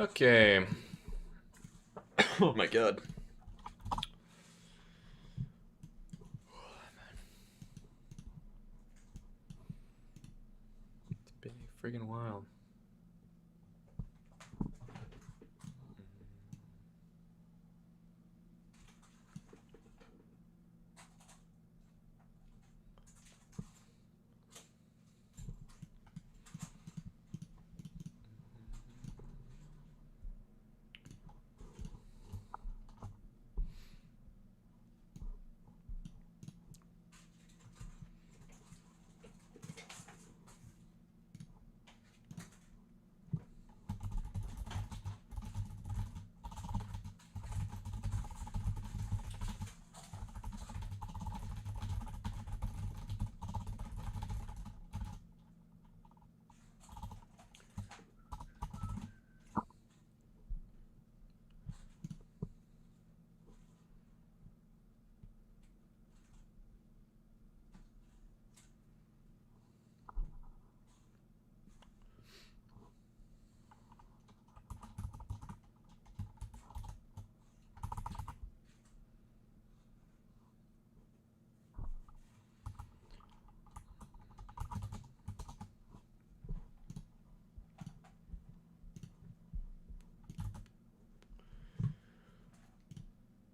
Okay. Oh my god. It's been a friggin' while.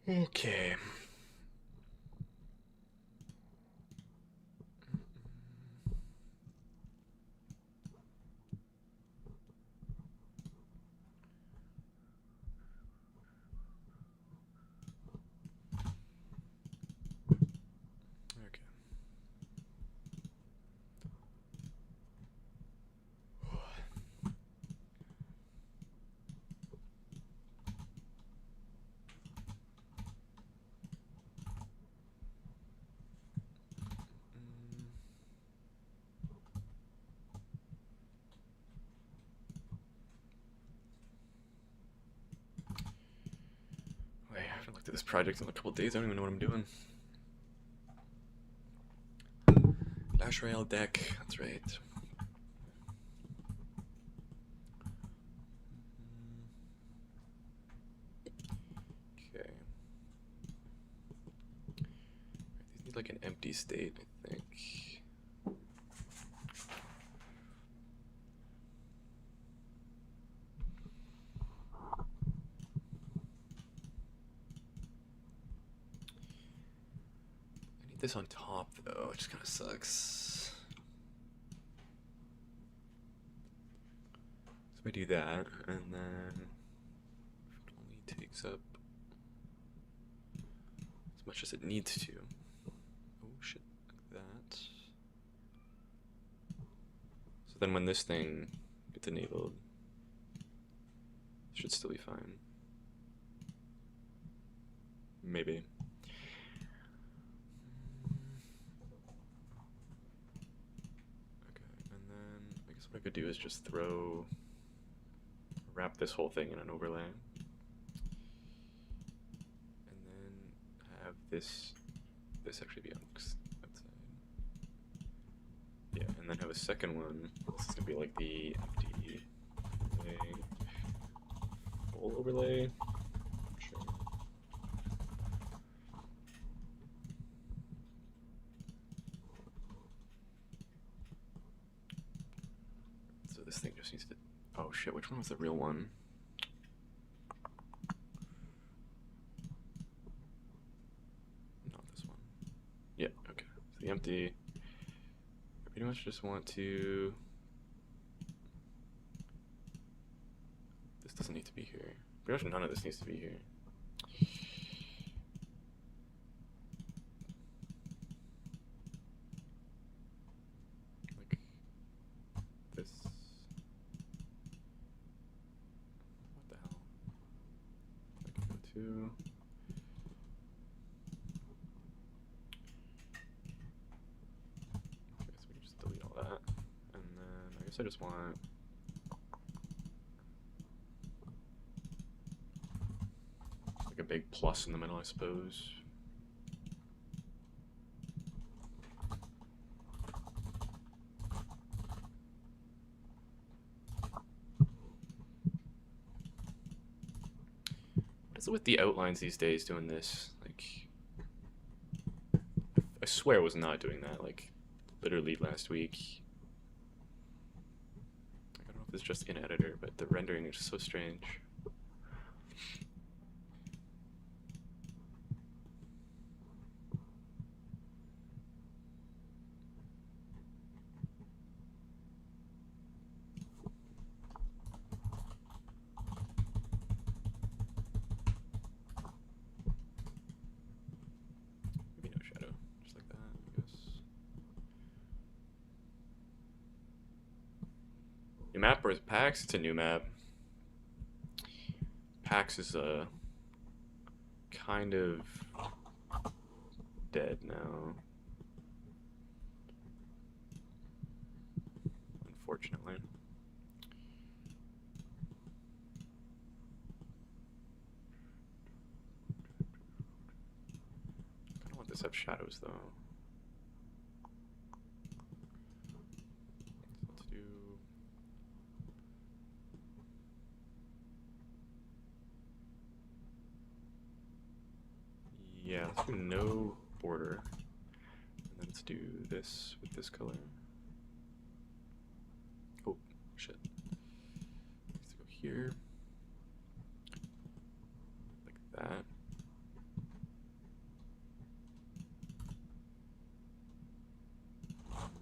Okay. Okay. Wait, I haven't looked at this project in a couple days. I don't even know what I'm doing. Flash rail deck. That's right. Okay. These need like an empty state, I think. I need this on top though, which kind of sucks. So I do that, and then it only takes up as much as it needs to. Oh shit, like that. So then when this thing gets enabled, it should still be fine. Maybe. Okay, and then I guess what I could do is just wrap this whole thing in an overlay. And then have this actually be on outside. Yeah, and then have a second one. This is gonna be like the empty overlay, full overlay. Sure. So this thing just needs to. Oh shit! Which one was the real one? Not this one. Yeah. Okay. So the empty. I pretty much just want to. This doesn't need to be here. Pretty much none of this needs to be here. Like this. What the hell? I can go to. I guess we can just delete all that. And then I guess I just want like a big plus in the middle, I suppose. What's with the outlines these days doing this? Like, I swear I was not doing that, like, literally last week. I don't know if it's just in editor, but the rendering is so strange. Maybe no shadow, just like that, I guess. New map or PAX? It's a new map. PAX is kind of dead now, unfortunately. I kind of want this to have shadows though. So let's do. Yeah, let's do no border. And then let's do this with this color. Oh, shit. Needs to go here. Like that.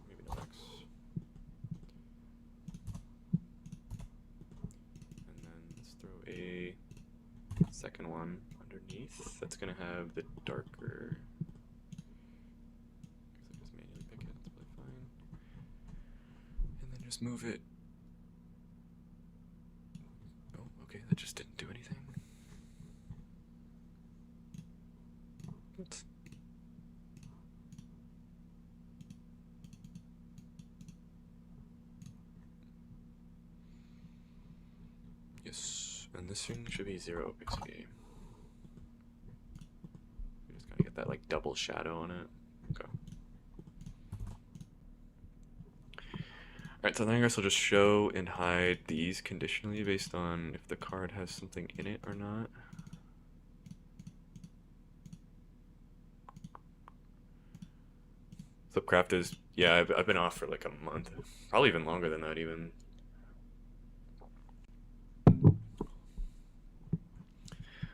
Maybe no X. And then let's throw a second one underneath. That's gonna have the darker. I just manually pick it. That's probably fine. And then just move it. Oh, okay. That just didn't do anything. What? Yes, and this thing should be 0 pixel. We just gotta get that like double shadow on it. Okay. Alright, so then I guess I'll just show and hide these conditionally based on if the card has something in it or not. Flipcraft is, yeah, I've been off for like a month. Probably even longer than that even.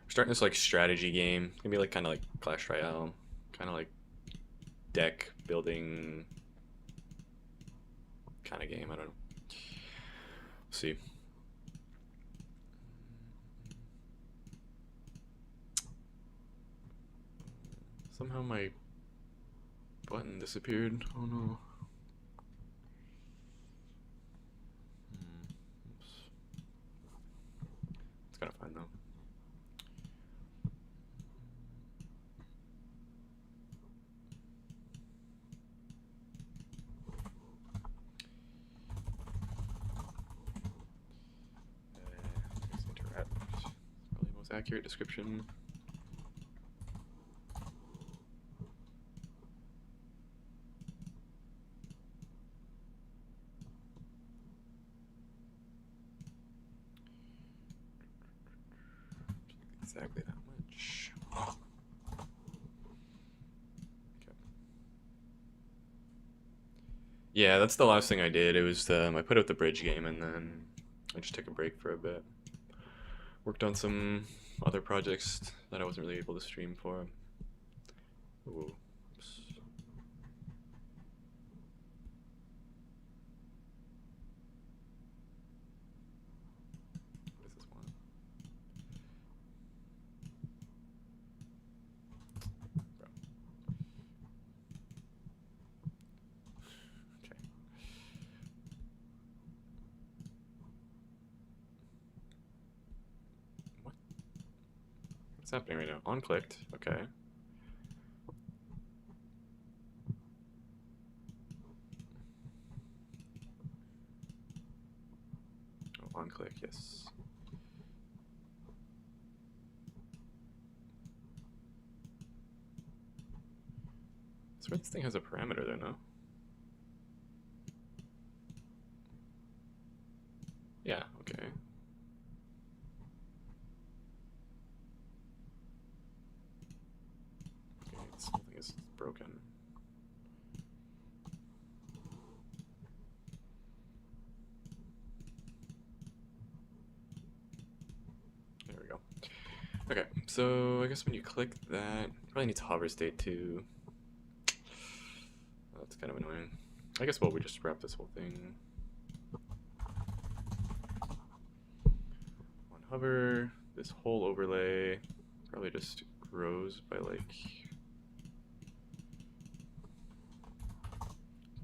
We're starting this like strategy game. It's gonna be like kind of like Clash Royale. Kind of like deck building kind of game. I don't know. We'll see. Somehow my button disappeared. Oh no. Oops. It's kind of fine though. Interact. Probably the most accurate description. Exactly that much. Okay. Yeah, that's the last thing I did. It was I put out the bridge game and then I just took a break for a bit. Worked on some other projects that I wasn't really able to stream for. Ooh. Oops. What is this one? Bro. Okay. What? What's happening right now? On-clicked. Okay. Oh, on-click, yes. I swear this thing has a parameter there, no? Yeah, okay. go. Okay, so I guess when you click that, probably needs hover state too. That's kind of annoying. I guess we just wrap this whole thing on hover. This whole overlay probably just grows by like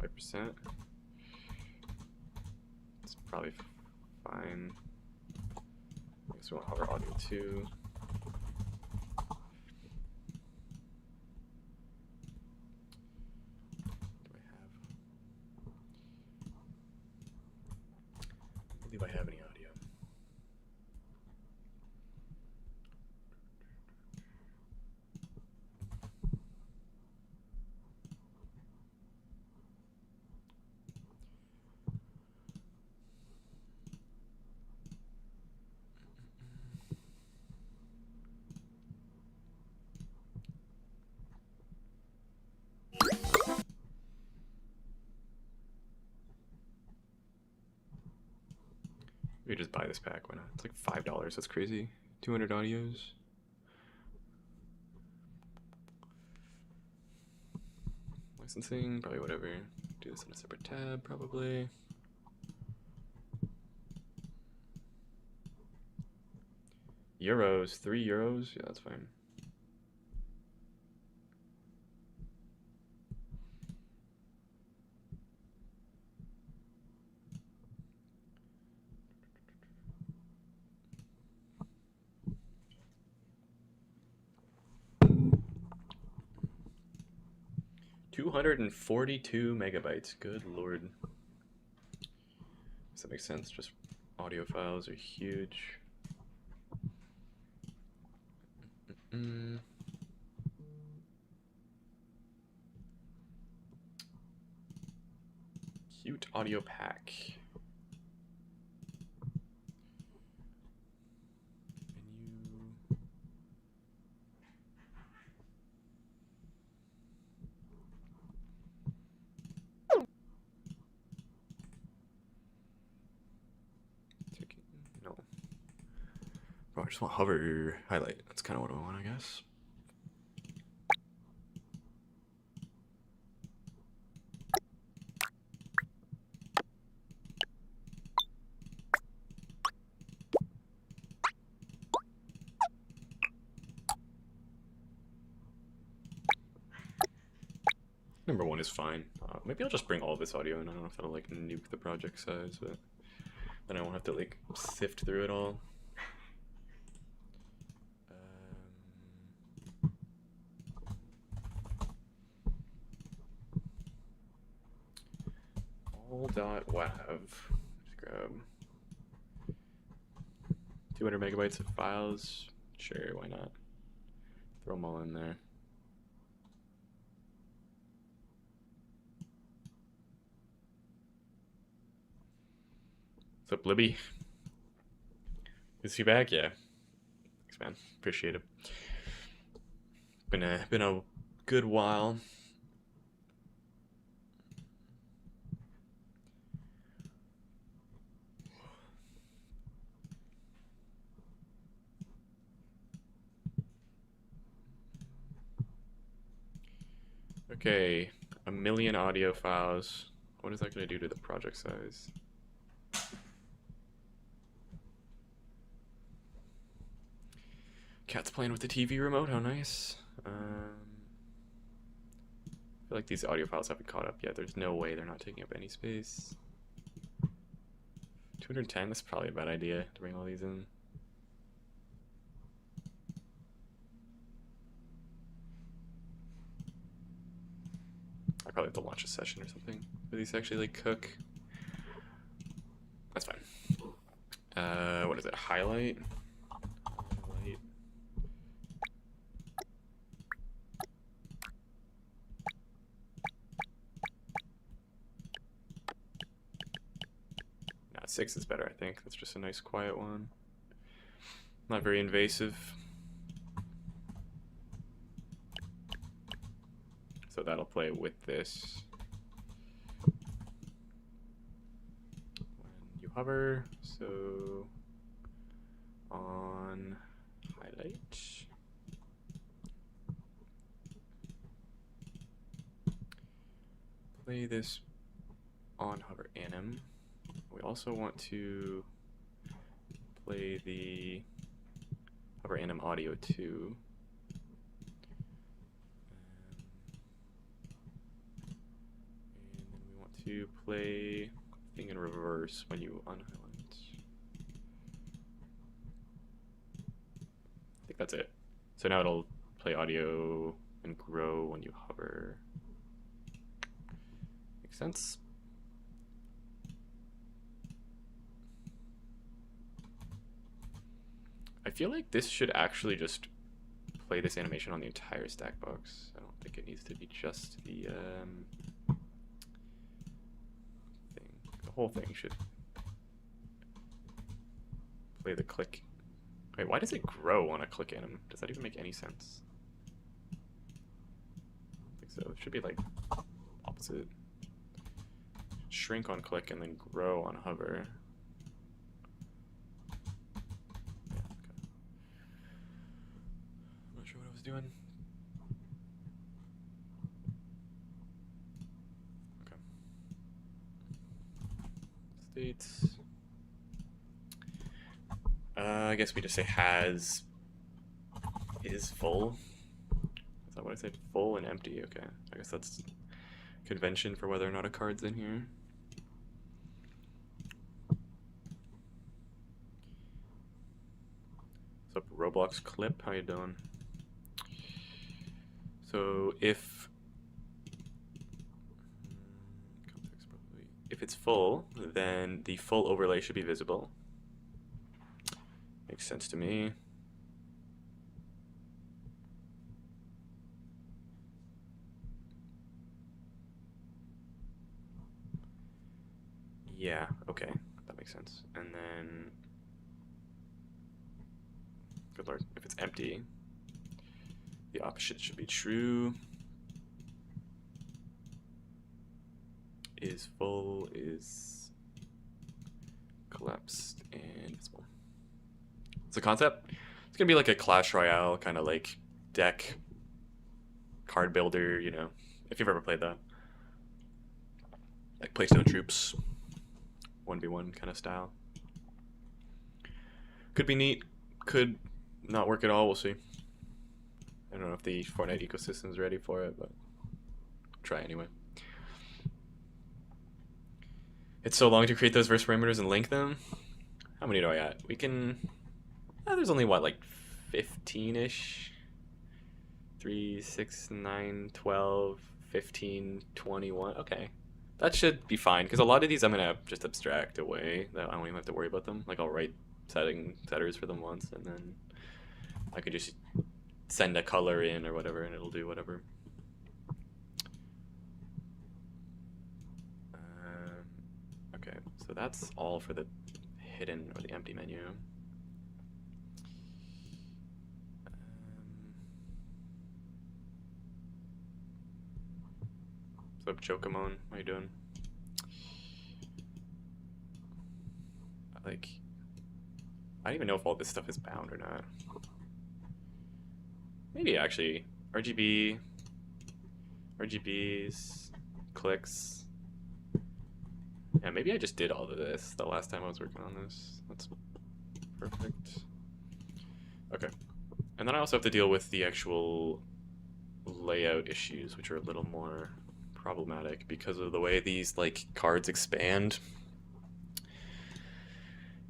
5%. It's probably fine. I guess we want hover audio too. Do I have any audio? We could just buy this pack, why not? It's like $5, that's crazy. 200 audios. Licensing, probably whatever. Do this in a separate tab, probably. Euros, €3? Yeah, that's fine. $242 megabytes. Good lord. Does that make sense? Just audio files are huge. Cute audio pack. Menu. No. Oh, I just want hover highlight. That's kind of what I want, I guess. Number 1 is fine. Maybe I'll just bring all of this audio in. I don't know if that'll like nuke the project size, but then I won't have to like sift through it all. All.wav. Just grab 200 megabytes of files. Sure, why not? Throw them all in there. What's up, Libby? Good to see you back? Yeah. Thanks, man. Appreciate it. Been a good while. Okay, 1 million audio files. What is that going to do to the project size? Cat's playing with the TV remote, how nice. I feel like these audio files haven't caught up yet. There's no way they're not taking up any space. 210, that's probably a bad idea to bring all these in. I probably have to launch a session or something for these to actually like cook. That's fine. What is it? Highlight? Highlight. Nah, 6 is better, I think. That's just a nice quiet one. Not very invasive. So that'll play with this. When you hover, so on play this on hover anim. We also want to play the hover anim audio too. And then we want to play thing in reverse when you unhighlight. I think that's it. So now it'll play audio and grow when you hover. Makes sense? I feel like this should actually just play this animation on the entire stack box. I don't think it needs to be just the thing. The whole thing should play the click. Wait, why does it grow on a click anim? Does that even make any sense? I think so. It should be like opposite. Shrink on click and then grow on hover. Yeah, okay. I'm not sure what I was doing. Okay. States. I guess we just say has is full. Is that what I said? Full and empty. Okay. I guess that's convention for whether or not a card's in here. What's up, Roblox Clip? How you doing? So if it's full, then the full overlay should be visible. Makes sense to me. Yeah, okay, that makes sense. And then, good lord, if it's empty, the opposite should be true. Is full, is collapsed, and visible. It's a concept. It's gonna be like a Clash Royale kind of like deck card builder, you know, if you've ever played that. Like Playstone Troops, 1v1 kind of style. Could be neat, could not work at all, we'll see. I don't know if the Fortnite ecosystem is ready for it, but try anyway. It's so long to create those verse parameters and link them. How many do I got? We can... there's only, what, like 15-ish? 3, 6, 9, 12, 15, 21. Okay. That should be fine, because a lot of these I'm going to just abstract away. That I don't even have to worry about them. Like, I'll write setters for them once, and then I could just send a color in or whatever, and it'll do whatever. Okay, so that's all for the hidden or the empty menu. What's up, Chocomon? How you doing? Like, I don't even know if all this stuff is bound or not. Maybe actually, RGBs, clicks. Yeah, maybe I just did all of this the last time I was working on this. That's perfect. Okay. And then I also have to deal with the actual layout issues, which are a little more problematic because of the way these like cards expand.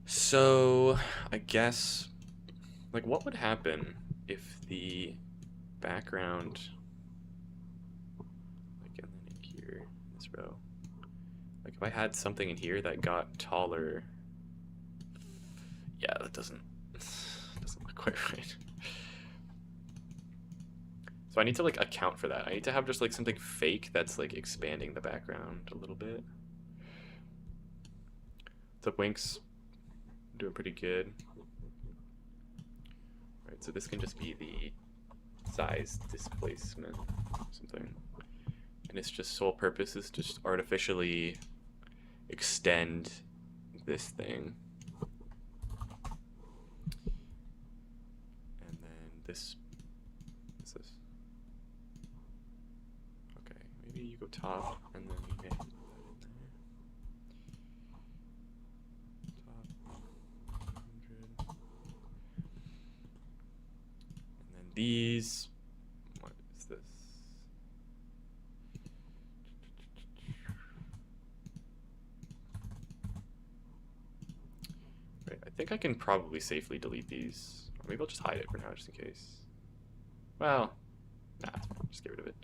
So I guess, like, what would happen if the background, like, and then in here, this row, like if I had something in here that got taller, yeah, that doesn't look quite right. So I need to like account for that. I need to have just like something fake that's like expanding the background a little bit. What's up, Winks? Doing pretty good. Alright, so this can just be the size displacement or something. And its just sole purpose is just artificially extend this thing. And then this is this. Okay, maybe you go top, and then you make top, and then these. What is this? Right, I think I can probably safely delete these. Or maybe I'll just hide it for now, just in case. Well, nah, it's fine. Just get rid of it.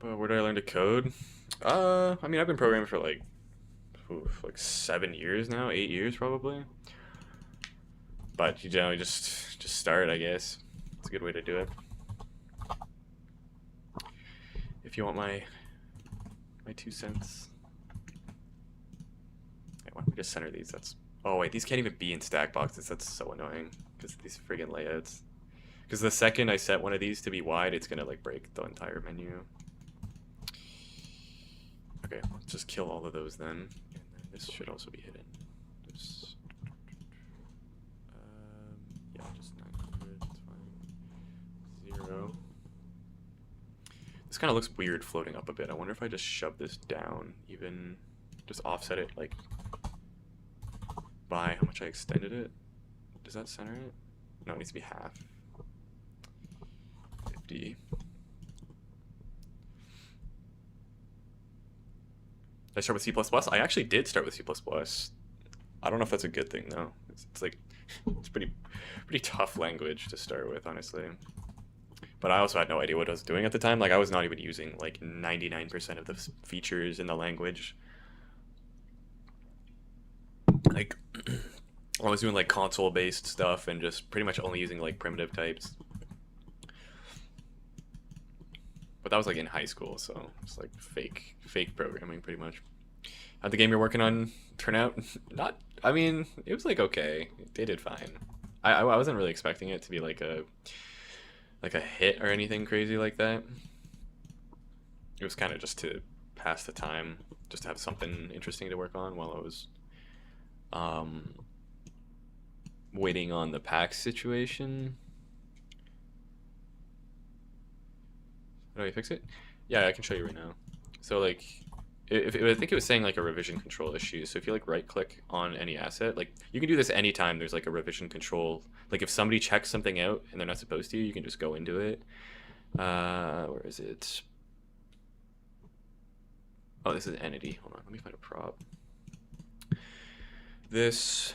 Where did I learn to code? I mean, I've been programming for like 7 years now, 8 years probably. But you generally just start, I guess. It's a good way to do it. If you want my 2 cents. Okay, why don't we just center these? Oh wait, these can't even be in stack boxes. That's so annoying because of these friggin' layouts. Because the second I set one of these to be wide, it's gonna like break the entire menu. Okay, let's just kill all of those then. And then this should also be hidden. This, yeah, just 900, it's fine. 0. This kind of looks weird floating up a bit. I wonder if I just shove this down, even just offset it like by how much I extended it. Does that center it? No, it needs to be half. 50. Did I start with C++? I actually did start with C++. I don't know if that's a good thing though. It's like it's pretty tough language to start with, honestly. But I also had no idea what I was doing at the time. Like I was not even using like 99% of the features in the language. Like I was doing like console-based stuff and just pretty much only using like primitive types. But that was like in high school, so it's like fake programming pretty much. How'd the game you're working on turn out? Not, I mean, it was like okay. They did fine. I wasn't really expecting it to be like a hit or anything crazy like that. It was kind of just to pass the time, just to have something interesting to work on while I was waiting on the PAX situation. How do I fix it? Yeah, I can show you right now. So like, I think it was saying like a revision control issue. So if you like right click on any asset, like you can do this anytime there's like a revision control. Like if somebody checks something out and they're not supposed to, you can just go into it. Where is it? Oh, this is entity. Hold on, let me find a prop. This.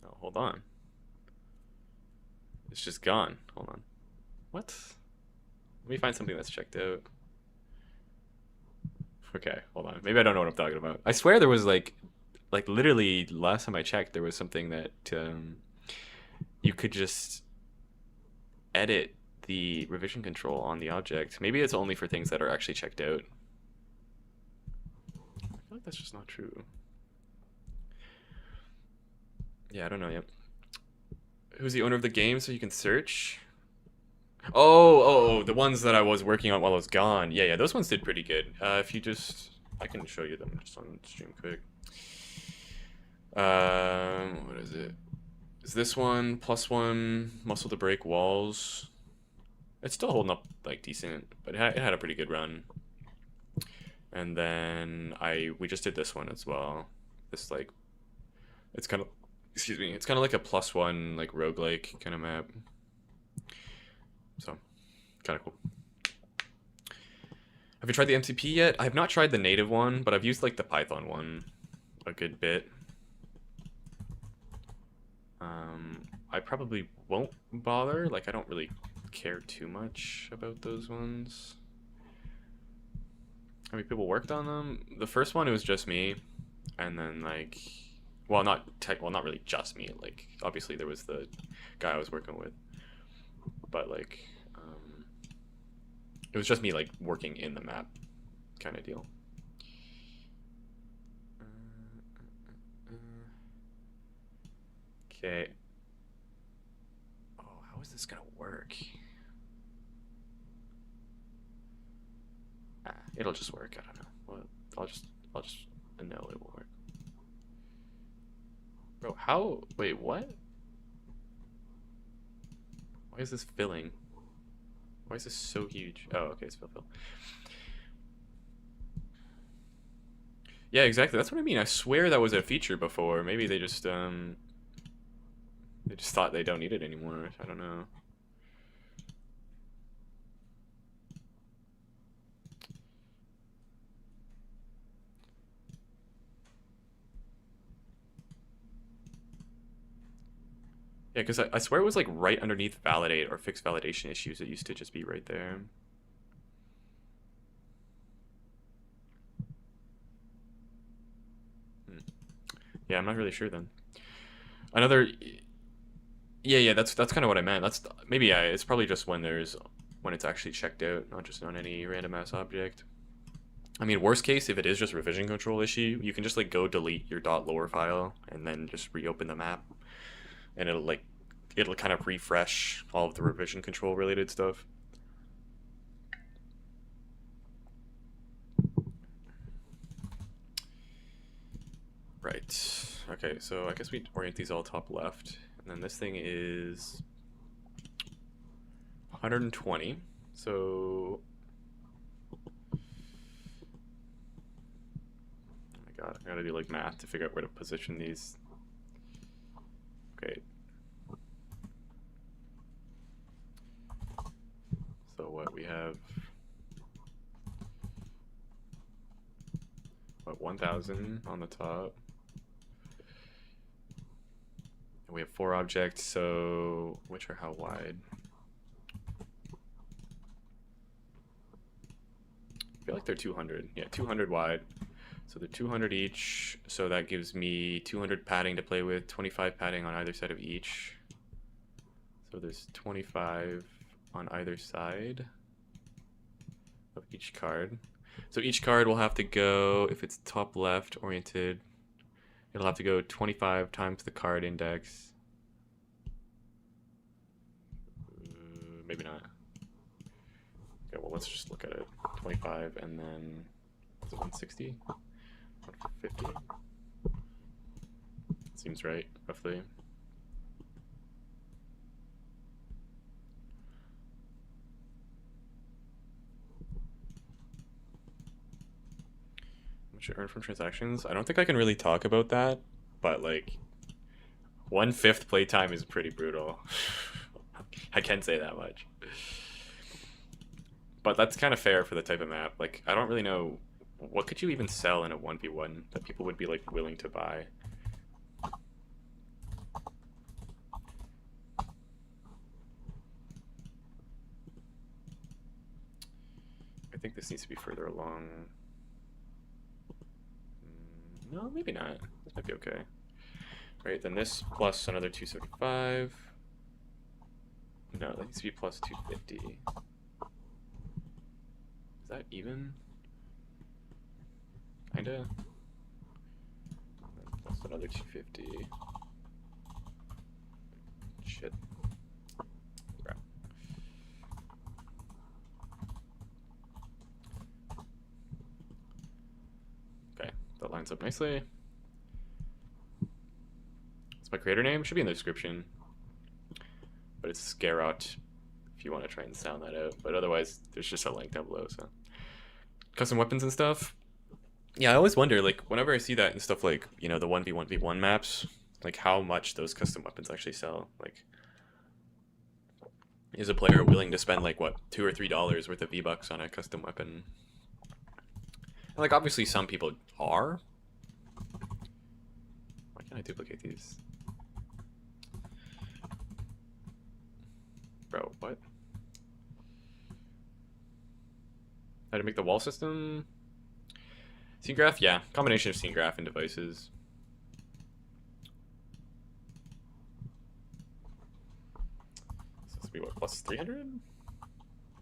Oh, hold on. It's just gone. Hold on. What? Let me find something that's checked out. Okay, hold on. Maybe I don't know what I'm talking about. I swear there was like literally last time I checked, there was something that you could just edit the revision control on the object. Maybe it's only for things that are actually checked out. I feel like that's just not true. Yeah, I don't know yet. Who's the owner of the game so you can search? Oh, the ones that I was working on while I was gone. Yeah, those ones did pretty good. If you just, I can show you them just on stream quick. What is it? Is this one +1 muscle to break walls? It's still holding up like decent, but it had a pretty good run. And then we just did this one as well. This like, it's kind of, excuse me, it's kind of like a +1 like roguelike kind of map. So, kind of cool. Have you tried the MCP yet? I have not tried the native one, but I've used like the Python one a good bit. I probably won't bother. Like, I don't really care too much about those ones. How many people worked on them? The first one, it was just me, and then like, well, not really just me. Like, obviously there was the guy I was working with, but like, it was just me like working in the map, kind of deal. Okay. Oh, how is this gonna work? It'll just work. I don't know. Well, I'll just know it will work. Bro, how? Wait, what? Why is this filling? Why is this so huge? Oh, okay, it's fill. Yeah, exactly. That's what I mean. I swear that was a feature before. Maybe they just thought they don't need it anymore. I don't know. Yeah, because I swear it was like right underneath validate or fix validation issues. It used to just be right there. Yeah, I'm not really sure then. Another, yeah, that's kind of what I meant. That's maybe yeah, it's probably just when it's actually checked out, not just on any random ass object. I mean, worst case, if it is just revision control issue, you can just like go delete your .lower file and then just reopen the map, and it'll kind of refresh all of the revision control related stuff. Right. Okay, so I guess we orient these all top left, and then this thing is 120. So, oh my god, I gotta do like math to figure out where to position these. Okay. So what we have, what, 1,000 on the top. We have 4 objects, so which are how wide? I feel like they're 200. Yeah, 200 wide. So they're 200 each, so that gives me 200 padding to play with, 25 padding on either side of each. So there's 25 on either side of each card. So each card will have to go, if it's top left oriented, it'll have to go 25 times the card index. Maybe not. Okay, well, let's just look at it. 25 and then, is it 160? 150? Seems right, roughly. How much you earn from transactions? I don't think I can really talk about that, but like 1/5 playtime is pretty brutal. I can say that much. But that's kind of fair for the type of map. Like, I don't really know what could you even sell in a 1v1 that people would be like willing to buy. I think this needs to be further along. No, maybe not. This might be okay. Right, then this plus another 275. No, that needs to be plus 250. Is that even? Kinda. Plus another 250. Shit. Crap. Okay, that lines up nicely. It's my creator name. Should be in the description. But it's Scarot if you want to try and sound that out. But otherwise, there's just a link down below. So, custom weapons and stuff. Yeah, I always wonder, like, whenever I see that and stuff like, you know, the 1v1v1 maps, like, how much those custom weapons actually sell. Like, is a player willing to spend, like, what, $2 or $3 worth of V-Bucks on a custom weapon? And, like, obviously some people are. Why can't I duplicate these? Bro, what? How to make the wall system? Scene graph? Yeah, combination of scene graph and devices. So this will be what, plus 300?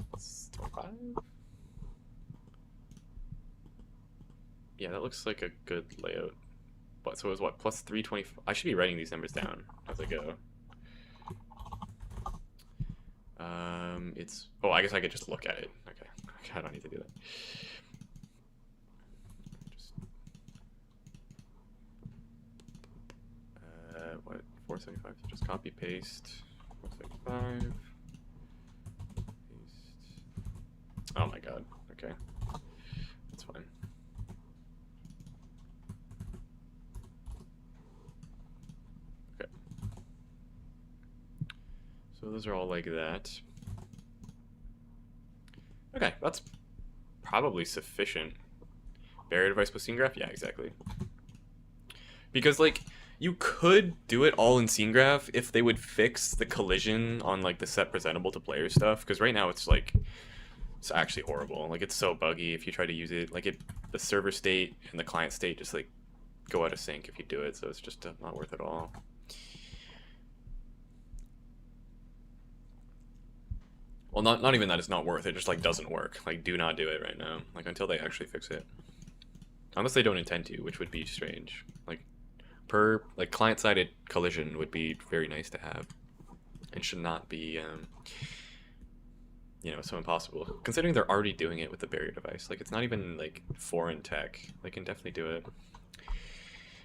Plus 25? Yeah, that looks like a good layout. But so it was what, plus 320? I should be writing these numbers down as I go. It's, oh, I guess I could just look at it. Okay, I don't need to do that. 475. So just copy paste 475. Paste. Oh my god. Okay. That's fine. Okay. So those are all like that. Okay, that's probably sufficient. Barrier device plus scene graph? Yeah, exactly. Because, like, you could do it all in scene graph if they would fix the collision on, like, the set presentable to player stuff. Because right now it's, like, it's actually horrible. Like, it's so buggy if you try to use it. Like, the server state and the client state just, like, go out of sync if you do it. So it's just not worth it all. Well, not even that it's not worth it. Just, like, doesn't work. Like, do not do it right now. Like, until they actually fix it. Unless they don't intend to, which would be strange. Like, client-sided collision would be very nice to have. And should not be, you know, so impossible. Considering they're already doing it with the barrier device. Like, it's not even, like, foreign tech. They can definitely do it.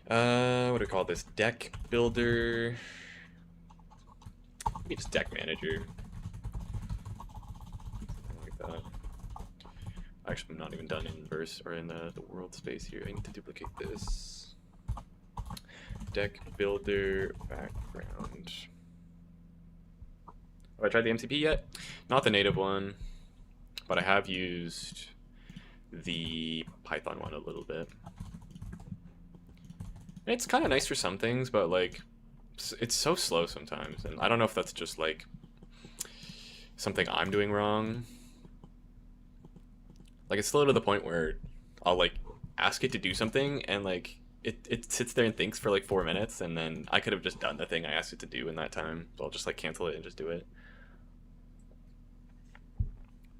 What do we call this? Deck builder. Maybe just deck manager. Something like that. Actually, I'm not even done in verse or in the world space here. I need to duplicate this. Deck builder background. Have I tried the MCP yet? Not the native one, but I have used the Python one a little bit. It's kind of nice for some things, but like, it's so slow sometimes, and I don't know if that's just like something I'm doing wrong. Like, it's slow to the point where I'll like ask it to do something, and like it sits there and thinks for like 4 minutes, and then I could have just done the thing I asked it to do in that time. So I'll just like cancel it and just do it.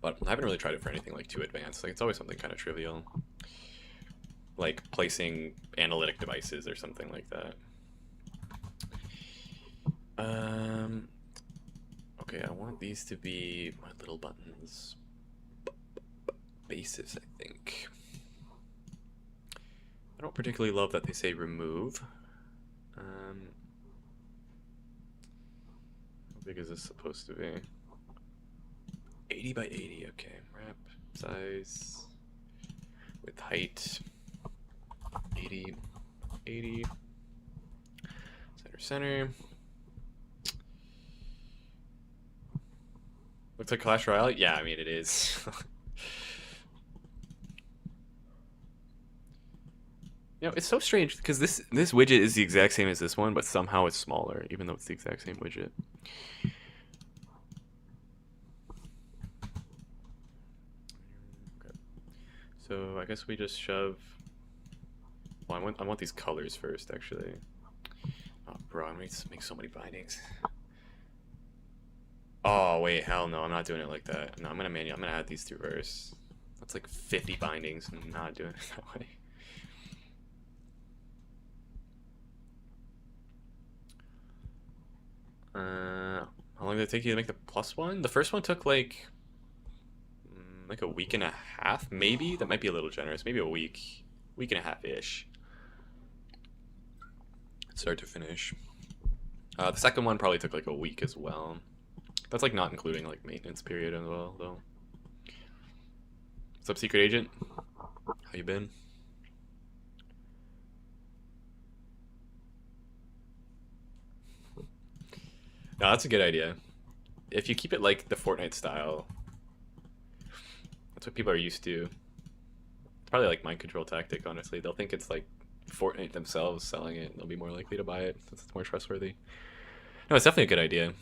But I haven't really tried it for anything like too advanced. Like, it's always something kind of trivial, like placing analytic devices or something like that. Okay, I want these to be my little buttons. Bases, I think. I don't particularly love that they say remove. How big is this supposed to be? 80 by 80, okay. Wrap size with height 80, 80. Center. Looks like Clash Royale? Yeah, I mean, it is. You know, it's so strange because this widget is the exact same as this one, but somehow it's smaller, even though it's the exact same widget. Okay. So I guess we just shove. Well, I want these colors first, actually. Oh, bro, I'm gonna make so many bindings. Oh wait, hell no, I'm not doing it like that. No, I'm gonna add these through verse. That's like 50 bindings. I'm not doing it that way. How long did it take you to make the +1? The first one took like a week and a half, maybe. That might be a little generous. Maybe a week and a half-ish. Start to finish. The second one probably took like a week as well. That's like not including like maintenance period as well, though. What's up, Secret Agent? How you been? No, that's a good idea. If you keep it like the Fortnite style, that's what people are used to. It's probably like mind control tactic, honestly. They'll think it's like Fortnite themselves selling it, and they'll be more likely to buy it since it's more trustworthy. No, it's definitely a good idea.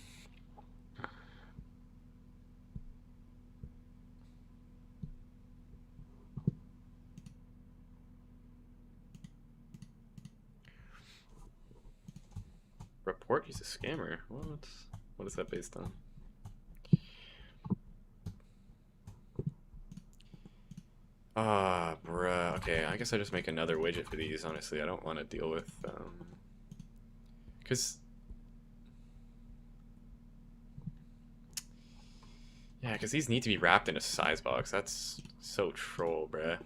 Report he's a scammer. What is that based on? Ah, bruh. Okay, I guess I just make another widget for these, honestly. I don't want to deal with, because... Yeah, because these need to be wrapped in a size box. That's so troll, bruh.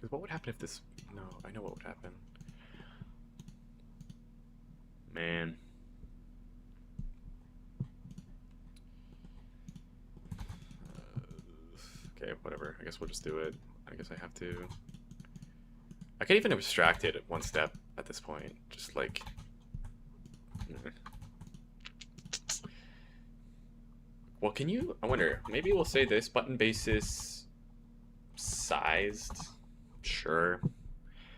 Because what would happen if this... No, I know what would happen. Man. Okay, whatever. I guess we'll just do it. I guess I have to... I can't even abstract it one step at this point. Just like... Well, can you... I wonder. Maybe we'll say this button basis sized. Sure.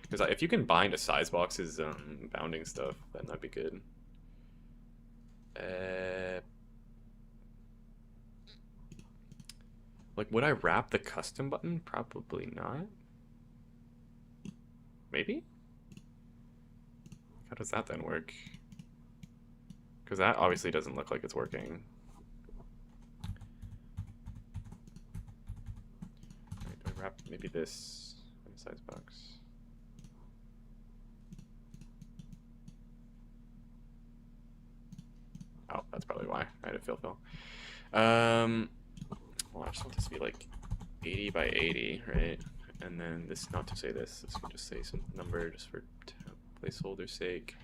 Because if you can bind a size box's bounding stuff, then that'd be good. Like, would I wrap the custom button? Probably not. Maybe? How does that then work? Because that obviously doesn't look like it's working. Right, do I wrap maybe this in a size box? Oh, that's probably why. I had to fill. Well, I just want this to be like 80 by 80, right? And then this, not to say this can just say some number just for placeholder's sake.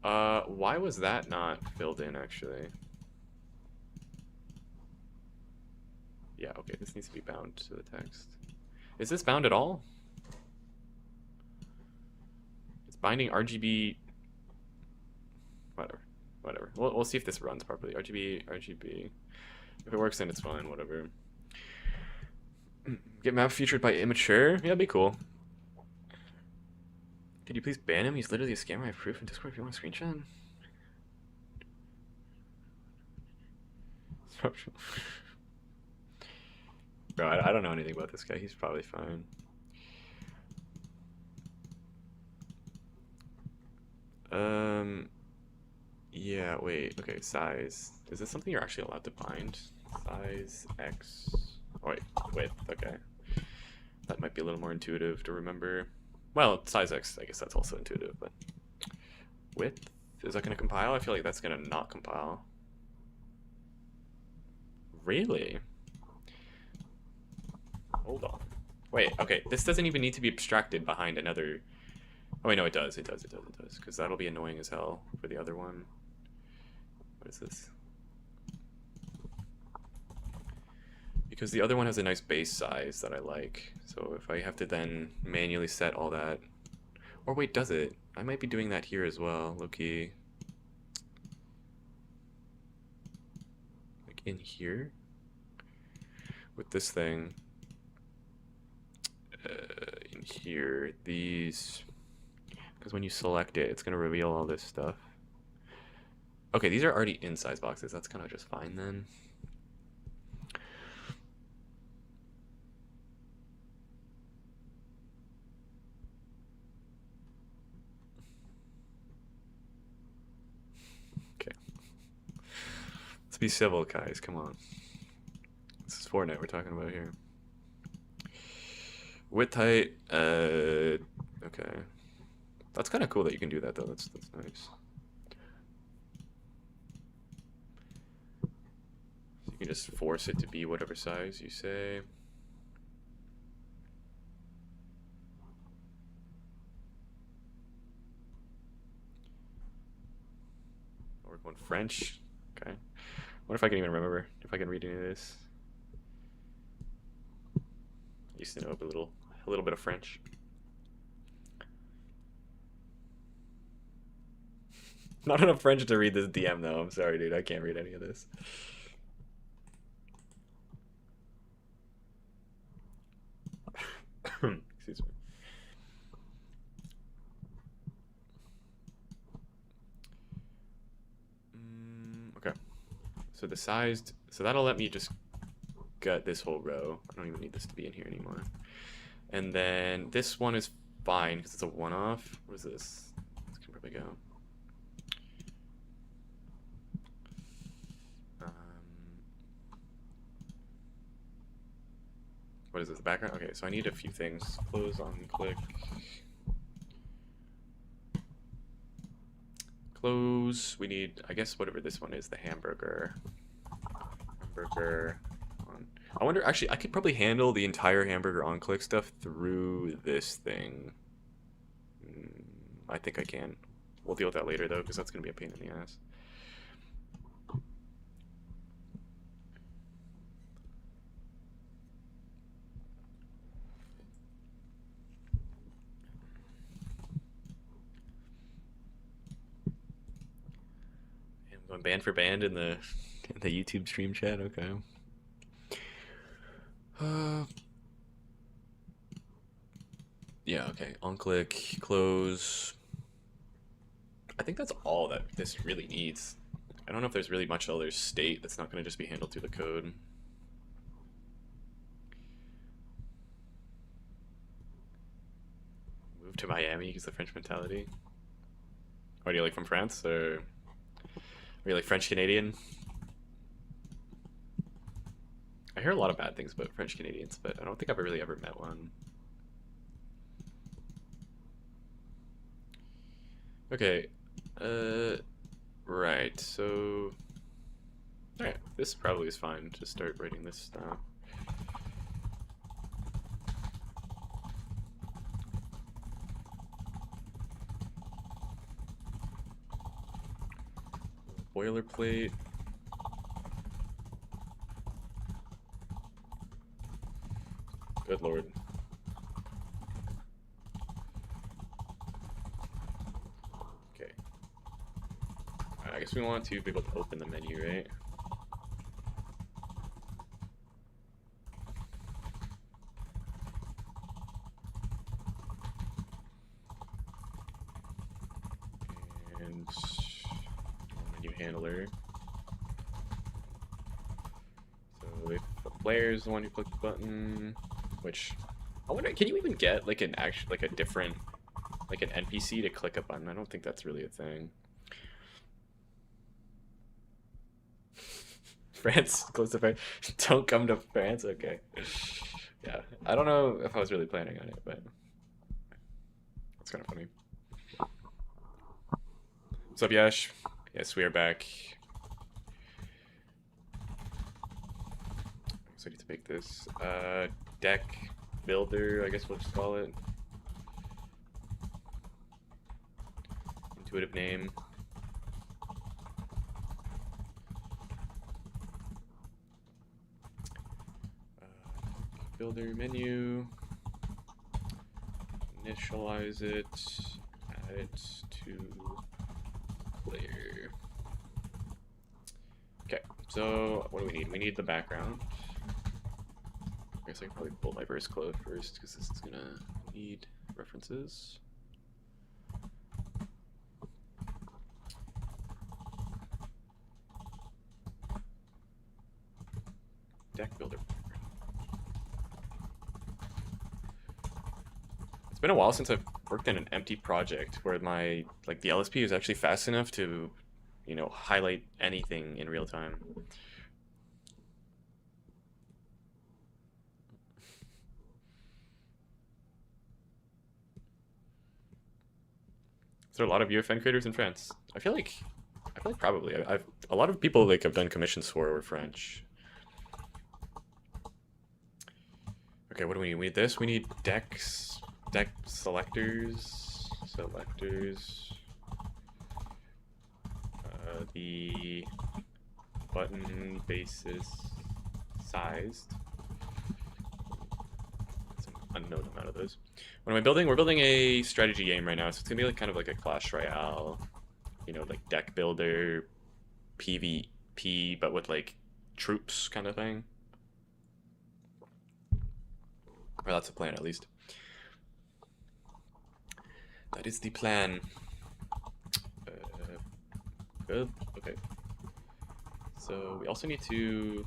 Why was that not filled in, actually? Yeah, okay, this needs to be bound to the text. Is this bound at all? It's binding RGB... Whatever. We'll see if this runs properly. RGB. If it works, then it's fine, whatever. Get map featured by immature? Yeah, that'd be cool. Could you please ban him? He's literally a scammer. I have proof in Discord if you want a screenshot. Bro, I don't know anything about this guy. He's probably fine. Yeah, wait. Okay, size. Is this something you're actually allowed to bind? Size X. Oh, wait, width. Okay. That might be a little more intuitive to remember. Well, size X, I guess that's also intuitive, but width? Is that going to compile? I feel like that's going to not compile. Really? Hold on. Wait, okay, this doesn't even need to be abstracted behind another... Oh, wait, no, it does, because that'll be annoying as hell for the other one. What is this? Because the other one has a nice base size that I like. So if I have to then manually set all that... Or wait, does it? I might be doing that here as well, low-key. Like in here? With this thing. In here, these... Because when you select it, it's going to reveal all this stuff. Okay, these are already in size boxes. That's kind of just fine then. Okay. Let's be civil, guys. Come on. This is Fortnite we're talking about here. Width height. Okay. That's kind of cool that you can do that, though. That's nice. So you can just force it to be whatever size you say. We're going French. Okay. What if I can even remember if I can read any of this? I used to know a little bit of French. Not enough French to read this DM though. I'm sorry, dude. I can't read any of this. Excuse me. Okay. So the sized, so that'll let me just gut this whole row. I don't even need this to be in here anymore. And then this one is fine because it's a one-off. What is this? This can probably go. What is this, the background? Okay, so I need a few things. Close on click. Close. We need, I guess, whatever this one is, the hamburger. Hamburger on I wonder, actually, I could probably handle the entire hamburger on click stuff through this thing. Mm, I think I can. We'll deal with that later, though, because that's going to be a pain in the ass. I'm going band for band in the YouTube stream chat. Okay. Yeah. Okay. On click, close. I think that's all that this really needs. I don't know if there's really much other state that's not going to just be handled through the code. Move to Miami because the French mentality. What, are you like from France, or are you like French Canadian? I hear a lot of bad things about French Canadians, but I don't think I've really ever met one. Okay, right, so... Alright, this probably is fine to start writing this down. Boilerplate. Good lord. Okay. I guess we want to be able to open the menu, right? And menu handler. So if the player is the one who clicked the button, which I wonder, can you even get like an actual, like a different, like an NPC to click a button? I don't think that's really a thing. France, close to France. Don't come to France. Okay. Yeah, I don't know if I was really planning on it, but it's kind of funny. What's up, Yash? Yes, we are back. So I need to make this deck builder, I guess we'll just call it. Intuitive name. Builder menu. Initialize it. Add it to player. Okay, so what do we need? We need the background. I guess I can probably pull my verse code first because this is gonna need references. Deck builder. It's been a while since I've worked in an empty project where my the LSP is actually fast enough to, you know, highlight anything in real time. Is there a lot of UEFN creators in France? I feel like probably. I've a lot of people I've done commissions for were French. Okay, what do we need? We need this. We need deck selectors. The button basis sized. It's an unknown amount of those. What am I building? We're building a strategy game right now, so it's gonna be kind of like a Clash Royale, you know, like deck builder, PvP, but with troops kind of thing. Or that's the plan, at least. That is the plan. Good. Okay. So we also need to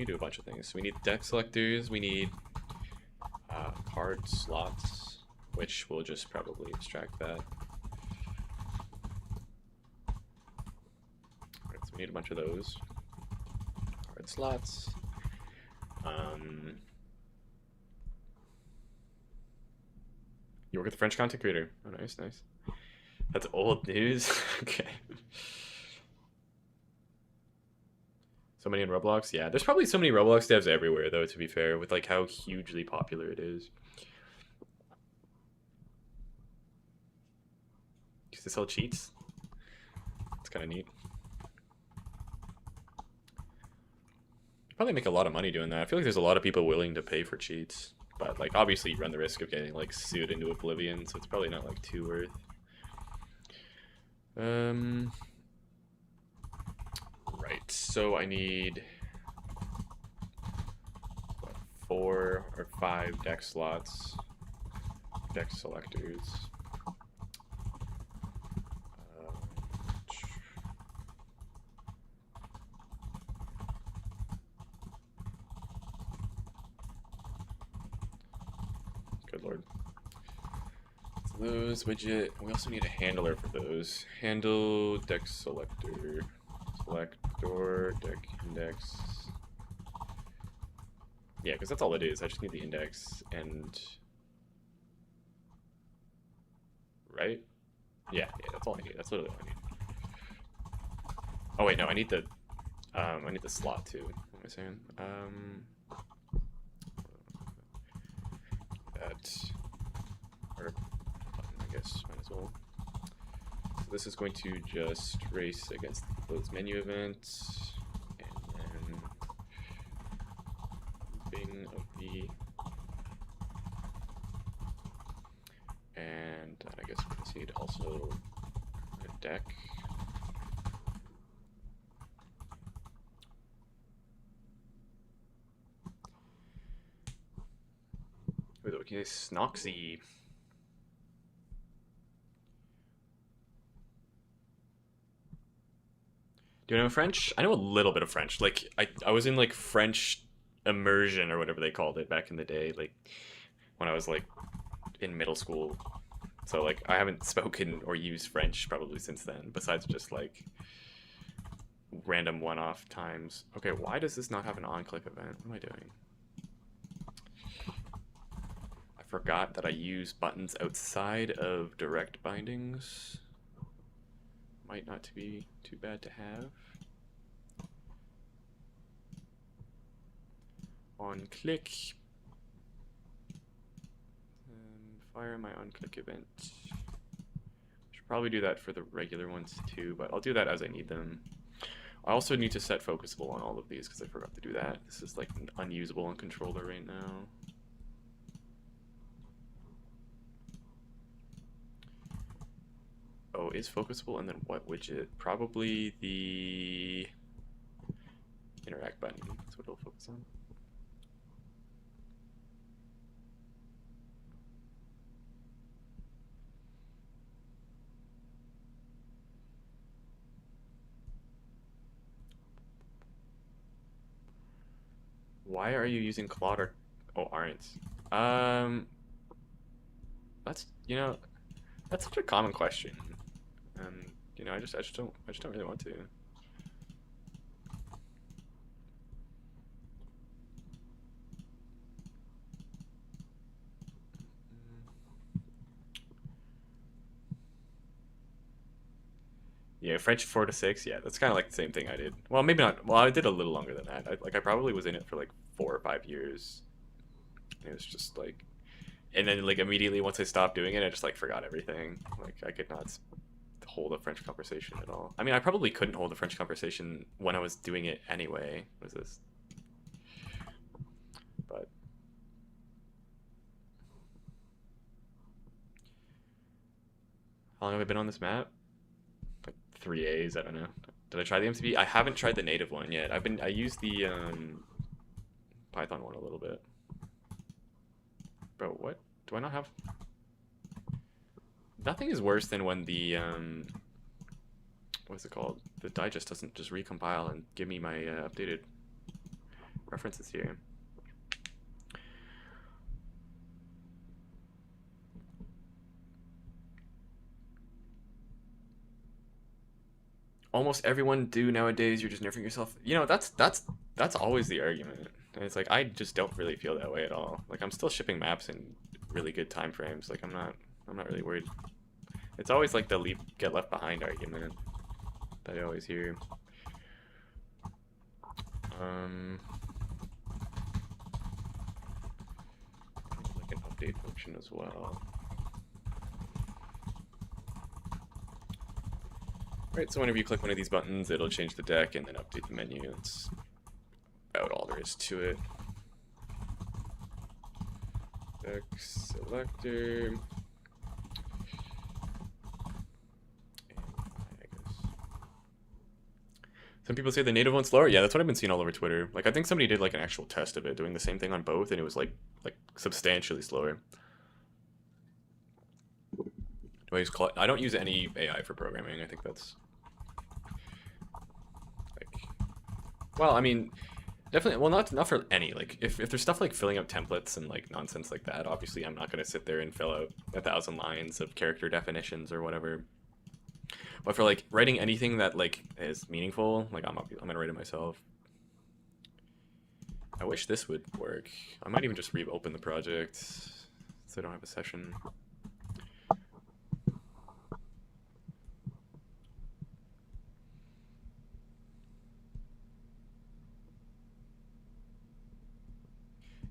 do a bunch of things. So we need deck selectors. We need card slots, which we'll just probably abstract that. Alright, so we need a bunch of those. Card slots. You work with a French content creator. Oh, nice, nice. That's old news. Okay. So many in Roblox? Yeah, there's probably so many Roblox devs everywhere, though, to be fair, with like how hugely popular it is. Used to sell cheats? It's kind of neat. You probably make a lot of money doing that. I feel like there's a lot of people willing to pay for cheats. But like obviously you run the risk of getting like sued into oblivion, so it's probably not like too worth. Right, so I need what, 4 or 5 deck slots, deck selectors. Good lord. So those widget. We also need a handler for those. Handle deck selector. Selector deck index. Yeah, because that's all it is. I just need the index and. Right? Yeah, that's all I need. That's literally all I need. Oh wait, no, I need the slot too. What am I saying? That or button, I guess, might as well. So this is going to just race against the close menu events, and then looping of the, and I guess we just need also a deck. Okay, Snoxy. Do you know French? I know a little bit of French. Like I was in like French immersion or whatever they called it back in the day, like when I was like in middle school. So like I haven't spoken or used French probably since then, besides just like random one-off times. Okay, why does this not have an on-click event? What am I doing? Forgot that I use buttons outside of direct bindings. Might not to be too bad to have. On click. Fire my on click event. Should probably do that for the regular ones too, but I'll do that as I need them. I also need to set focusable on all of these because I forgot to do that. This is like unusable on controller right now. Oh, is focusable, and then what widget? Probably the interact button. That's what it'll focus on. Why are you using Claude or aren't? That's that's such a common question. I just don't really want to. Yeah, French 4 to 6. Yeah, that's kind of like the same thing I did. Well, maybe not. Well, I did a little longer than that. I probably was in it for like 4 or 5 years. It was just like, and then like immediately once I stopped doing it, I just like forgot everything. Like I could not hold a French conversation at all. I mean, I probably couldn't hold a French conversation when I was doing it anyway. What is this? But how long have I been on this map? Like 3 A's, I don't know. Did I try the MCB? I haven't tried the native one yet. I used the Python one a little bit. Bro, what? Do I not have? Nothing is worse than when the what's it called? The digest doesn't just recompile and give me my updated references here. Almost everyone do nowadays. You're just nerfing yourself. That's always the argument. And it's like I just don't really feel that way at all. Like I'm still shipping maps in really good time frames. Like I'm not really worried. It's always like the get left behind argument that I always hear. like an update function as well. Right, so whenever you click one of these buttons, it'll change the deck and then update the menu. That's about all there is to it. Deck selector. Some people say the native one's slower. Yeah, that's what I've been seeing all over Twitter. Like, I think somebody did like an actual test of it, doing the same thing on both, and it was like substantially slower. Do I use I don't use any AI for programming. I think that's like, well, I mean, definitely. Well, not for any. Like, if there's stuff like filling out templates and like nonsense like that, obviously I'm not gonna sit there and fill out 1,000 lines of character definitions or whatever. But for like writing anything that like is meaningful, like I'm gonna write it myself. I wish this would work. I might even just reopen the project so I don't have a session.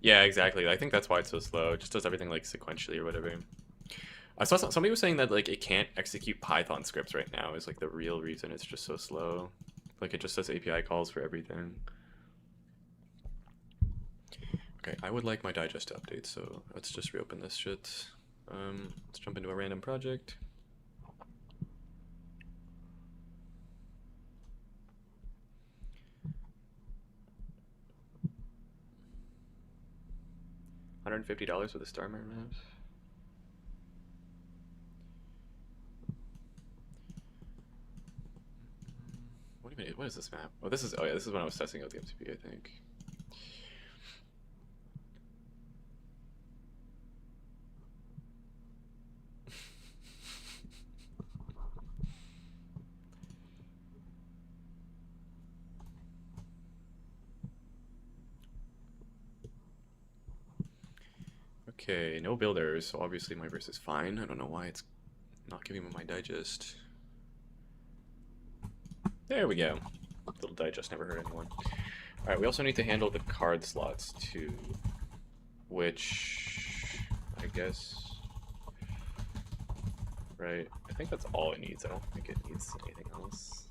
Yeah, exactly. I think that's why it's so slow. It just does everything like sequentially or whatever. I saw somebody was saying that like it can't execute Python scripts right now is like the real reason it's just so slow. Like it just does API calls for everything. Okay, I would like my digest to update, so let's just reopen this shit. Let's jump into a random project. $150 with a star map. What is this map? Oh, this is when I was testing out the MCP, I think. Okay, no builders, so obviously my verse is fine. I don't know why it's not giving me my digest. There we go. Little digest never hurt anyone. Alright, we also need to handle the card slots too. Which, I guess... Right, I think that's all it needs. I don't think it needs anything else.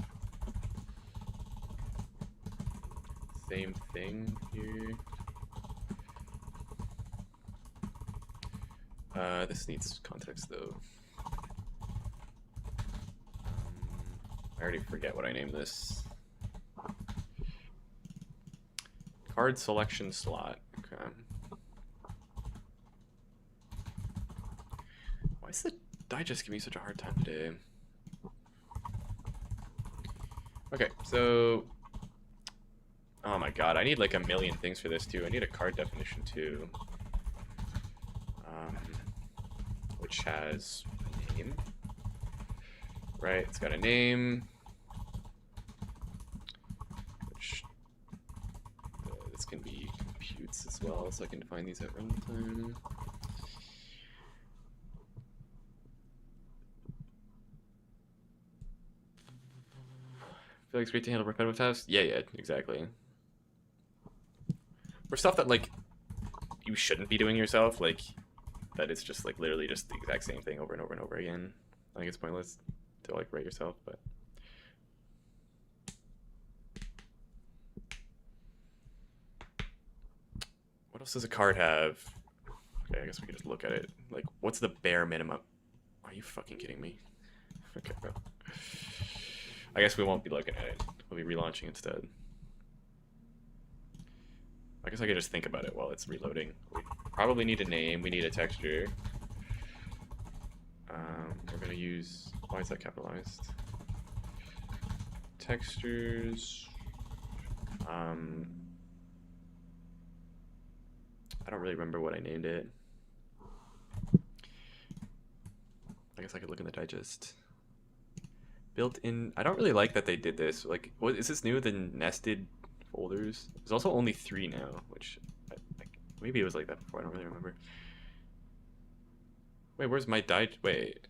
Same thing here. This needs context though. I already forget what I named this. Card selection slot. Okay. Why is the digest giving me such a hard time today? Okay, so... Oh my god, I need like a million things for this too. I need a card definition too. Which has a name. Right, it's got a name. Which this can be computes as well, so I can define these at runtime. Feel like it's great to handle repetitive tasks? Yeah, exactly. For stuff that like you shouldn't be doing yourself, like that it's just like literally just the exact same thing over and over and over again. I think it's pointless to like write yourself, but what else does a card have? Okay, I guess we can just look at it. Like, what's the bare minimum? Are you fucking kidding me? Okay, bro. I guess we won't be looking at it. We'll be relaunching instead. I guess I could just think about it while it's reloading. We probably need a name. We need a texture. We're gonna use. Why is that capitalized? Textures. I don't really remember what I named it. I guess I could look in the digest. Built in. I don't really like that they did this. Like, what is this new? The nested folders. There's also only 3 now, which maybe it was like that before. I don't really remember. Wait, where's my Wait.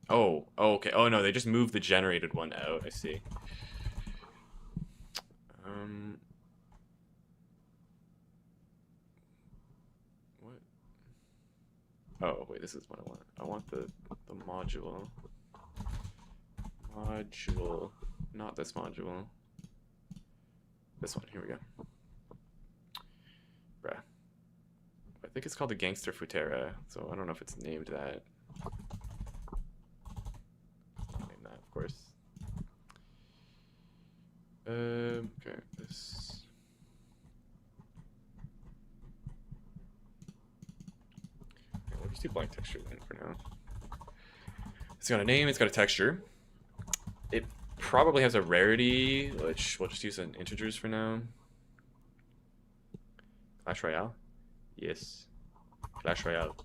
Oh, okay. Oh no, they just moved the generated one out. I see. Um, what? Oh, wait, this is what I want. I want the module. Module. Not this module. This one. Here we go. Bruh. I think it's called the Gangster Futera, so I don't know if it's named that. It's not named that, of course. Okay, this. Okay, we'll just do blank texture then for now. It's got a name, it's got a texture. It probably has a rarity, which we'll just use in integers for now. Clash Royale? Yes. Clash Royale.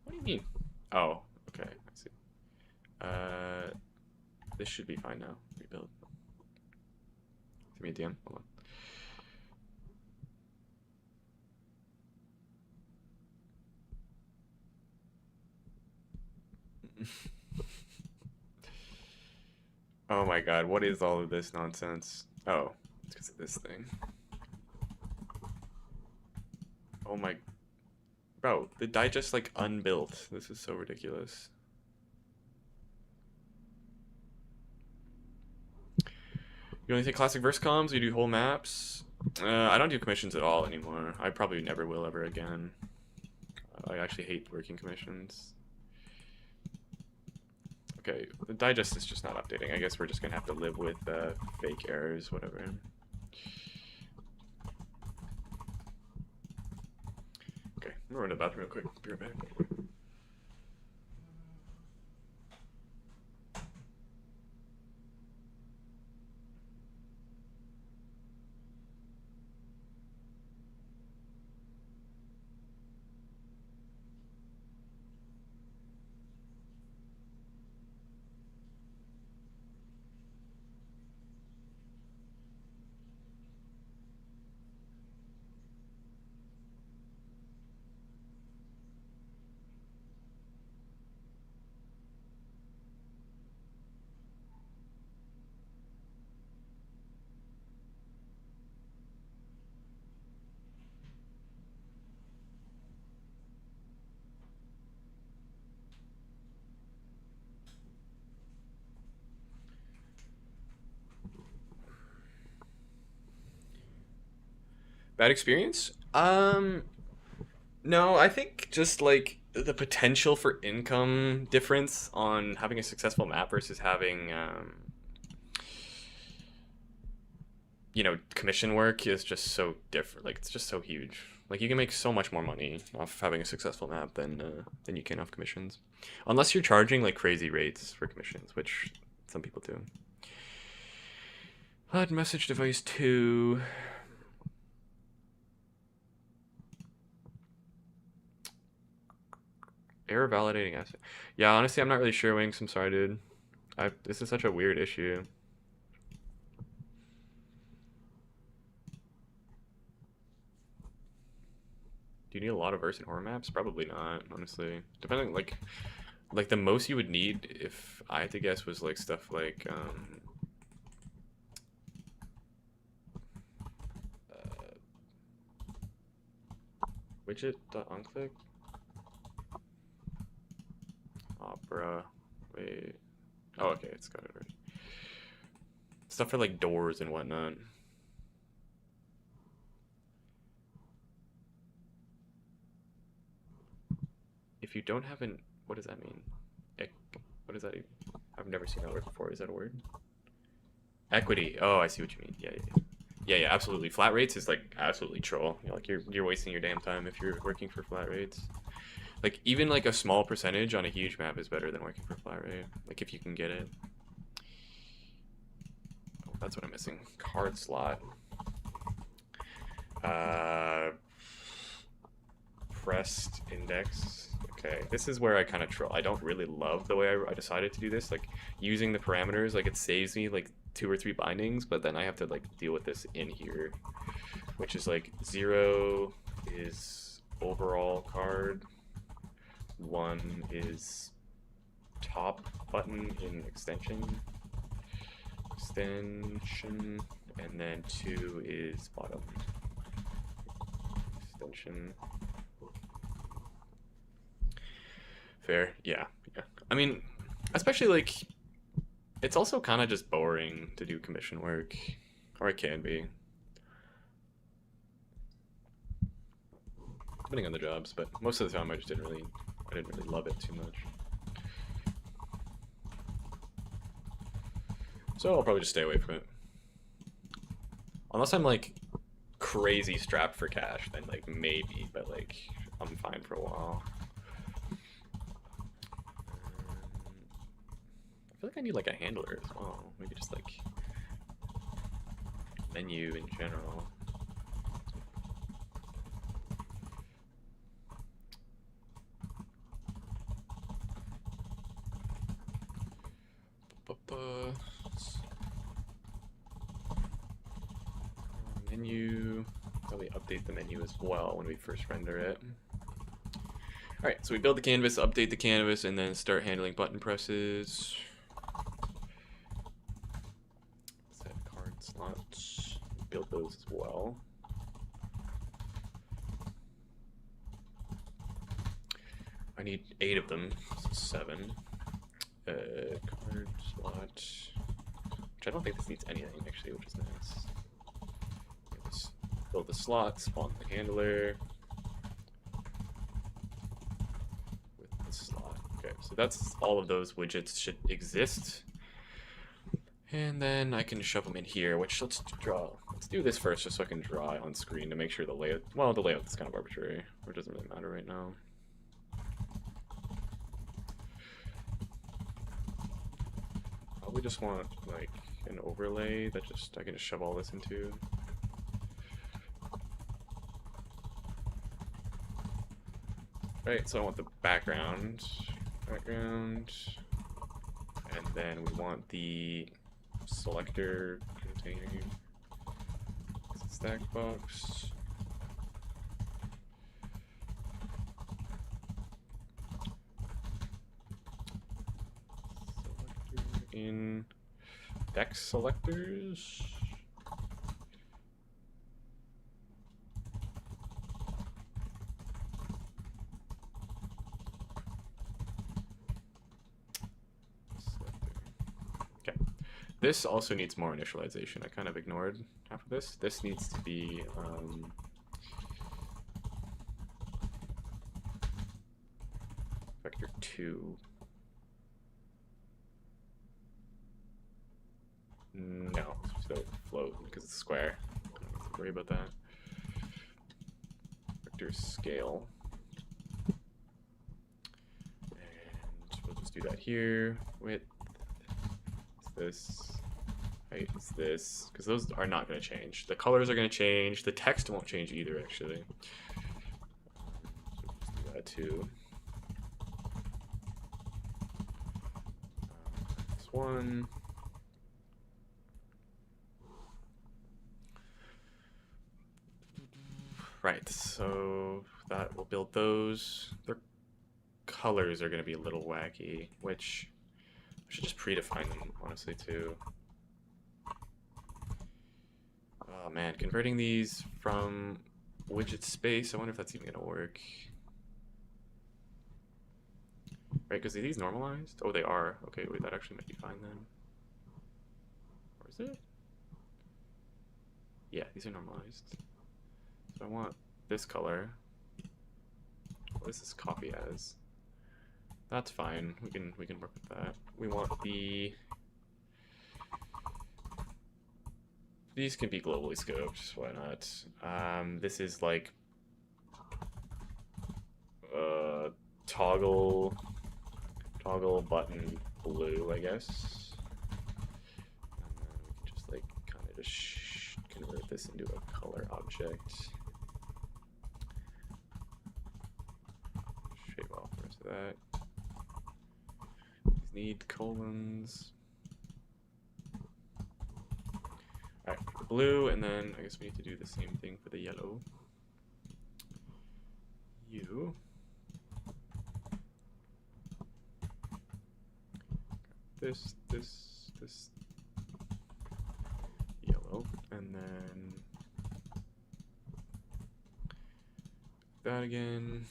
What do you mean? Oh, okay, I see. This should be fine now. Rebuild. Give me a DM. Hold on. Oh my god, what is all of this nonsense? Oh, it's because of this thing. Oh my... Bro, the digest like unbuilt. This is so ridiculous. You only take classic verse comms, you do whole maps? I don't do commissions at all anymore. I probably never will ever again. I actually hate working commissions. Okay, the digest is just not updating. I guess we're just gonna have to live with fake errors, whatever. Okay, I'm gonna run to the bathroom real quick. Be right back. Bad experience? No, I think just like the potential for income difference on having a successful map versus having, you know, commission work is just so different. Like it's just so huge. Like you can make so much more money off having a successful map than you can off commissions, unless you're charging like crazy rates for commissions, which some people do. HUD message device 2. Error validating asset. Yeah, honestly, I'm not really sure, Winks. I'm sorry, dude. This is such a weird issue. Do you need a lot of verse and horror maps? Probably not, honestly. Depending, like the most you would need, if I had to guess, was like stuff like widget.onclick. Opera. Wait. Oh, okay, it's got it already. Stuff for like doors and whatnot. If you don't have an... What does that mean? What does that even... I've never seen that word before. Is that a word? Equity. Oh, I see what you mean. Yeah, absolutely. Flat rates is like absolutely troll. You're wasting your damn time if you're working for flat rates. Like even like a small percentage on a huge map is better than working for flat rate. Like if you can get it. Oh, that's what I'm missing. Card slot. Pressed index. Okay, this is where I kind of troll. I don't really love the way I decided to do this. Like using the parameters, like it saves me like 2 or 3 bindings, but then I have to like deal with this in here, which is like 0 is overall card, 1 is top button in extension, and then 2 is bottom extension. Fair, yeah. I mean, especially like, it's also kind of just boring to do commission work, or it can be, depending on the jobs. But most of the time, I didn't really love it too much. So I'll probably just stay away from it. Unless I'm like crazy strapped for cash, then like maybe, but like I'm fine for a while. I feel like I need like a handler as well. Maybe just like menu in general. Menu, probably update the menu as well when we first render it. Alright, so we build the canvas, update the canvas, and then start handling button presses. Set card slots, build those as well. I need 8 of them, so 7. Card slot, which I don't think this needs anything actually, which is nice. Let's build the slot, spawn the handler with the slot. Okay, so that's all of those widgets should exist. And then I can shove them in here, which let's do this first just so I can draw on screen to make sure the layout, well, the layout is kind of arbitrary, or it doesn't really matter right now. We just want like an overlay that I can just shove all this into. Right, so I want the background, and then we want the selector container, stack box. In deck selectors. Okay. This also needs more initialization. I kind of ignored half of this. This needs to be vector 2. No, so float because it's square. I don't have to worry about that. Vector scale. And we'll just do that here. Width is this. Height is this. Because those are not going to change. The colors are going to change. The text won't change either, actually. So let's do that too. This one. Right, so that will build those. Their colors are going to be a little wacky, which I should just predefine them, honestly, too. Oh man, converting these from widget space, I wonder if that's even going to work. Right, because are these normalized? Oh, they are. Okay, wait, that actually might be fine then. Or is it? Yeah, these are normalized. So I want this color. What does this copy as? That's fine. We can work with that. We want the. These can be globally scoped. Why not? This is like toggle button blue, I guess. And then we can just like kind of just convert this into a color object. Shave off the rest of that. These need colons. Alright, for the blue, and then I guess we need to do the same thing for the yellow. U. this yellow, and then that again.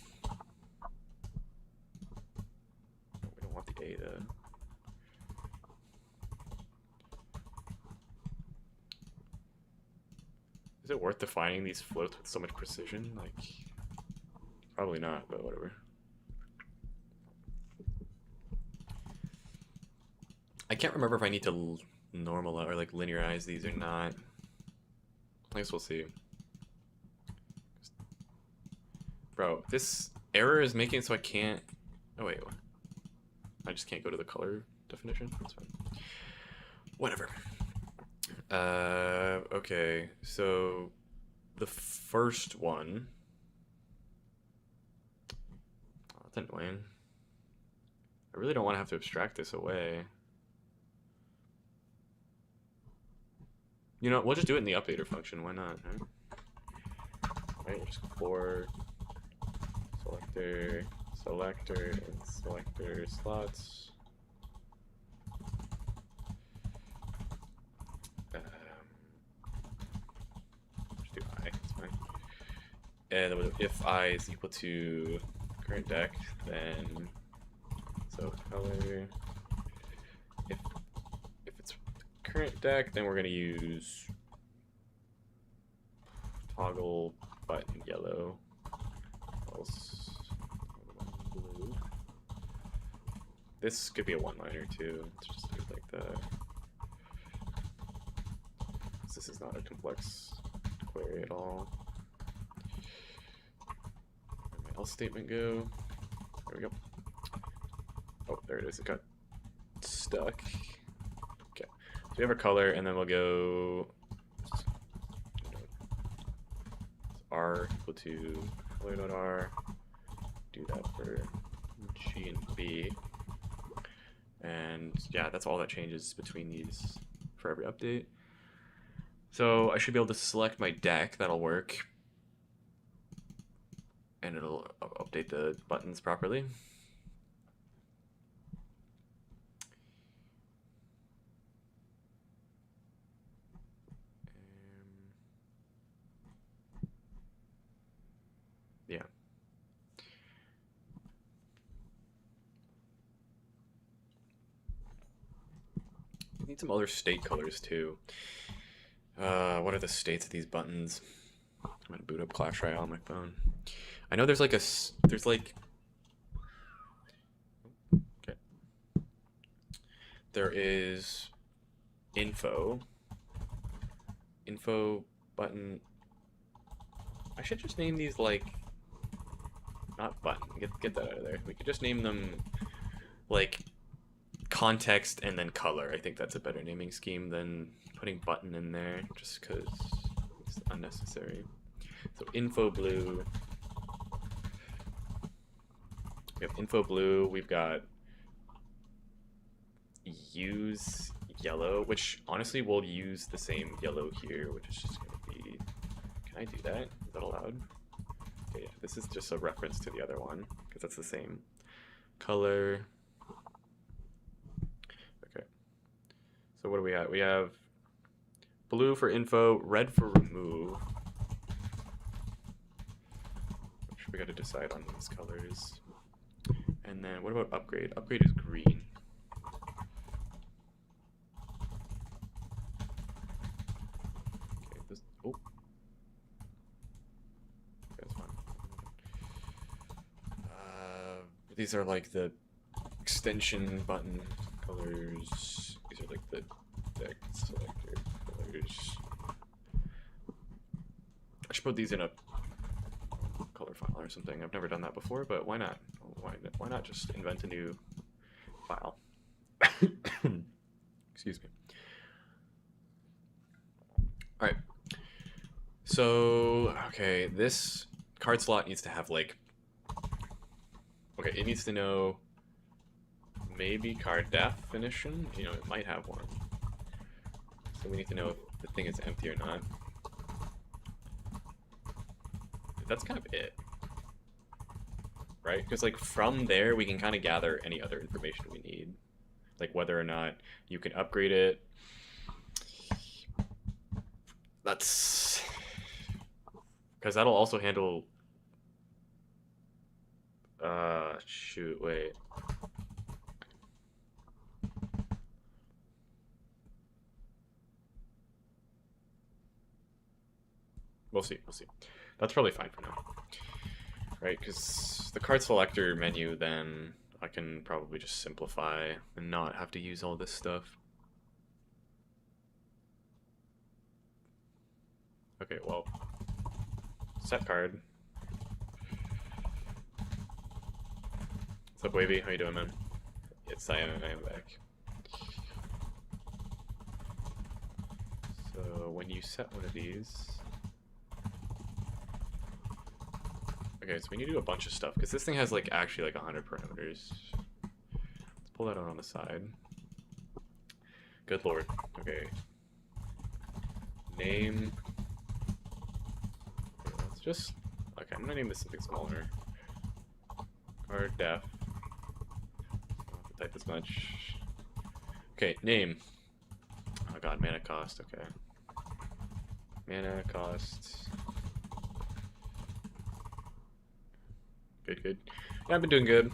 We don't want the A to. Is it worth defining these floats with so much precision? Like, probably not, but whatever. I can't remember if I need to normalize or like linearize these or not. I guess we'll see. Bro, this error is making it so I can't. Oh wait, I just can't go to the color definition. That's fine. Whatever. Okay, so the first one. Oh, that's annoying. I really don't want to have to abstract this away. You know, we'll just do it in the updater function. Why not? Right? Right, we'll just for selector, selector, and selector slots. Just do I. It's fine. And if I is equal to current deck, then so color. If it's current deck, then we're gonna use toggle button yellow. Else blue. This could be a one-liner too. Let's just do it like that. This is not a complex query at all. Where'd my else statement go? There we go. Oh, there it is. It got stuck. Okay. So we have our color, and then we'll go R equal to color.r. Do that for G and B. And yeah, that's all that changes between these for every update. So I should be able to select my deck. That'll work. And it'll update the buttons properly. Yeah. We need some other state colors too. What are the states of these buttons? I'm gonna boot up Clash Royale on my phone. I know there's like okay. There is info button. I should just name these like not button. Get that out of there. We could just name them like context and then color. I think that's a better naming scheme than putting button in there just because it's unnecessary. So info blue. We have info blue. We've got use yellow, which honestly we'll use the same yellow here, which is just going to be. Can I do that? Is that allowed? Okay, yeah, this is just a reference to the other one because that's the same color. Okay. So what do we have? We have blue for info, red for remove. Which we got to decide on these colors. And then what about upgrade? Upgrade is green. Okay, this, oh. Okay, that's fine. These are like the extension button colors. These are like the deck selector colors. I should put these in a color file or something. I've never done that before, but why not? Why not just invent a new file? Excuse me. All right. So, okay, this card slot needs to have like, okay, it needs to know maybe card definition. You know, it might have one. So we need to know if the thing is empty or not. That's kind of it. Right? Because like from there we can kind of gather any other information we need. like whether or not you can upgrade it. That's because that'll also handle. Shoot, wait. We'll see. We'll see. That's probably fine for now, right? Because the card selector menu, then I can probably just simplify and not have to use all this stuff. Okay, well, set card. What's up, Wavy? How you doing, man? Yes, I am back. So when you set one of these, okay, so we need to do a bunch of stuff because this thing has like actually like 100 parameters. Let's pull that out on the side. Good lord. Okay. Name. Okay, let's just. Okay, I'm gonna name this something smaller. Card def. Don't have to type this much. Okay, name. Oh god, mana cost. Okay. Mana cost. Good, good. Yeah, I've been doing good.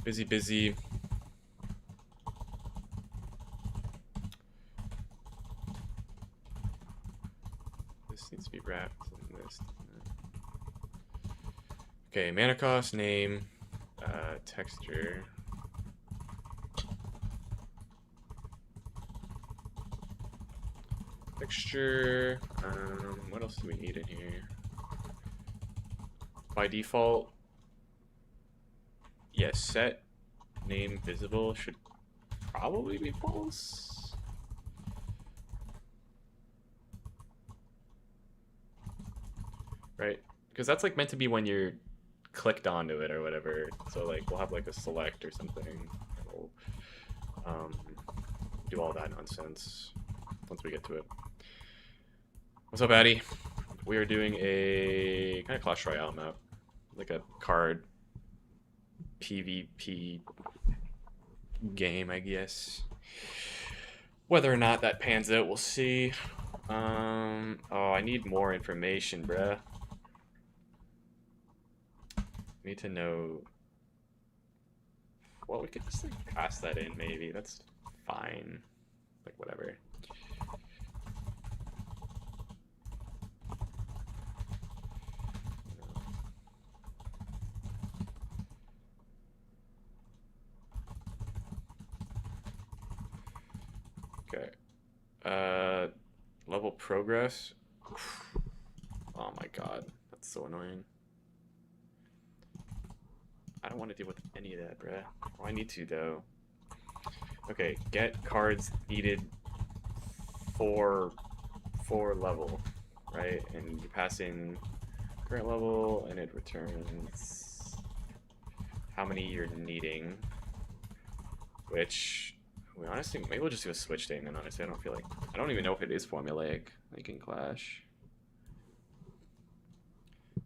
Busy, busy. This needs to be wrapped in this. Okay, mana cost, name, texture. Texture. What else do we need in here? By default, yes, set name visible should probably be false. Right? Because that's like meant to be when you're clicked onto it or whatever. So like we'll have like a select or something. We'll do all that nonsense once we get to it. What's up, Addy? We are doing a kind of Clash Royale map, like a card PvP game, I guess. Whether or not that pans out, we'll see. Oh, I need more information, bruh. Need to know. Well, we could just like pass that in, maybe. That's fine. Like whatever. Okay. Level progress. Oh my god, that's so annoying. I don't want to deal with any of that, bruh. Oh, I need to though. Okay, get cards needed for level, right? And you pass in current level, and it returns how many you're needing. Which, we honestly, maybe we'll just do a switch statement. Honestly, I don't even know if it is formulaic, like in Clash.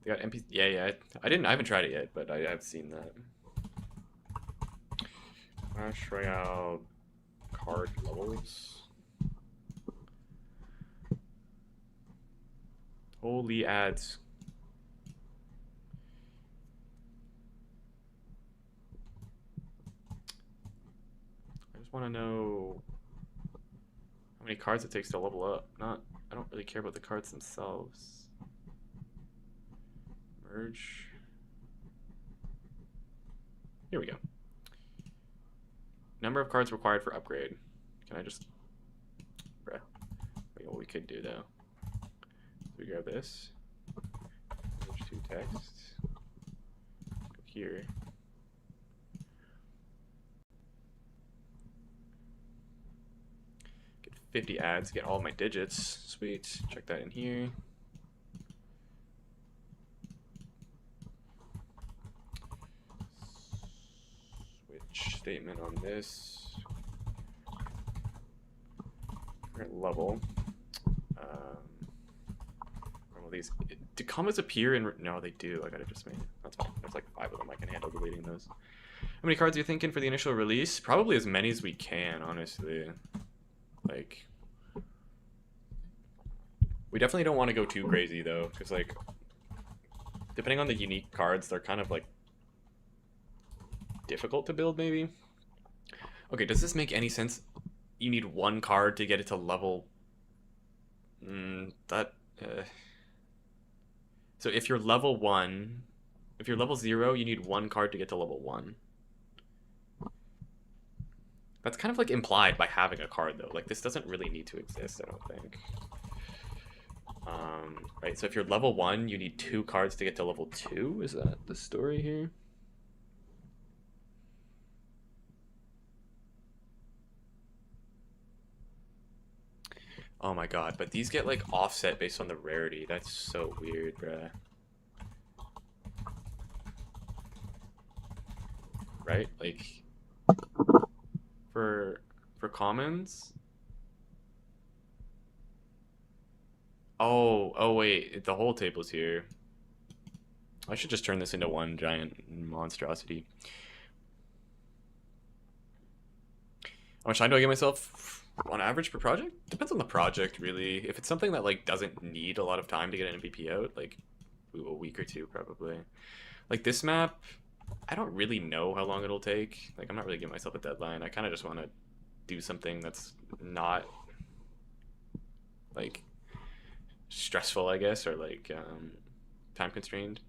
They got MP. Yeah. I haven't tried it yet, but I've seen that. Clash Royale card levels. Holy ads. I just want to know how many cards it takes to level up. I don't really care about the cards themselves. Merge. Here we go. Number of cards required for upgrade. Can I just... Bruh. Wait, what we could do though. So we grab this. Merge to text. Go here. Get 50 ads, get all my digits. Sweet. Check that in here. Statement on this current level. Well, these do commas appear in... No, they do. I gotta just make... That's fine. There's like 5 of them. I can handle deleting those. How many cards are you thinking for the initial release? Probably as many as we can, honestly. Like... We definitely don't want to go too crazy, though. Because, like... Depending on the unique cards, they're kind of, like... difficult to build, maybe? Okay, does this make any sense? You need 1 card to get it to level... So if you're level 1... If you're level 0, you need 1 card to get to level 1. That's kind of like implied by having a card, though. Like, this doesn't really need to exist, I don't think. Right, so if you're level 1, you need 2 cards to get to level 2? Is that the story here? Oh my god, but these get, like, offset based on the rarity. That's so weird, bruh. Right? Like, for commons? Oh wait, the whole table's here. I should just turn this into one giant monstrosity. How much time do I give myself on average per project? Depends on the project, really. If it's something that like doesn't need a lot of time to get an MVP out, like a week or 2 probably. Like this map, I don't really know how long it'll take. Like I'm not really giving myself a deadline. I kind of just want to do something that's not like stressful, I guess, or like time constrained.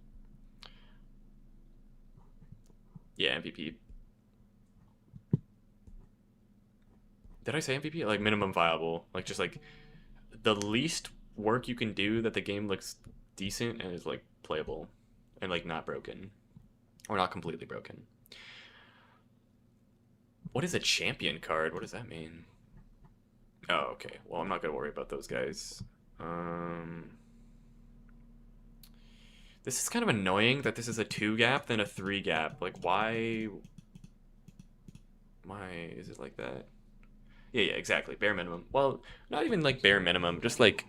Yeah, MVP. Did I say MVP? Like minimum viable. Like just like the least work you can do that the game looks decent and is like playable and like not broken or not completely broken. What is a champion card? What does that mean? Oh, okay. Well, I'm not gonna worry about those guys. This is kind of annoying that this is a 2 gap then a 3 gap. Like why is it like that? Yeah, exactly. Bare minimum. Well, not even like bare minimum, just like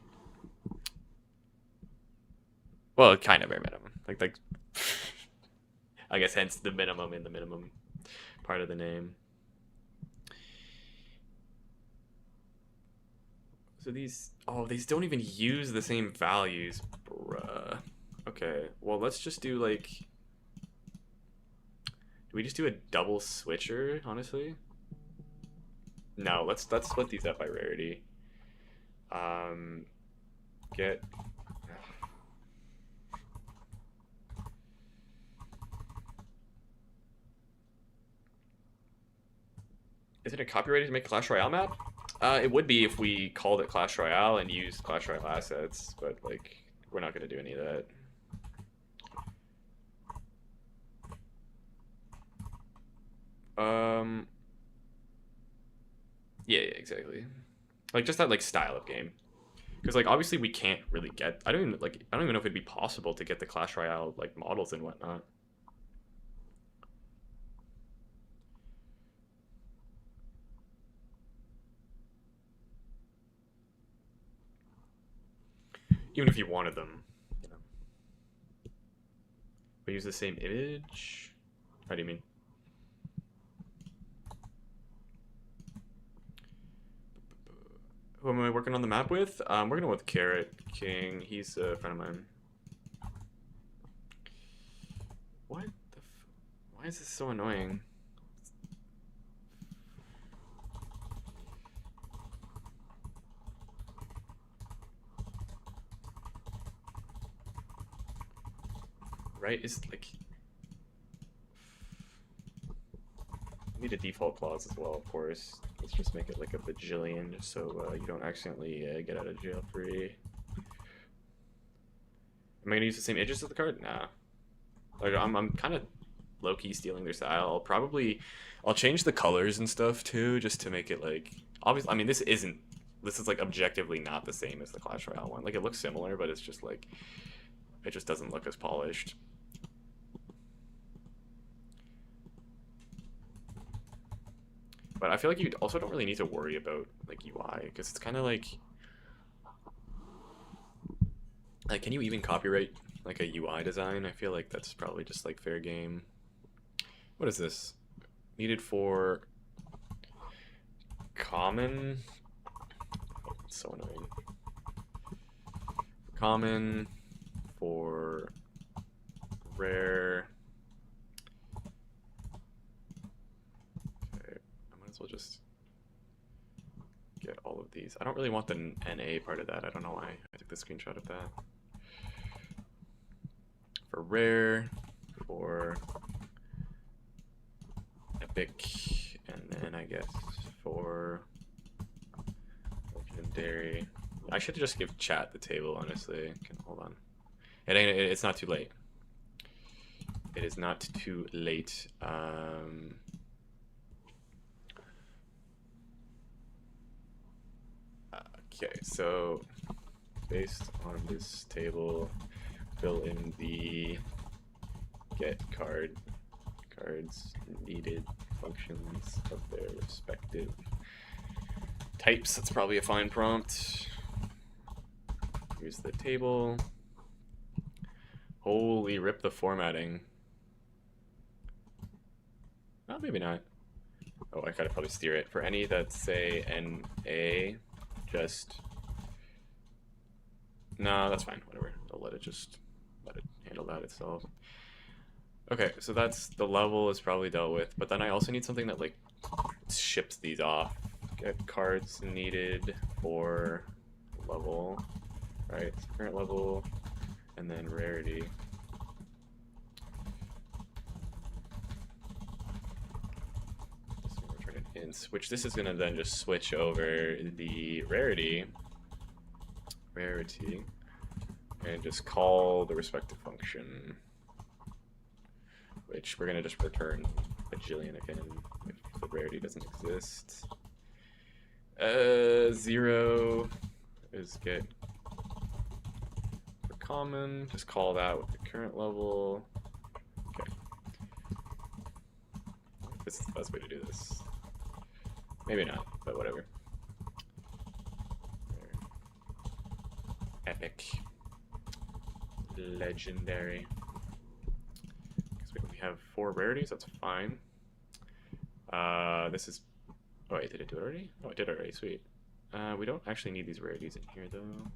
well, kind of bare minimum. Like I guess hence the minimum in the minimum part of the name. So these don't even use the same values, bruh. Okay, well let's just do like do we just do a double switcher, honestly? No, let's split these up by rarity. Get Is it a copyrighted to make Clash Royale map? It would be if we called it Clash Royale and used Clash Royale assets, but like we're not gonna do any of that. Yeah, exactly. Like just that like style of game. Because like obviously we can't really get I don't even know if it'd be possible to get the Clash Royale like models and whatnot. Even if you wanted them, you know. We use the same image? How do you mean? Who am I working on the map with? I'm working with Carrot King. He's a friend of mine. What the why is this so annoying? Right? Is like need a default clause as well, of course. Let's just make it like a bajillion just so you don't accidentally get out of jail free. Am I gonna use the same edges of the card? Nah. Like I'm kind of low-key stealing their style. I'll change the colors and stuff too, just to make it like obviously. I mean, this is like objectively not the same as the Clash Royale one. Like it looks similar, but it's just like it just doesn't look as polished. But I feel like you also don't really need to worry about like UI because it's kind of like Like, can you even copyright like a UI design? I feel like that's probably just like fair game. What is this? Needed for common. Oh, it's so annoying. Common for rare. Okay, I might as well just get all of these. I don't really want the NA part of that. I don't know why I took the screenshot of that. For rare, for epic, and then I guess for legendary. I should just give chat the table, honestly. Hold on. It's not too late. It is not too late. Okay, so based on this table, fill in the get cards needed functions of their respective types. That's probably a fine prompt. Here's the table. Holy rip the formatting. Well, maybe not. Oh, I gotta probably steer it. For any that say NA, just... No, that's fine, whatever. I'll let it handle that itself. Okay, so that's the level is probably dealt with, but then I also need something that like ships these off. Get cards needed for level, right? So current level, and then rarity. So we're turning hints, which this is gonna then just switch over the rarity, and just call the respective function, which we're gonna just return a bajillion again if the rarity doesn't exist. 0 is get for common, just call that with the current level. Okay. This is the best way to do this. Maybe not, but whatever. Epic. Legendary. We have 4 rarities, that's fine. This is... Oh wait, did it do it already? Oh, it did already, sweet. We don't actually need these rarities in here, though.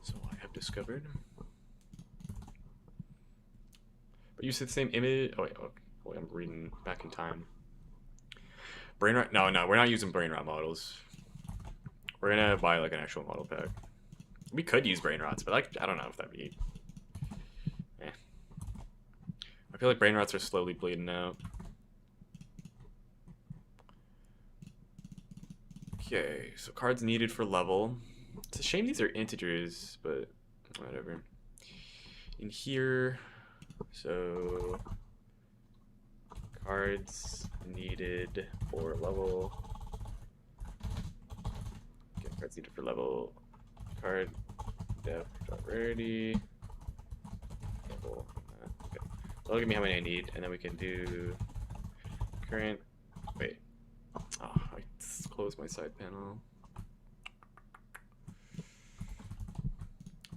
So I have discovered. But you said the same image... Oh wait, boy, I'm reading back in time. Brain rot? No, we're not using brain rot models. We're gonna buy like an actual model pack. We could use brain rots, but like, I don't know if that'd be... I feel like brain rots are slowly bleeding out. Okay, so cards needed for level. It's a shame these are integers, but whatever. In here, so cards needed for level. Okay, cards needed for level. Card def rarity. Level. Okay. That'll give me how many I need, and then we can do current. Wait. Oh, I closed my side panel.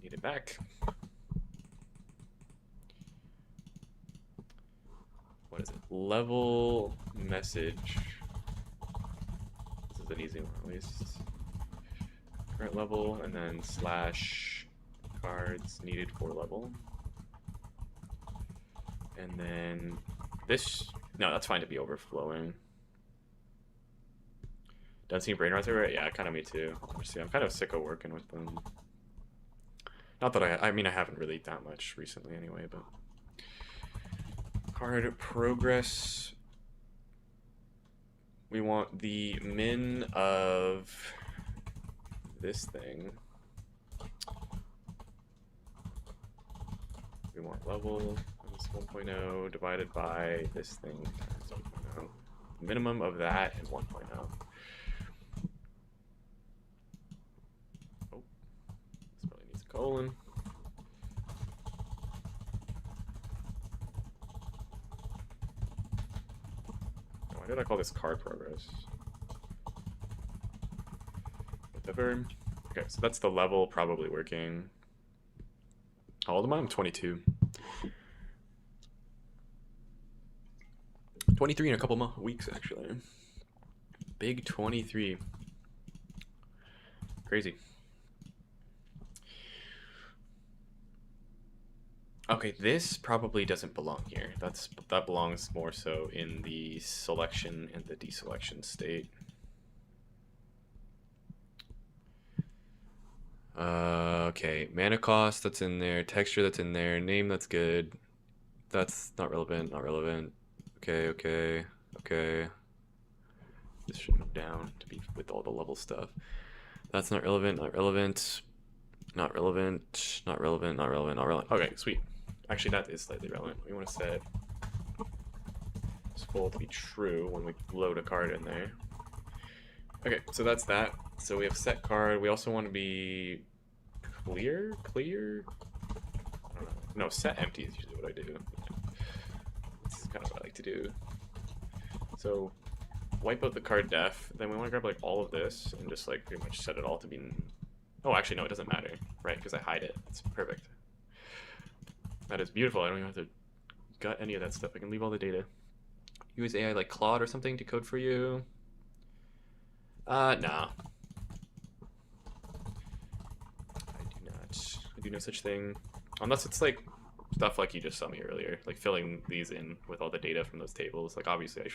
Need it back. What is it? Level message. This is an easy one, at least. Current level, and then slash cards needed for level. And then this, no, that's fine to be overflowing. Done seeing brain rots everywhere? Yeah, kind of me too. Honestly, I'm kind of sick of working with them. Not that I mean, I haven't really that much recently anyway, but. Card progress. We want the min of this thing. We want level is 1.0 divided by this thing times 1.0. Minimum of that is 1.0. Oh, this probably needs a colon. Why did I call this card progress? Whatever. Okay, so that's the level probably working. How old am I? I'm 22. 23 in a couple weeks, actually. Big 23. Crazy. Okay, this probably doesn't belong here. That belongs more so in the selection and the deselection state. Okay, mana cost, that's in there. Texture, that's in there. Name, that's good. That's not relevant, not relevant. Okay, okay, okay. This should move down to be with all the level stuff. That's not relevant, not relevant. Not relevant, not relevant, not relevant, not relevant. Okay, sweet. Actually, that is slightly relevant. We want to set full to be true when we load a card in there. Okay, so that's that. So we have set card. We also want to be clear? Clear? I don't know. No, set empty is usually what I do. This is kind of what I like to do. So wipe out the card def. Then we want to grab like all of this and just like pretty much set it all to be... Oh, actually, no, it doesn't matter, right? Because I hide it. It's perfect. That is beautiful. I don't even have to gut any of that stuff. I can leave all the data. Use AI like Claude or something to code for you. Nah. I do no such thing. Unless it's like stuff like you just saw me earlier, like filling these in with all the data from those tables. Like obviously I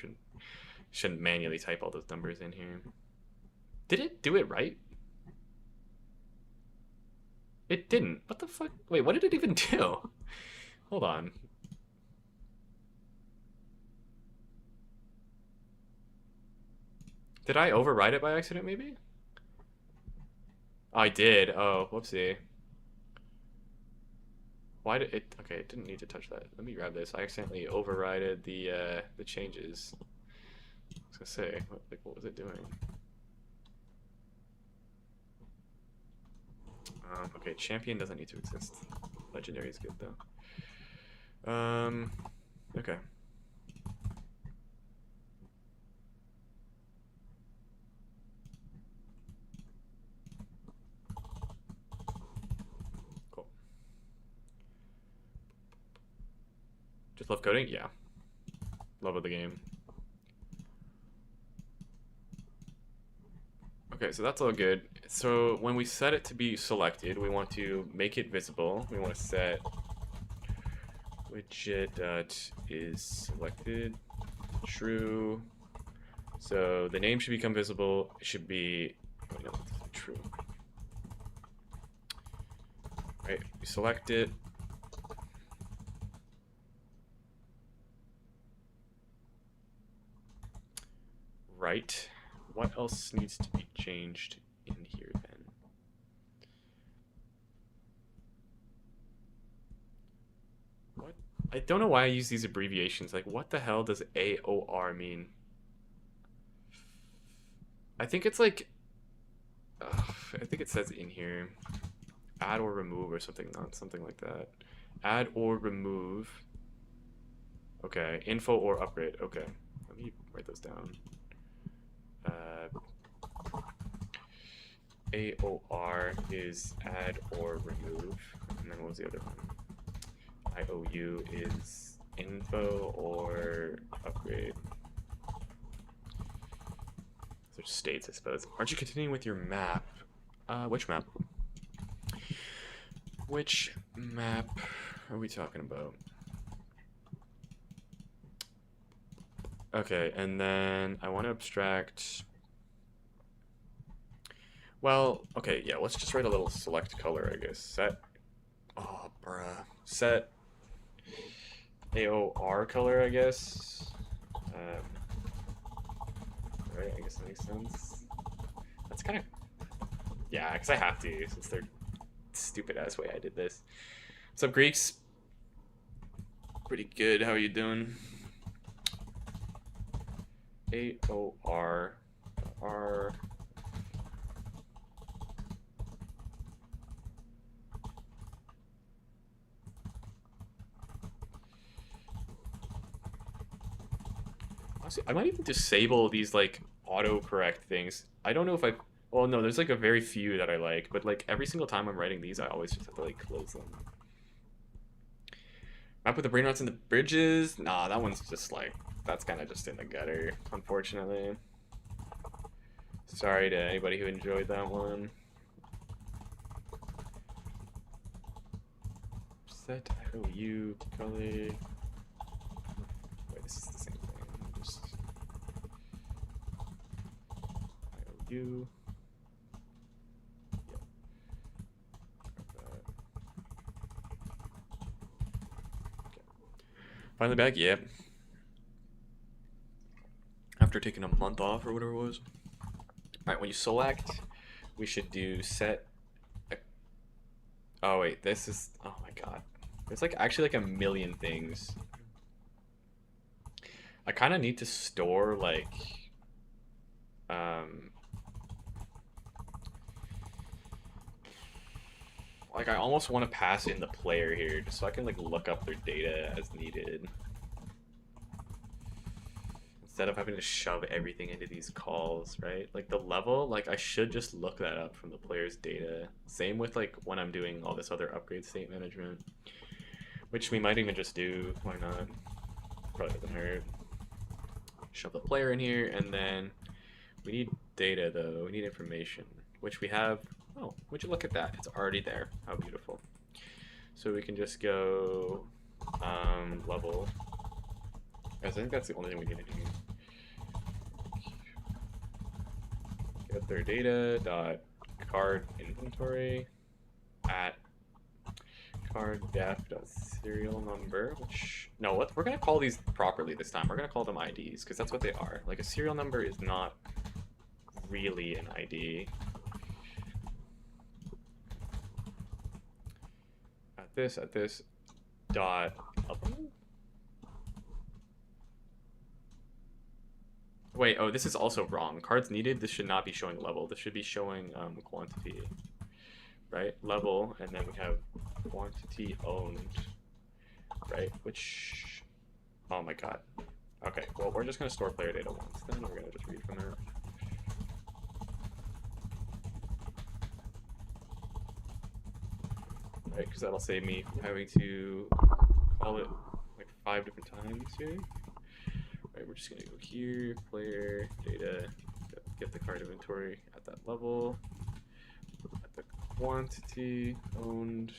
shouldn't manually type all those numbers in here. Did it do it right? It didn't. What the fuck? Wait, what did it even do? Hold on. Did I override it by accident, maybe? Oh, I did. Oh, whoopsie. Why did it... Okay, it didn't need to touch that. Let me grab this. I accidentally overrided the changes. I was gonna say, what was it doing? Okay, champion doesn't need to exist. Legendary is good, though. Okay. Cool. Just love coding? Yeah. Love of the game. Okay, so that's all good. So when we set it to be selected, we want to make it visible. We want to set widget is selected true. So the name should become visible. It should be no, true. Right, we select it. Right. What else needs to be changed in here then? What? I don't know why I use these abbreviations. Like, what the hell does AOR mean? I think it's like... I think it says in here. Add or remove or something, not something like that. Add or remove. Okay, info or upgrade. Okay, let me write those down. AOR is add or remove. And then what was the other one? IOU is info or upgrade. Those are states, I suppose. Aren't you continuing with your map? Which map? Which map are we talking about? Okay, and then I want to abstract... Well, okay, yeah, let's just write a little select color, I guess. Set... Oh, bruh. Set... AOR color, I guess. Right, I guess that makes sense. That's kind of... Yeah, because I have to, since they're stupid-ass way I did this. What's up, Greeks? Pretty good, how are you doing? AOR... R... Honestly, I might even disable these like autocorrect things. I don't know if I've Well, no, there's like a very few that I like, but like every single time I'm writing these, I always just have to like close them. Map with the brain rots and the bridges. Nah, that one's just like, that's kind of just in the gutter, unfortunately. Sorry to anybody who enjoyed that one. Set IOU color. Wait, this is the same thing. Just IOU. Yep. Okay. Finally back. Yep. After taking a month off or whatever it was. Alright, when you select, we should do set. Oh wait, this is. Oh my god. There's like actually like a million things. I kind of need to store like. Like I almost want to pass in the player here just so I can like look up their data as needed. Instead of having to shove everything into these calls, right? Like the level, like I should just look that up from the player's data. Same with like when I'm doing all this other upgrade state management, which we might even just do. Why not? Probably doesn't hurt. Shove the player in here, and then we need data though. We need information, which we have. Oh, would you look at that? It's already there. How beautiful. So we can just go level. I think that's the only thing we need to do. Get their data dot card inventory at card def dot serial number, which no, what we're gonna call these properly this time. We're gonna call them IDs because that's what they are. Like a serial number is not really an ID. At this dot level. Wait, oh, this is also wrong. Cards needed, this should not be showing level. This should be showing quantity, right? Level, and then we have quantity owned, right? Which, oh my god. Okay, well, we're just going to store player data once, then we're going to just read from it. Right, because that'll save me from having to call it like 5 different times here. Right, we're just gonna go here, player, data, get the card inventory at that level, at the quantity owned.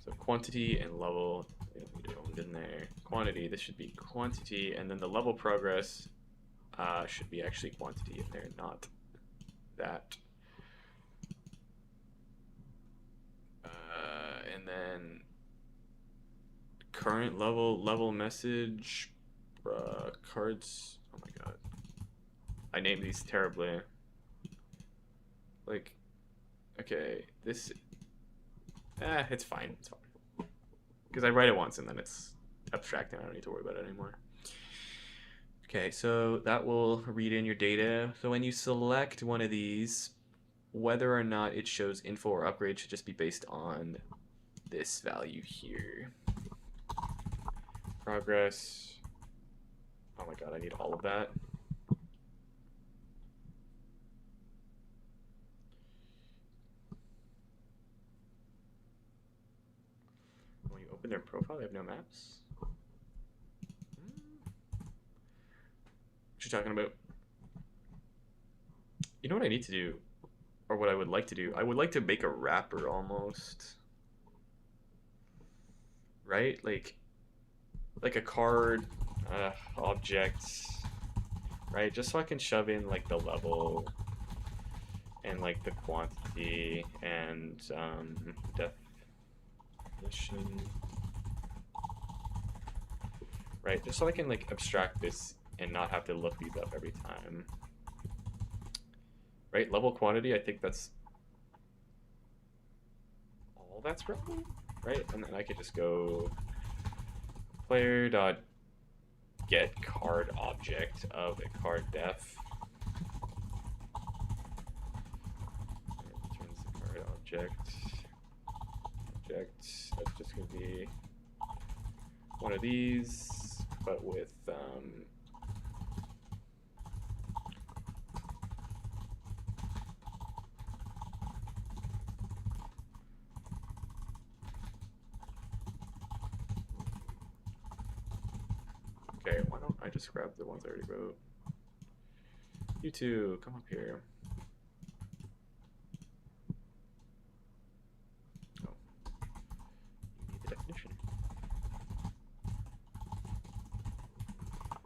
So quantity and level, we don't need it owned in there. Quantity, this should be quantity, and then the level progress should be actually quantity in there, not that. And then current level message, cards. Oh my god, I named these terribly. Like, okay, this. It's fine. It's fine. Because I write it once and then it's abstract and I don't need to worry about it anymore. Okay, so that will read in your data. So when you select one of these, whether or not it shows info or upgrade should just be based on this value here. Progress. Oh my god, I need all of that. When you open their profile, they have no maps. What you talking about? You know what I need to do? Or what I would like to do? I would like to make a wrapper almost. Right? Like a card object, right? Just so I can shove in like the level and like the quantity and definition, right? Just so I can like abstract this and not have to look these up every time, right? Level quantity, I think that's all that's relevant, right? And then I could just go player dot get card object of a card def. Returns the card object. That's just gonna be one of these, but with Okay, why don't I just grab the ones I already wrote? You two, come up here. Oh, you need the definition.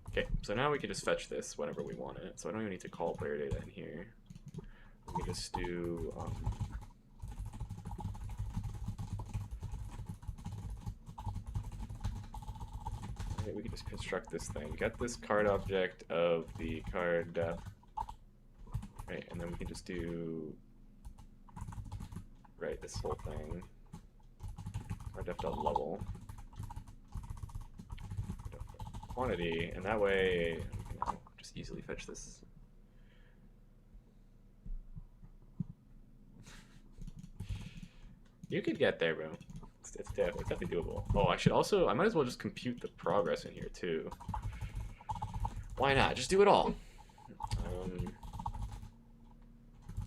Okay, so now we can just fetch this whenever we want it. So I don't even need to call player data in here. We can just do we can just construct this thing. Get this card object of the card depth. Right, and then we can just do this whole thing. Card depth level. Quantity, and that way we can just easily fetch this. You could get there, bro. It's definitely doable. Oh, I might as well just compute the progress in here too. Why not? Just do it all.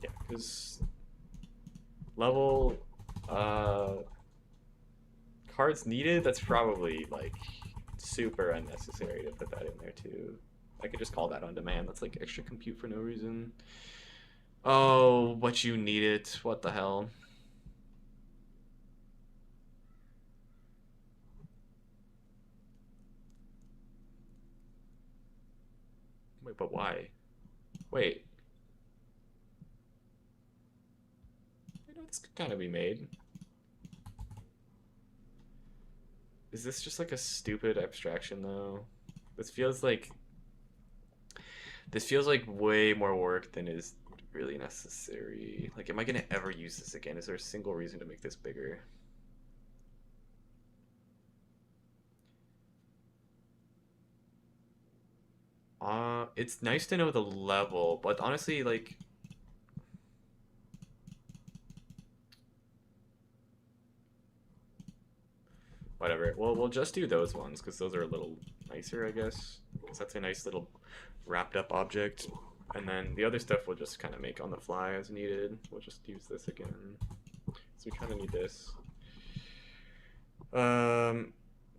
Yeah, because level cards needed, that's probably like super unnecessary to put that in there too. I could just call that on demand. That's like extra compute for no reason. Oh, but you need it. What the hell? Wait, but why? Wait. I know this could kind of be made. Is this just like a stupid abstraction though? This feels like way more work than is really necessary. Like, am I gonna ever use this again? Is there a single reason to make this bigger? It's nice to know the level, but honestly, like, whatever. Well, we'll just do those ones because those are a little nicer, I guess. Because that's a nice little wrapped up object. And then the other stuff we'll just kind of make on the fly as needed. We'll just use this again. So we kind of need this.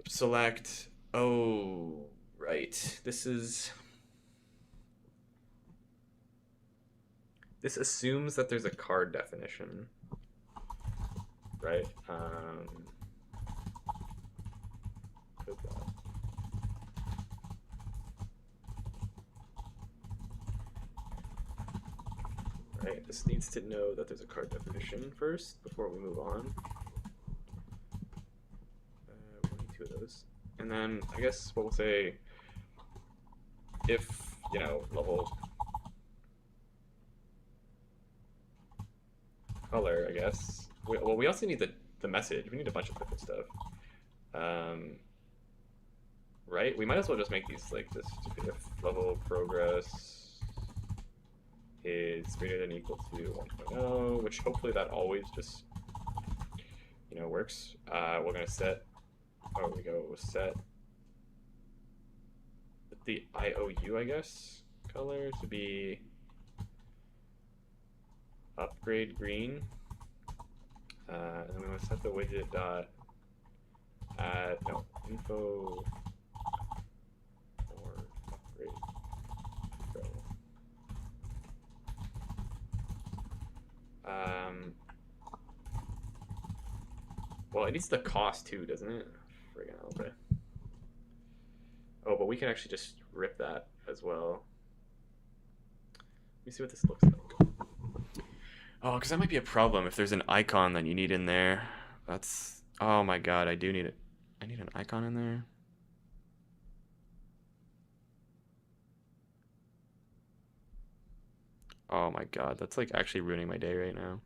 Select. Oh, right. This assumes that there's a card definition, right? Right, this needs to know that there's a card definition first before we move on. We need two of those. And then I guess what we'll say, if, level color, I guess. Well, we also need the message. We need a bunch of different stuff. Right? We might as well just make these like this. If level progress is greater than or equal to 1.0, which hopefully that always just, works. We're going to set, set the IOU, I guess, color to be upgrade green. And then we want to set the widget dot add, info or upgrade pro. Well, it needs the cost too, doesn't it? Friggin' okay. Oh, but we can actually just rip that as well. Let me see what this looks like. Oh, because that might be a problem if there's an icon that you need in there. That's... Oh my god, I do need it. I need an icon in there. Oh my god, that's like actually ruining my day right now.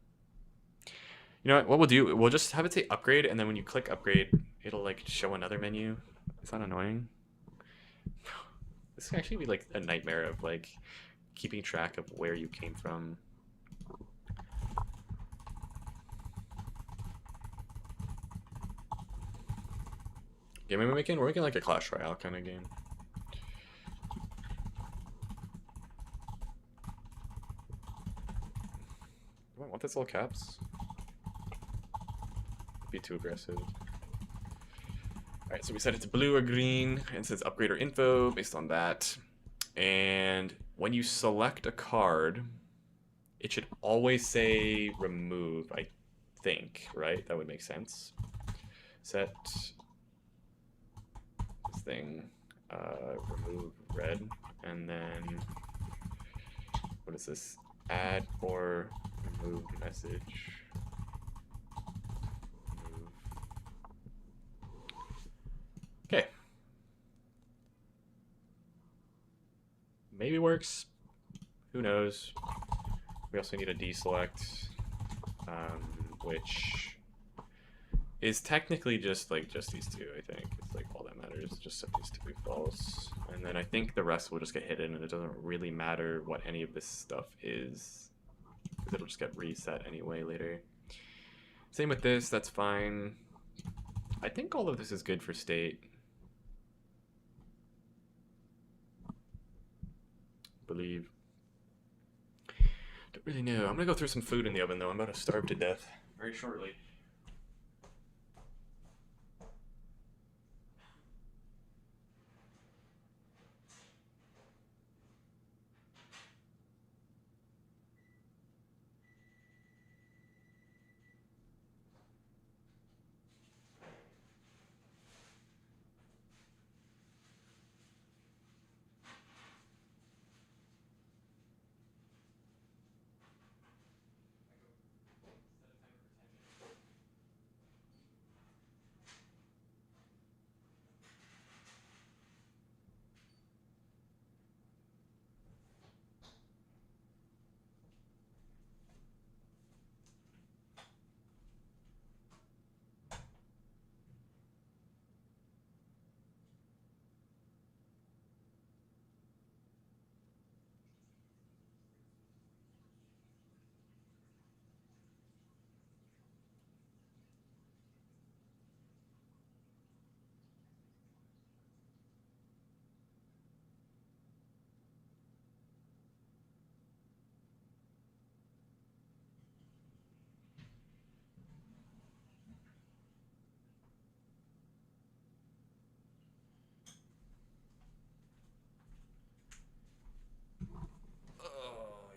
You know what we'll do? We'll just have it say upgrade, and then when you click upgrade, it'll like show another menu. Is that annoying? This can actually be like a nightmare of like keeping track of where you came from. Yeah, maybe we're making like a Clash Royale kind of game. Do I want this all caps? Be too aggressive. Alright, so we set it to blue or green, and it says upgrade or info based on that. And when you select a card, it should always say remove, I think, right? That would make sense. Set this thing, remove red, and then what is this? Add or remove message. Remove. Okay. Maybe works. Who knows? We also need a deselect, which is technically just these two, I think. It's like all that matters, just set these to be false. And then I think the rest will just get hidden, and it doesn't really matter what any of this stuff is, because it'll just get reset anyway later. Same with this, that's fine. I think all of this is good for state. Believe. Don't really know. I'm gonna go throw some food in the oven though. I'm about to starve to death very shortly.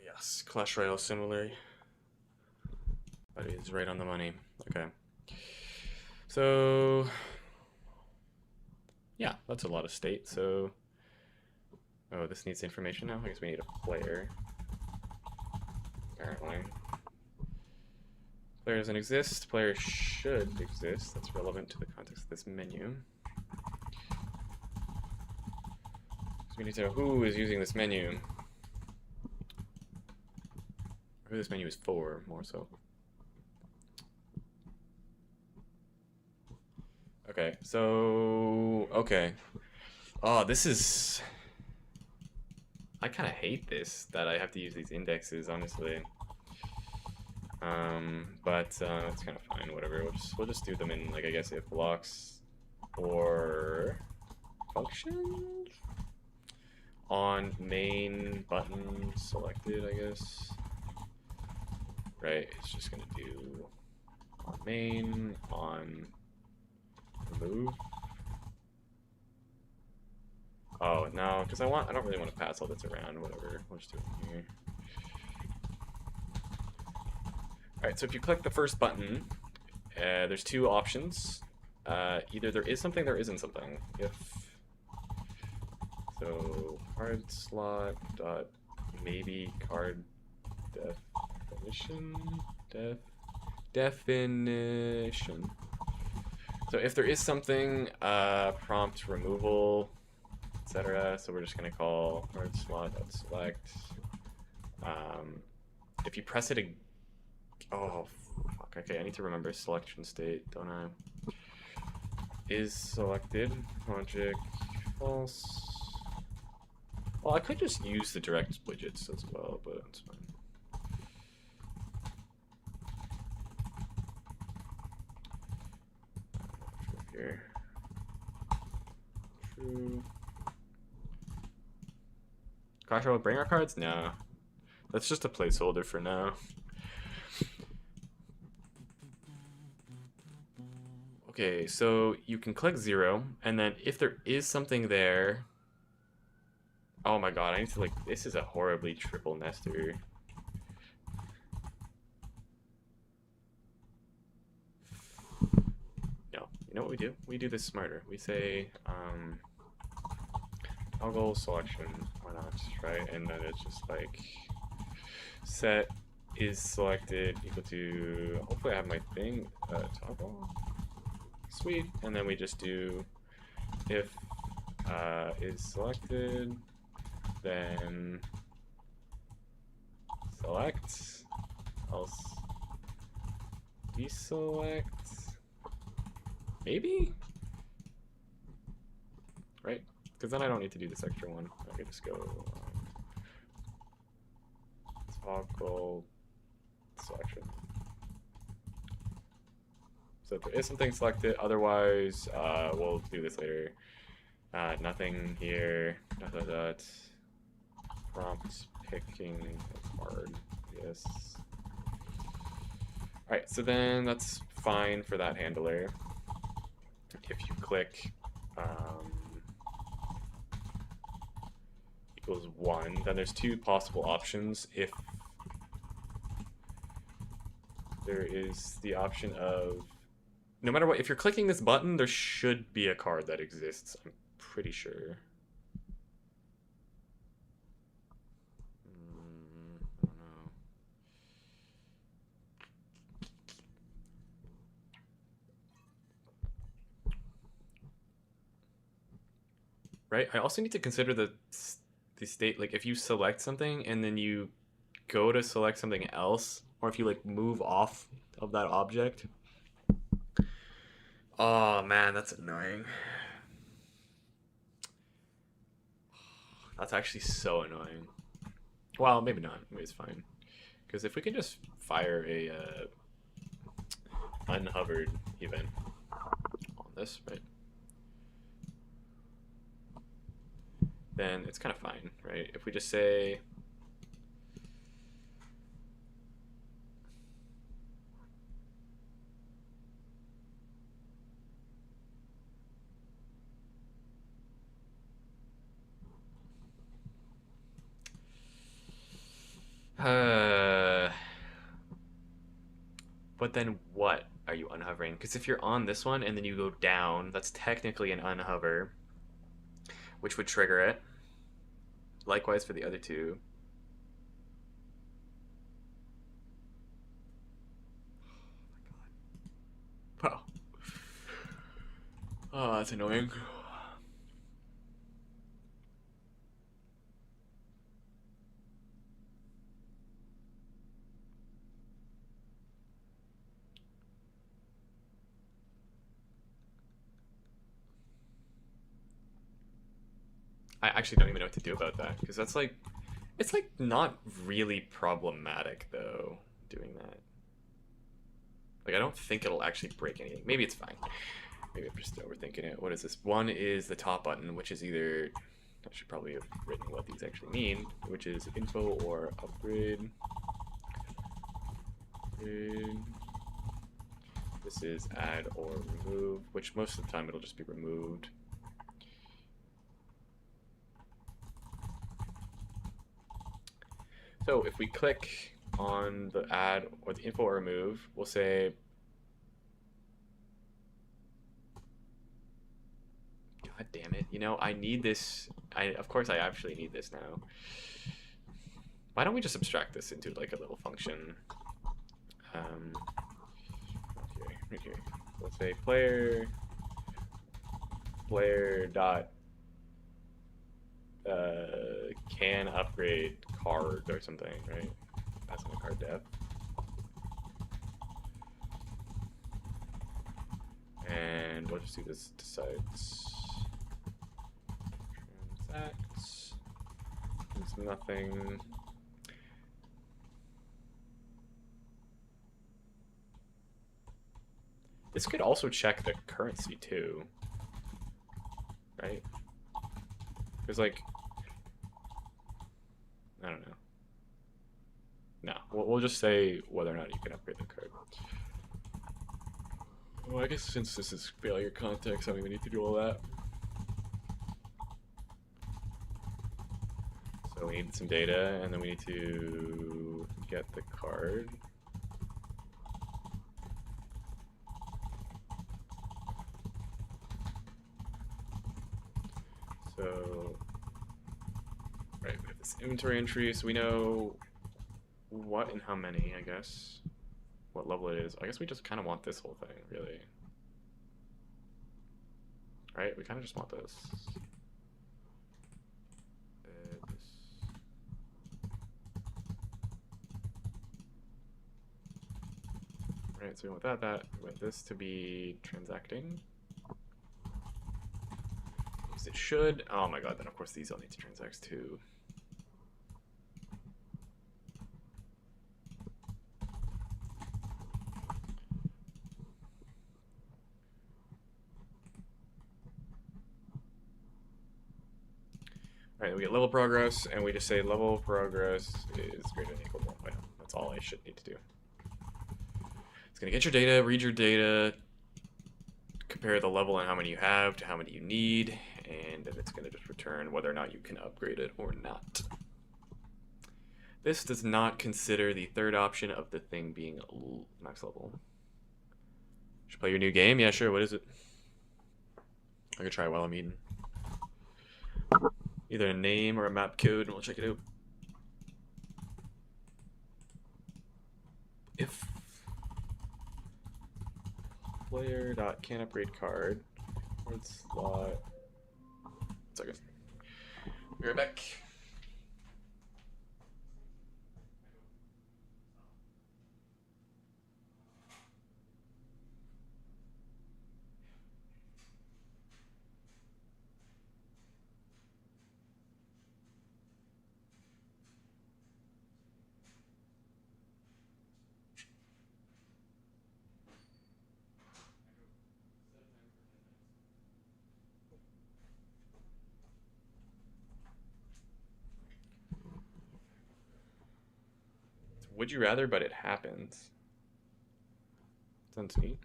Yes, Clash Royale similar. That is right on the money. Okay. So, yeah, that's a lot of state. So, oh, this needs information now? I guess we need a player. Apparently. Player doesn't exist. Player should exist. That's relevant to the context of this menu. So we need to know who is using this menu. Who this menu is for, more so. Okay, so... Okay. Oh, this is... I kind of hate this, that I have to use these indexes, honestly. But it's kind of fine, whatever. We'll just do them in, like, I guess, if blocks or functions on main button selected, I guess. Right, it's just gonna do on main, on remove. Oh no, because I don't really want to pass all this around, whatever. We'll just do it here. Alright, so if you click the first button, there's two options. Either there is something, there isn't something. If so, card slot dot maybe card definition. So if there is something, prompt removal, etc. So we're just gonna call card slot dot select. If you press it, oh fuck. Okay, I need to remember selection state, don't I? Is selected logic false. Well, I could just use the direct widgets as well, but it's fine. Here. True. Clash Royale bring our cards? No. That's just a placeholder for now. Okay, so you can click 0, and then if there is something there... Oh my god, I need to like... This is a horribly triple nester. No, you know what we do? We do this smarter. We say, toggle selection, why not, right? And then it's just like, set is selected equal to, hopefully I have my thing, toggle, sweet, and then we just do if is selected, then select, else deselect, maybe? Right? Because then I don't need to do this extra one. I can just go toggle selection. So if there is something selected, otherwise we'll do this later. Nothing here. Prompt picking card. Yes. Alright, so then that's fine for that handler. If you click equals 1, then there's two possible options. If there is the option of, no matter what, if you're clicking this button, there should be a card that exists, I'm pretty sure. I don't know. Right? I also need to consider the state, like if you select something and then you go to select something else, or if you like move off of that object. Oh man, that's annoying. That's actually so annoying. Well, maybe not. Maybe it's fine. Because if we can just fire a unhovered event on this, right? Then it's kind of fine, right? If we just say but then what are you unhovering? Because if you're on this one and then you go down, that's technically an unhover, which would trigger it. Likewise for the other two. Wow. Oh, that's annoying. I actually don't even know what to do about that, because that's like, it's like not really problematic though, doing that. Like I don't think it'll actually break anything. Maybe it's fine. Maybe I'm just overthinking it. What is this? One is the top button, which is either, I should probably have written what these actually mean, which is info or upgrade. This is add or remove, which most of the time it'll just be removed. So if we click on the add or the info or remove, we'll say, God damn it, you know, I need this. Of course I actually need this now. Why don't we just abstract this into like a little function? Right here. Let's say player dot can upgrade card or something, right? That's in the card def. And we'll just do this decides transacts. It's nothing. This could also check the currency too, right? Because like, I don't know. No, we'll just say whether or not you can upgrade the card. Well, I guess since this is failure context, I don't even need to do all that. So we need some data, and then we need to get the card. So, right, we have this inventory entry, so we know what and how many, I guess. What level it is. I guess we just kind of want this whole thing, really. Right? We kind of just want this. Right, so we want that. We want this to be transacting. Because it should. Oh my god, then of course these all need to transact too. Alright, we get level progress, and we just say level progress is greater than or equal to 1. That's all I should need to do. It's going to get your data, read your data, compare the level and how many you have to how many you need, and then it's going to just return whether or not you can upgrade it or not. This does not consider the third option of the thing being max level. Should play your new game? Yeah, sure. What is it? I could try it while I'm eating. Either a name or a map code, and we'll check it out. If player.can upgrade card / slot. 1 second. Be right back. Would you rather, but it happens. Sounds neat.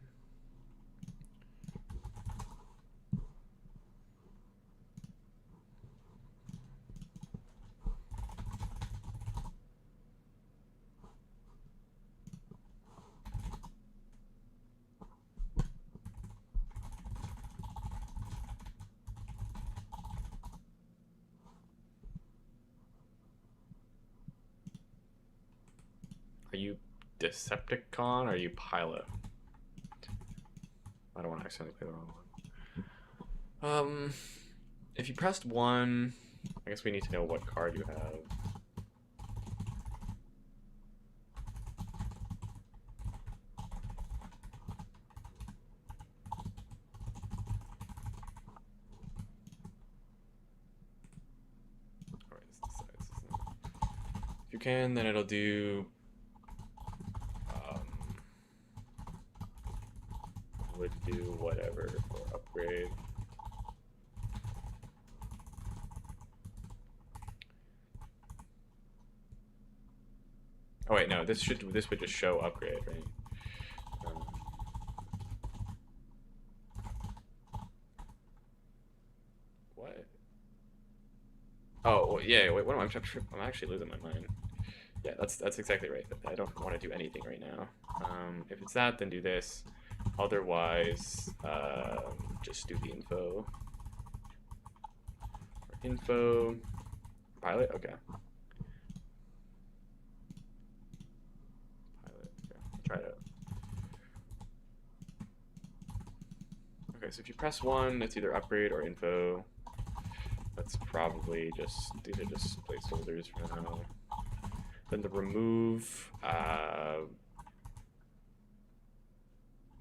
Are you Decepticon or are you Pilot? I don't want to accidentally play the wrong one. If you pressed 1, I guess we need to know what card you have. Alright, this decides, isn't it? If you can, then it'll do would do whatever for upgrade. Oh wait, no, this would just show upgrade, right? What? Oh well, yeah. Wait, what am I'm actually losing my mind. Yeah, that's exactly right. I don't want to do anything right now. If it's that, then do this. Otherwise, just do the info. Info, pilot, okay. Pilot, okay. Try it out. Okay, so if you press 1, it's either upgrade or info. That's probably these are just placeholders for now. Then the remove,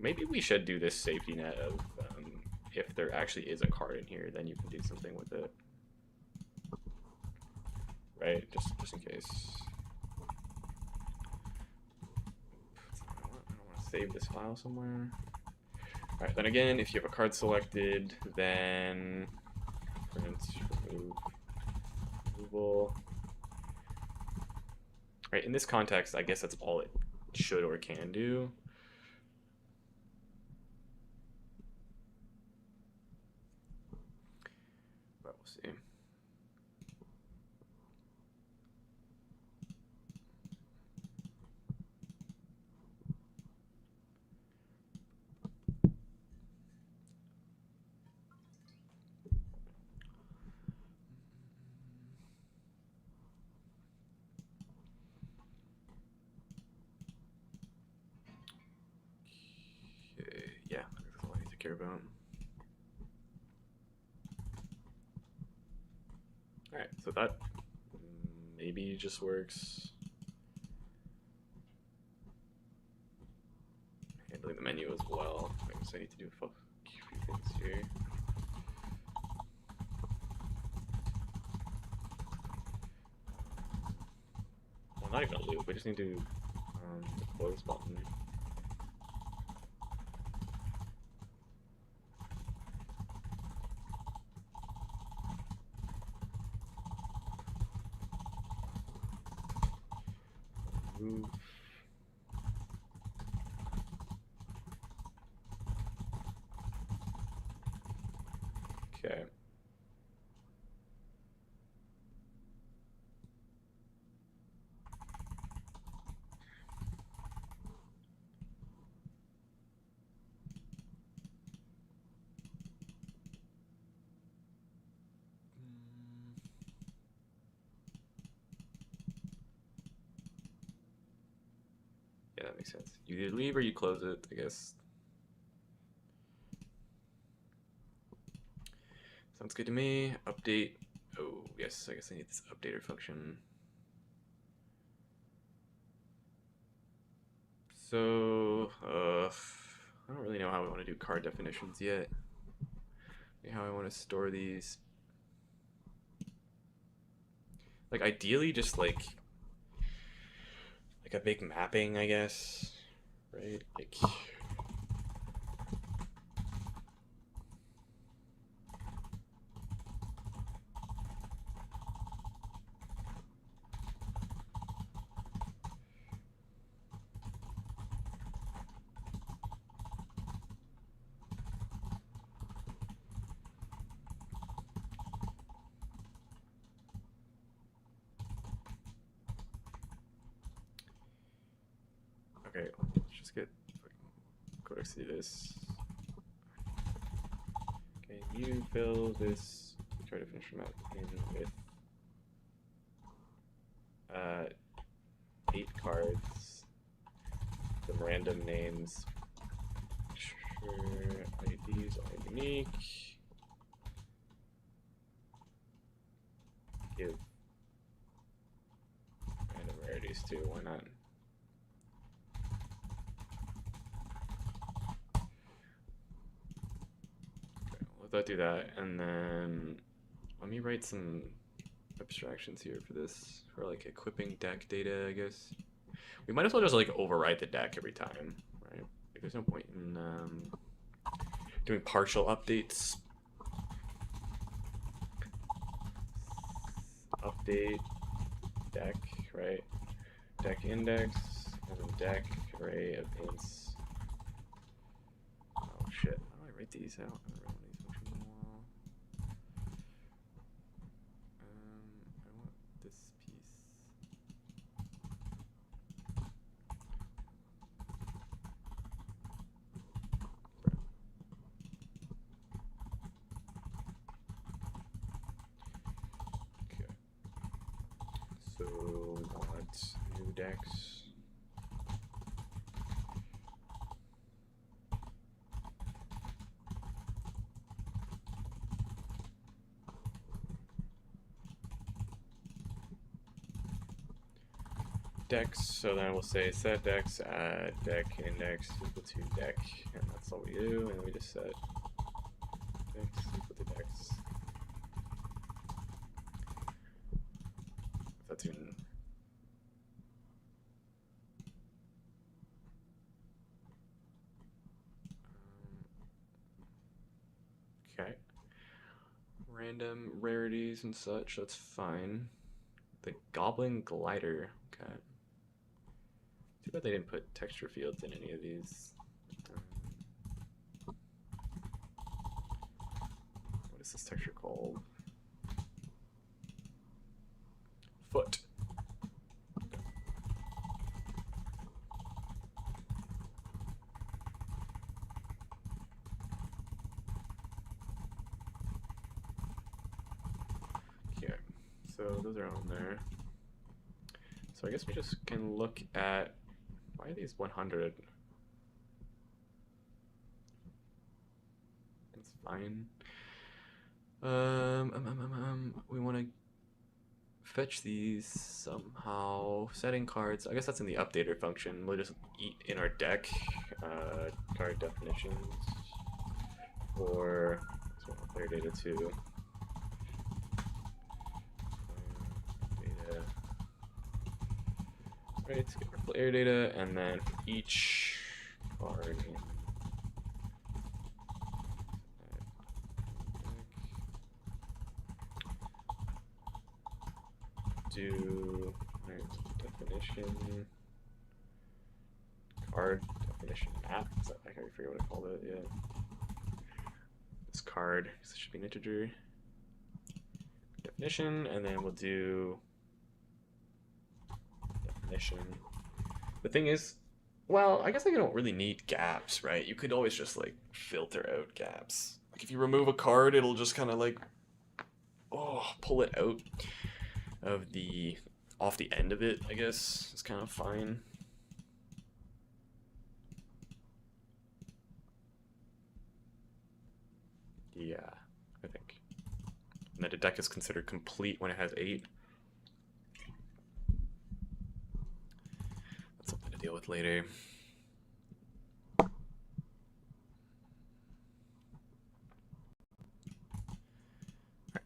maybe we should do this safety net of if there actually is a card in here, then you can do something with it. Right, just in case. I don't want to save this file somewhere. All right, then again, if you have a card selected, then print remove removal. Right, in this context, I guess that's all it should or can do. care about. Alright, so that maybe just works. Handling the menu as well. I guess I need to do a few things here. Well, not even a loop, I just need to the close button. Move. Okay. Yeah, that makes sense. You either leave or you close it, I guess. Sounds good to me. Update. Oh, yes, I guess I need this updater function. So, I don't really know how I want to do card definitions yet. Maybe how I want to store these. Like, ideally, just like a big mapping, I guess, right? Like, okay, let's just get codex to do this. Okay, you fill this. Try to finish your map in with 8 cards. Some random names. Sure, IDs are unique. Give random rarities too, why not? Okay, let's do that, and then let me write some abstractions here for this, for like equipping deck data, I guess. We might as well just like override the deck every time, right? Like, there's no point in doing partial updates. Update deck, right? Deck index and then deck array of ints. Oh shit! How do I write these out? I don't know these functions on the wall. I want this piece. Okay. So we want new decks. Decks, so then we'll say set decks at deck index equal to deck, and that's all we do, and we just set decks equal to decks. If that's in okay. Random rarities and such, that's fine. The Goblin Glider, okay. Too bad they didn't put texture fields in any of these. What is this texture called? Foot. Okay, so those are on there. So I guess we just can look at, why are these 100? That's fine. We want to fetch these somehow. Setting cards. I guess that's in the updater function. We'll just eat in our deck card definitions for player data 2. Data. Right, get our player data, and then for each card. Do definition card definition map. I can't forget what I called it yet. This card, this should be an integer definition, and then we'll do definition. The thing is, well, I guess I don't really need gaps, right? You could always just like filter out gaps. Like if you remove a card, it'll just kind of like pull it out of the off the end of it, I guess. It's kind of fine. Yeah, I think. And then a deck is considered complete when it has 8. That's something to deal with later.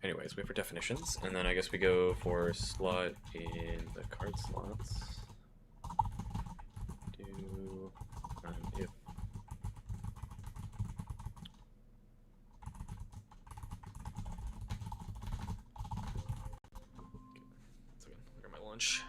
Anyways, wait for definitions, and then I guess we go for slot in the card slots. Do if look at my lunch.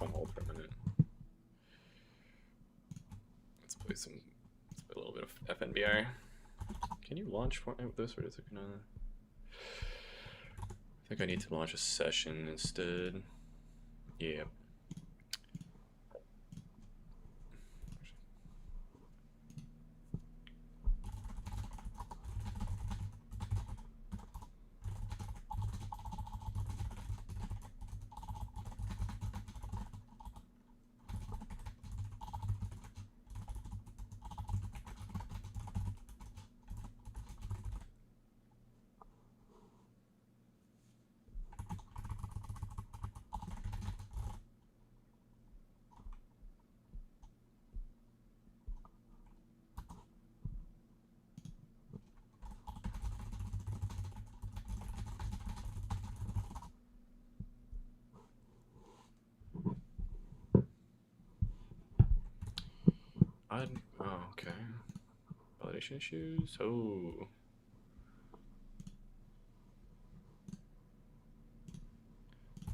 on hold for a minute. Let's play a little bit of FNBR. Can you launch Fortnite with this, or is it gonna? I think I need to launch a session instead. Yeah. Oh, okay. Validation issues. Oh.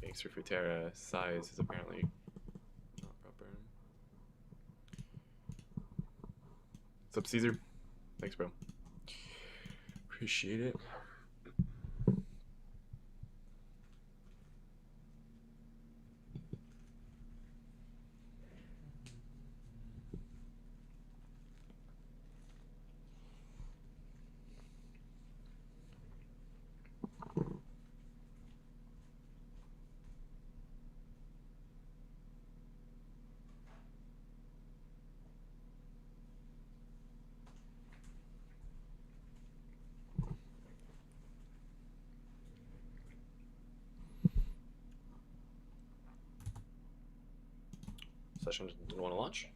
Thanks for Futera. Size is apparently not proper. What's up, Caesar? Thanks, bro. Appreciate it. Session didn't want to launch.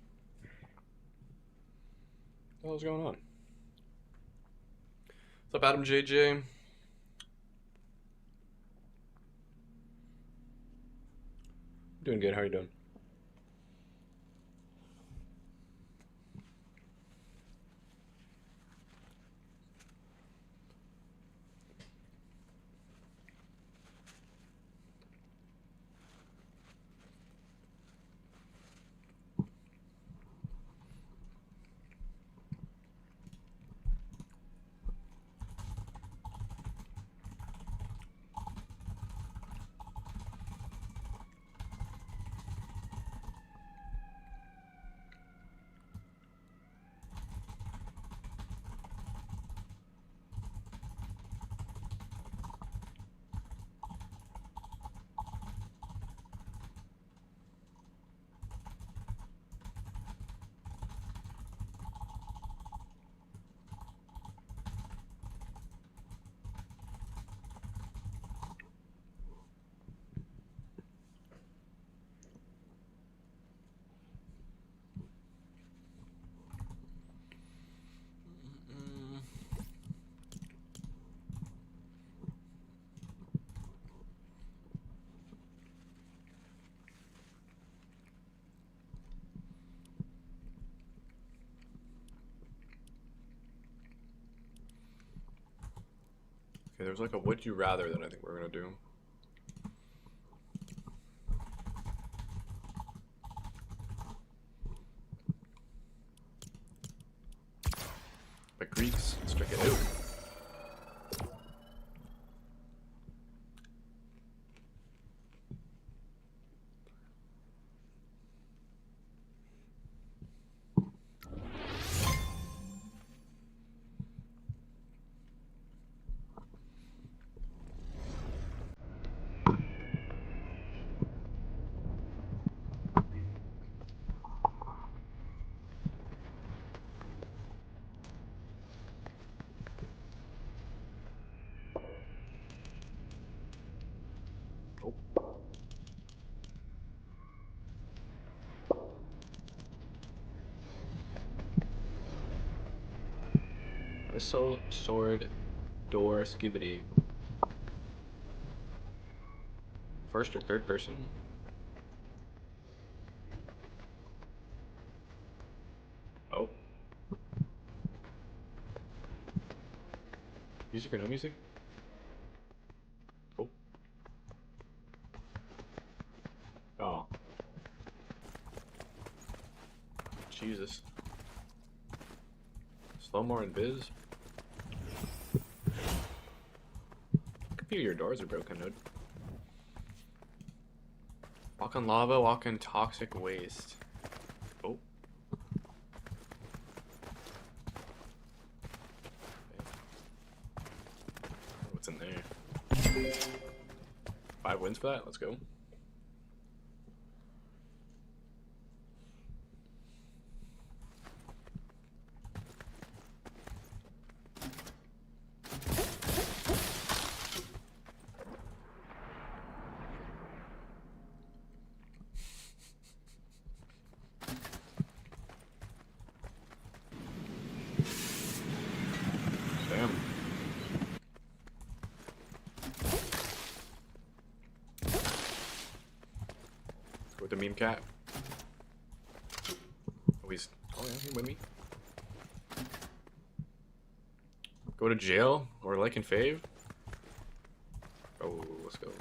What the hell's going on? What's up, Adam JJ? Doing good. How are you doing? Okay, there's like a would you rather that I think we're gonna do. But Greeks, let's check it out. Whistle, sword, door, skibidi. First or third person? Oh. Music or no music? Oh. Oh. one more in biz. A few of your doors are broken, dude. Walk on lava, walk on toxic waste. Oh. What's in there? 5 wins for that? Let's go. Damn. Go with the meme cat. Oh, he's with me. Go to jail or like and fave. Oh, let's go.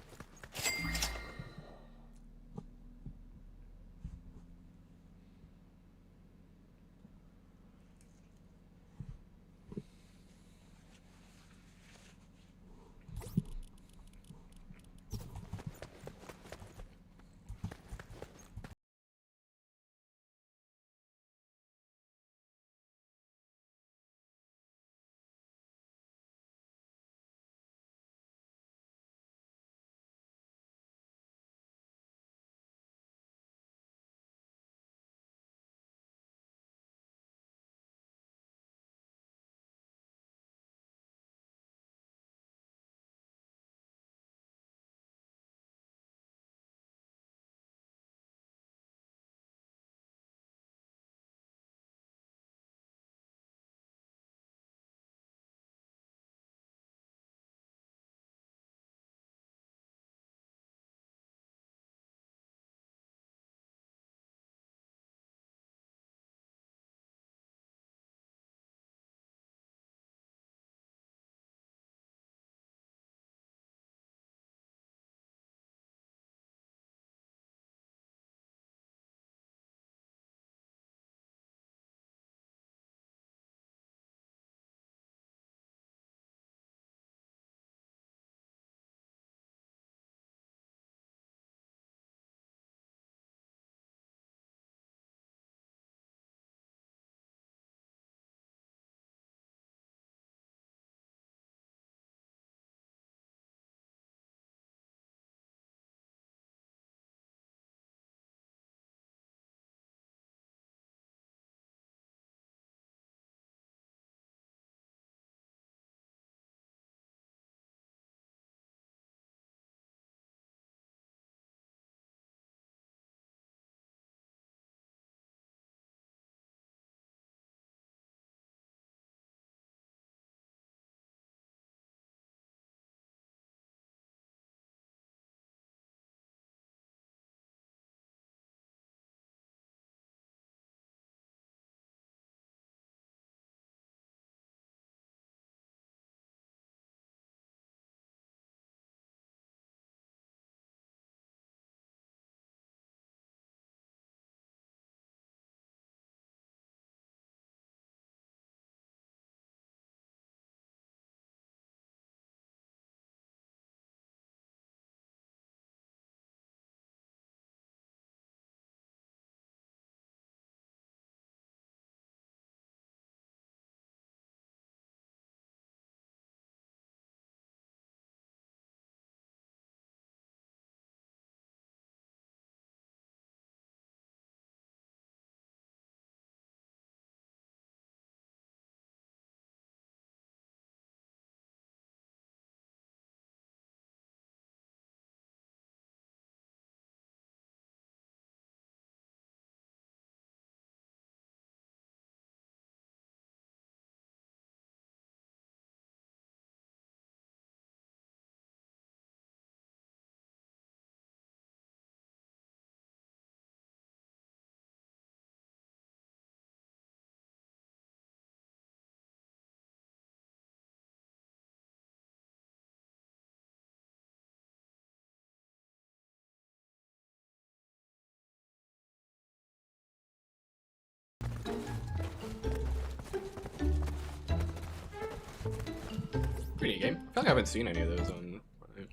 Pretty neat game. I feel like I haven't seen any of those on Fortnite.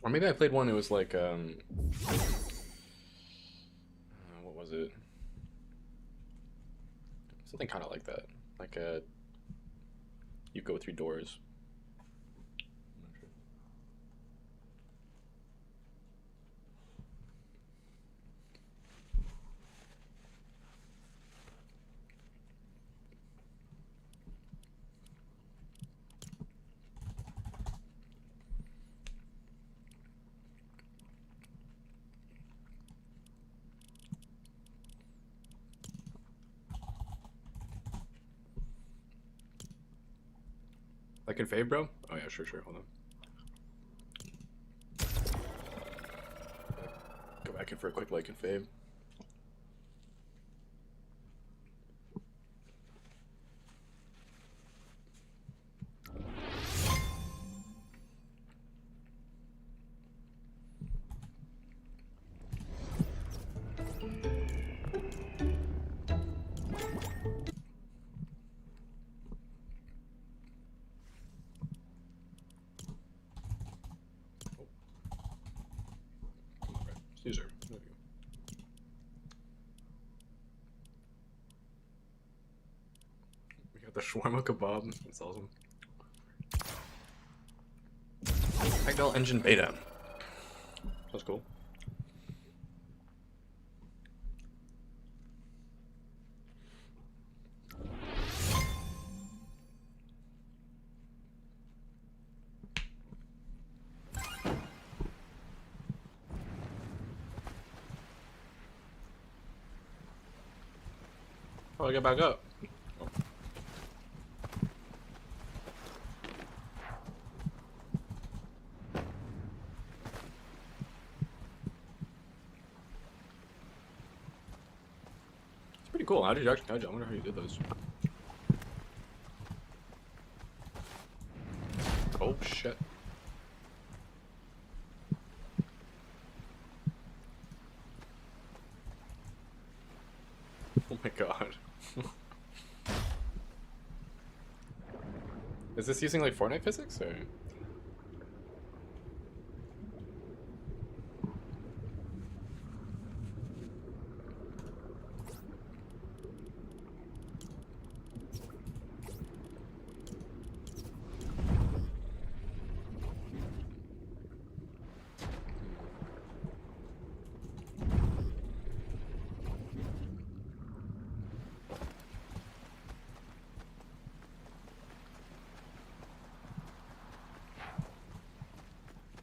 Or maybe I played one. It was like what was it? Something kind of like that. Like you go through doors. I'm not sure. Like in Fave, bro? Oh yeah, sure. Hold on. Go back in for a quick like and Fave. Caesar. There we go. We got the shawarma kebab. That's awesome. Ragdoll engine beta. That's cool. Oh, I get back up. Oh. It's pretty cool. How did you actually? I wonder how you did those. Oh shit. Oh my god. Is this using like Fortnite physics or?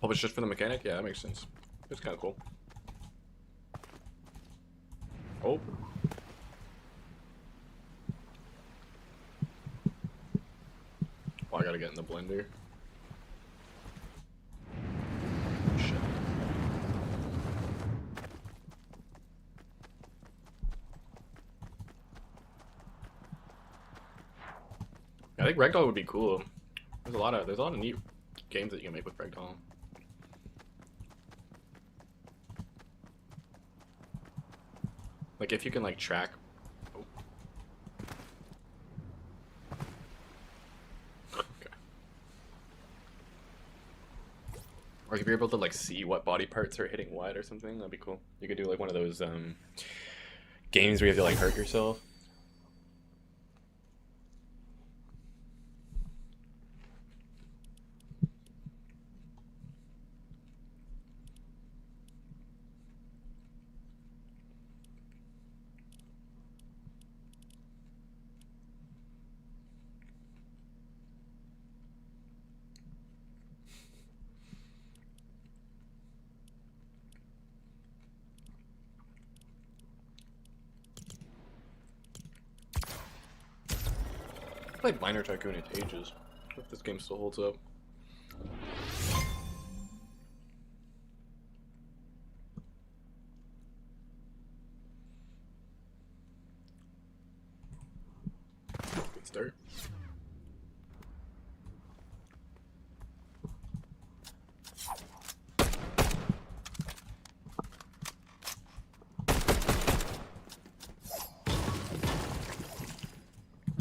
Published just for the mechanic? Yeah, that makes sense. It's kind of cool. Oh. Oh, I gotta get in the blender. Shit. I think Ragdoll would be cool. There's a lot of neat games that you can make with Ragdoll. Like if you can like track. Oh. Okay. Or if you're able to like see what body parts are hitting what or something, that'd be cool. You could do like one of those games where you have to like hurt yourself. I played Minor Tycoon in ages. I hope this game still holds up. Good start.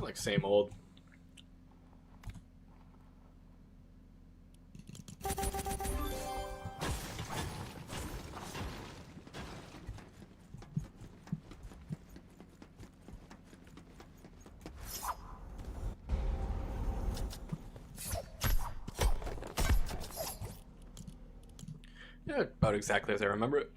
Like same old. Yeah, about exactly as I remember it.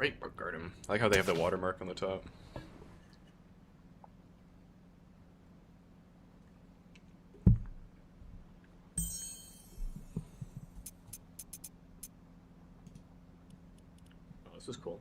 Sprite Brook Garden. I like how they have the watermark on the top. Oh, this is cool.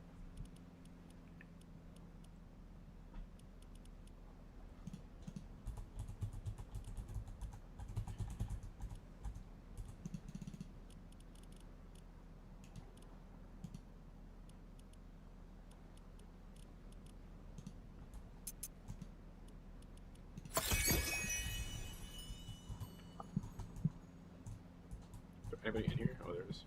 Is there anybody in here? Oh, there is.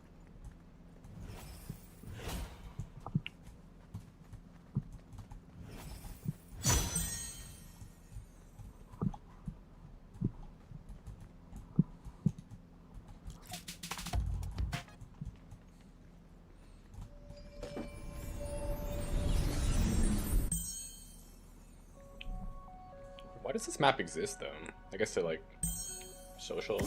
Why does this map exist, though? I guess to, like, social.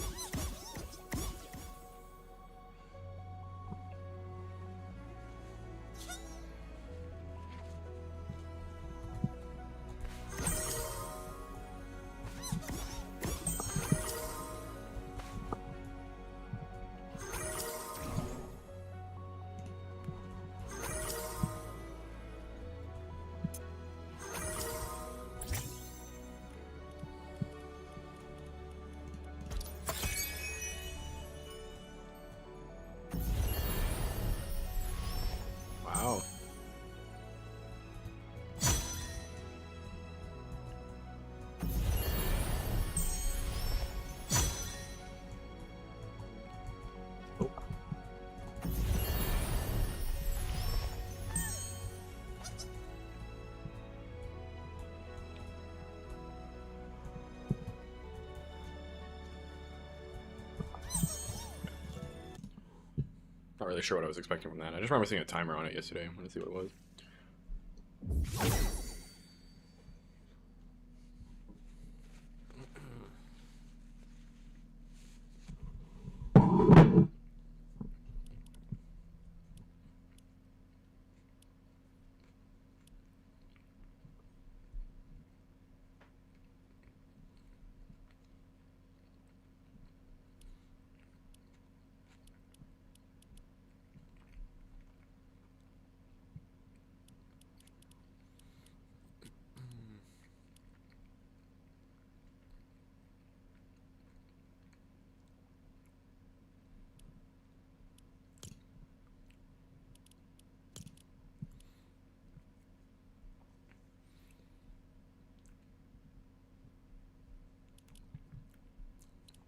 Wow. Oh. Not really sure what I was expecting from that. I just remember seeing a timer on it yesterday. I wanted to see what it was.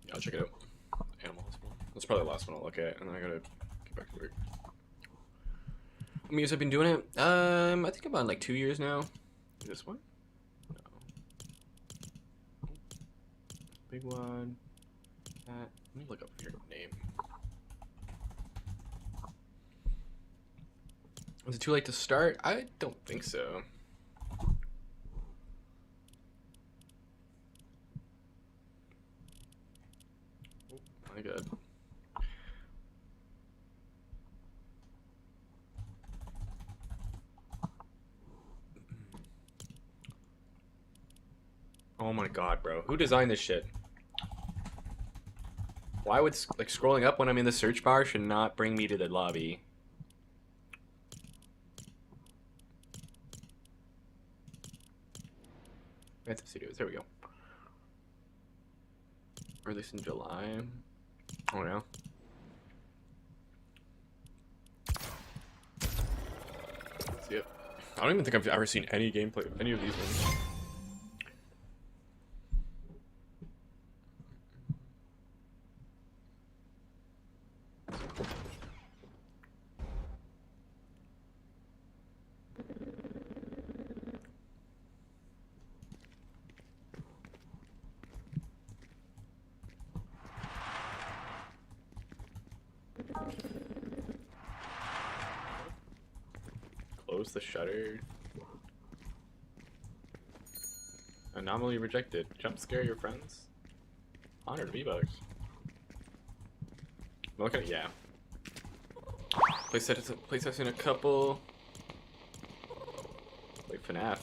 Yeah, I'll check it out. Animal Hospital. That's probably the last one I'll look at, and then I gotta get back to work. How many years I've been doing it? I think about like 2 years now. This one? No. Big one. Let me look up your name. Was it too late to start? I don't think so. Oh my god. Oh my god, bro. Who designed this shit? Why would, like, scrolling up when I'm in the search bar should not bring me to the lobby? That's Studios. There we go. Released in July. Oh yeah. See it. I don't even think I've ever seen any gameplay of any of these ones. Close the shutter. Anomaly rejected. Jump scare your friends. 100 V-Bucks. Look at it, yeah. PlayStation a couple. Like FNAF.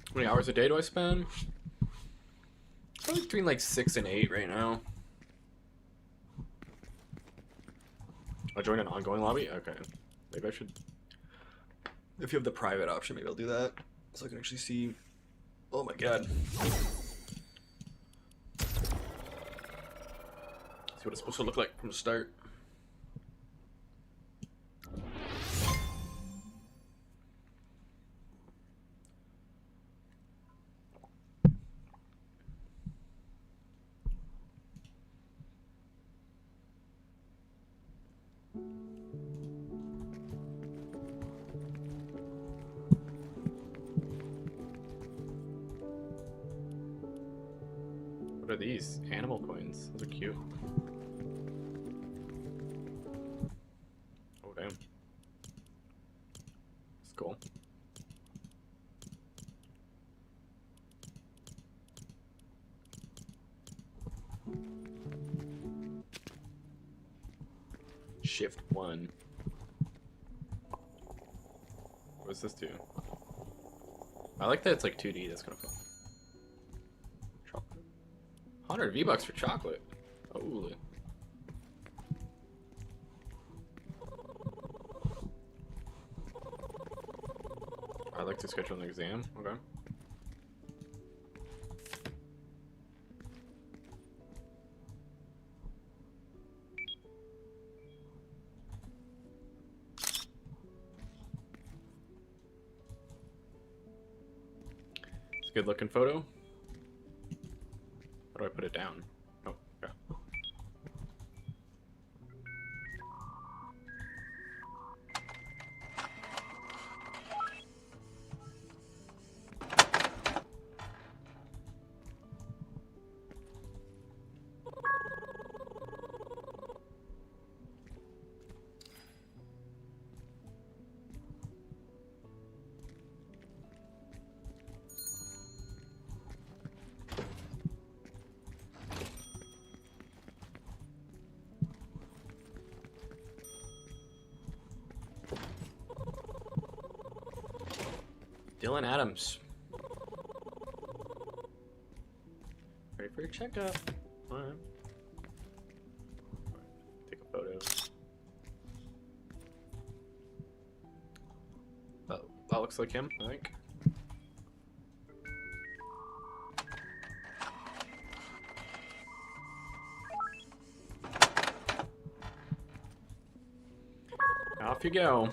How many hours a day do I spend? Probably between like 6 and 8 right now. I'll join an ongoing lobby? Okay. Maybe I should. If you have the private option, maybe I'll do that. So I can actually see. Oh my god. See what it's supposed to look like from the start. What are these? Animal coins. Those are cute. Oh, damn. That's cool. Shift 1. What does this do? I like that it's like 2D. That's kind of fun. 100 V-Bucks for chocolate. Holy. I'd like to schedule an exam. Okay. It's a good looking photo. How do I put it down? Oh, okay. Dylan Adams. Ready for your checkup. Alright. Take a photo. That looks like him, I think. Off you go.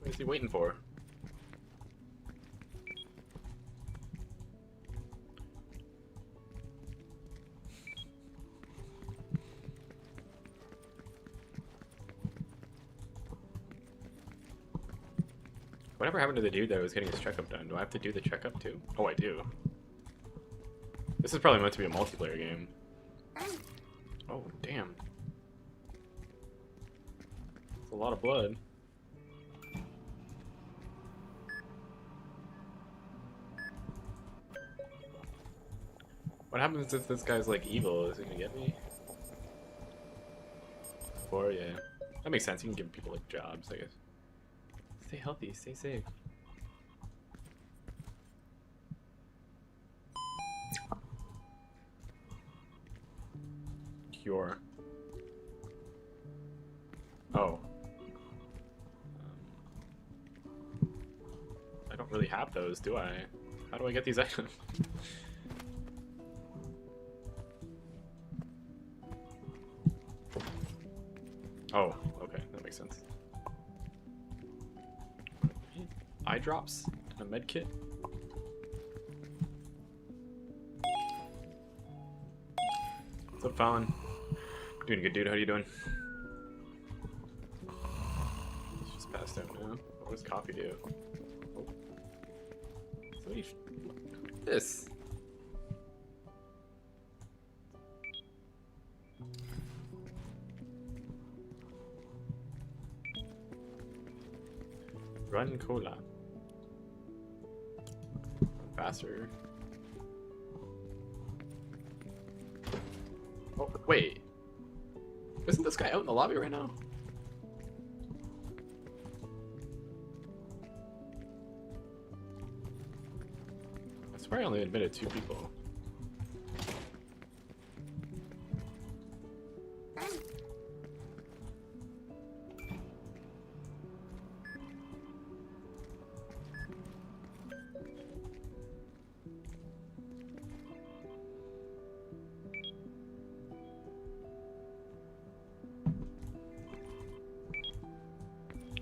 What is he waiting for? Whatever happened to the dude that was getting his checkup done? Do I have to do the checkup too? Oh, I do. This is probably meant to be a multiplayer game. Oh, damn. That's a lot of blood. What happens if this guy's like evil? Is he gonna get me? Or yeah, that makes sense. You can give people like jobs, I guess. Stay healthy, stay safe. Cure. Oh. I don't really have those, do I? How do I get these items? Oh, okay, that makes sense. Eye drops and a med kit. What's up, Fallon? Doing good, dude. How you doing? Just passed out. What does coffee do? Oh. Somebody look at this. Run cola. Faster. Oh, wait. Isn't this guy out in the lobby right now? I swear I only admitted 2 people.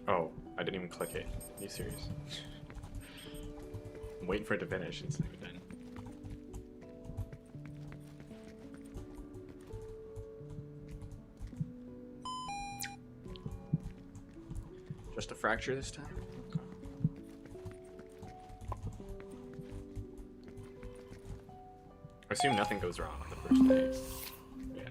Oh, I didn't even click it. Are you serious? I'm waiting for it to finish. It's not even done. Just a fracture this time? Okay. I assume nothing goes wrong on the first day. Yeah.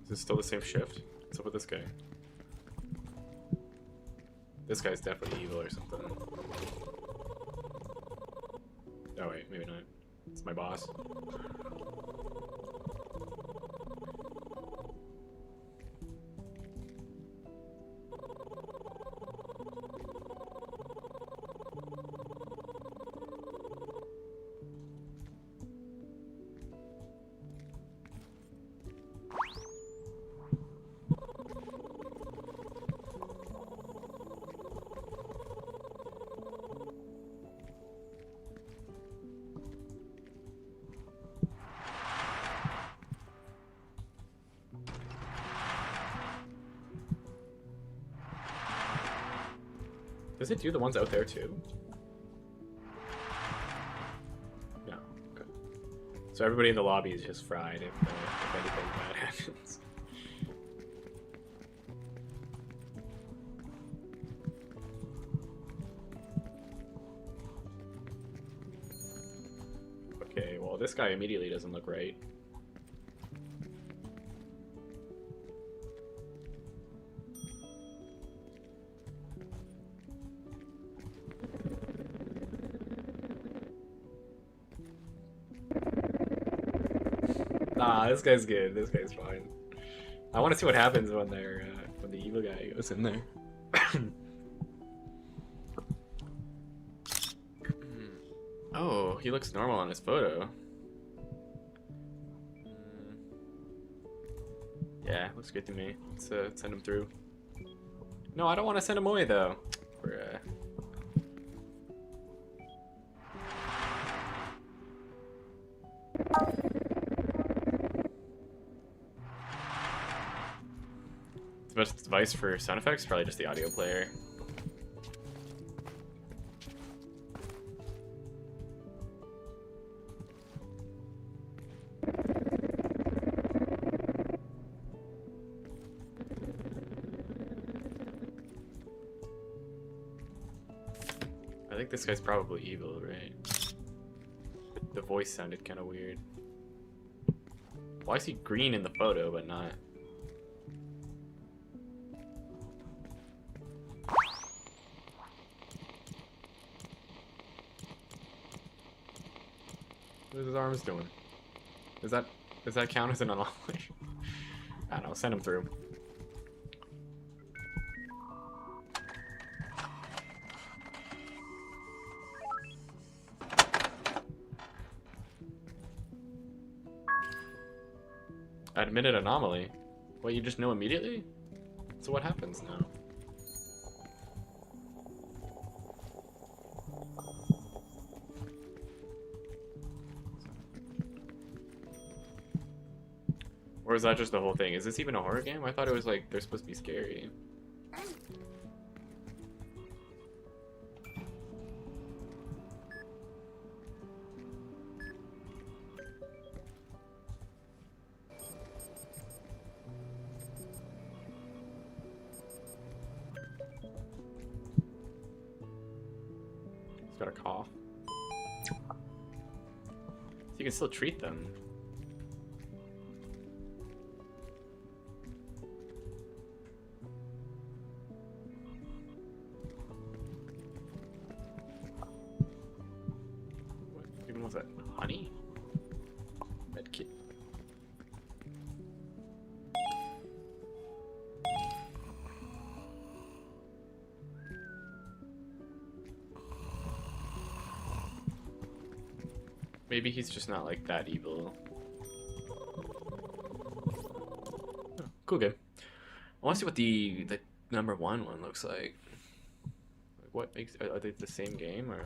Is this still the same shift? What's up with this guy? This guy's definitely evil or something. Oh wait, maybe not. It's my boss. Does it do the ones out there too? No. Okay. So everybody in the lobby is just fried if anything bad happens. Okay, well this guy immediately doesn't look right. Nah, this guy's good. This guy's fine. I want to see what happens when they're when the evil guy goes in there. Oh, he looks normal on his photo. Yeah, looks good to me. Let's send him through. No, I don't want to send him away though. We're the best device for sound effects, probably just the audio player. I think this guy's probably evil, right? The voice sounded kind of weird. Why is he green in the photo but not? What is his arms doing? Does that count as an anomaly? I don't know, send him through. Admitted anomaly? What, you just know immediately? So what happens now? Or is that just the whole thing? Is this even a horror game? I thought it was like, they're supposed to be scary. He's got a cough. So you can still treat them. What even was that? Honey? Medkit. Maybe he's just not like that evil. Oh, cool game. I want to see what the number one looks like. What makes, are they the same game or?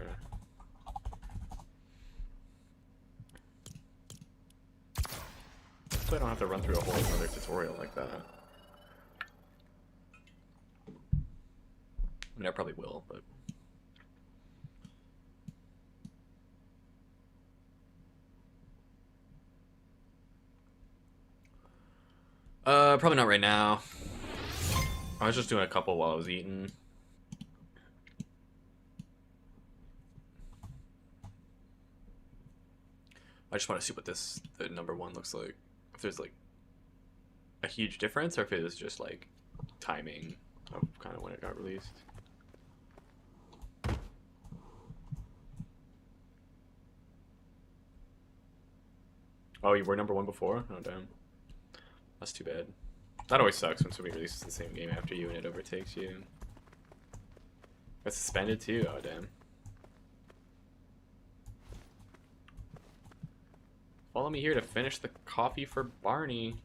So I don't have to run through a whole other tutorial like that. I mean, I probably will, but. Probably not right now. I was just doing a couple while I was eating. I just want to see what the number one looks like. If there's like a huge difference, or if it was just like timing of kind of when it got released. Oh, you were number one before? Oh, damn. That's too bad. That always sucks when somebody releases the same game after you and it overtakes you. Got suspended too? Oh, damn. Follow me here to finish the coffee for Barney.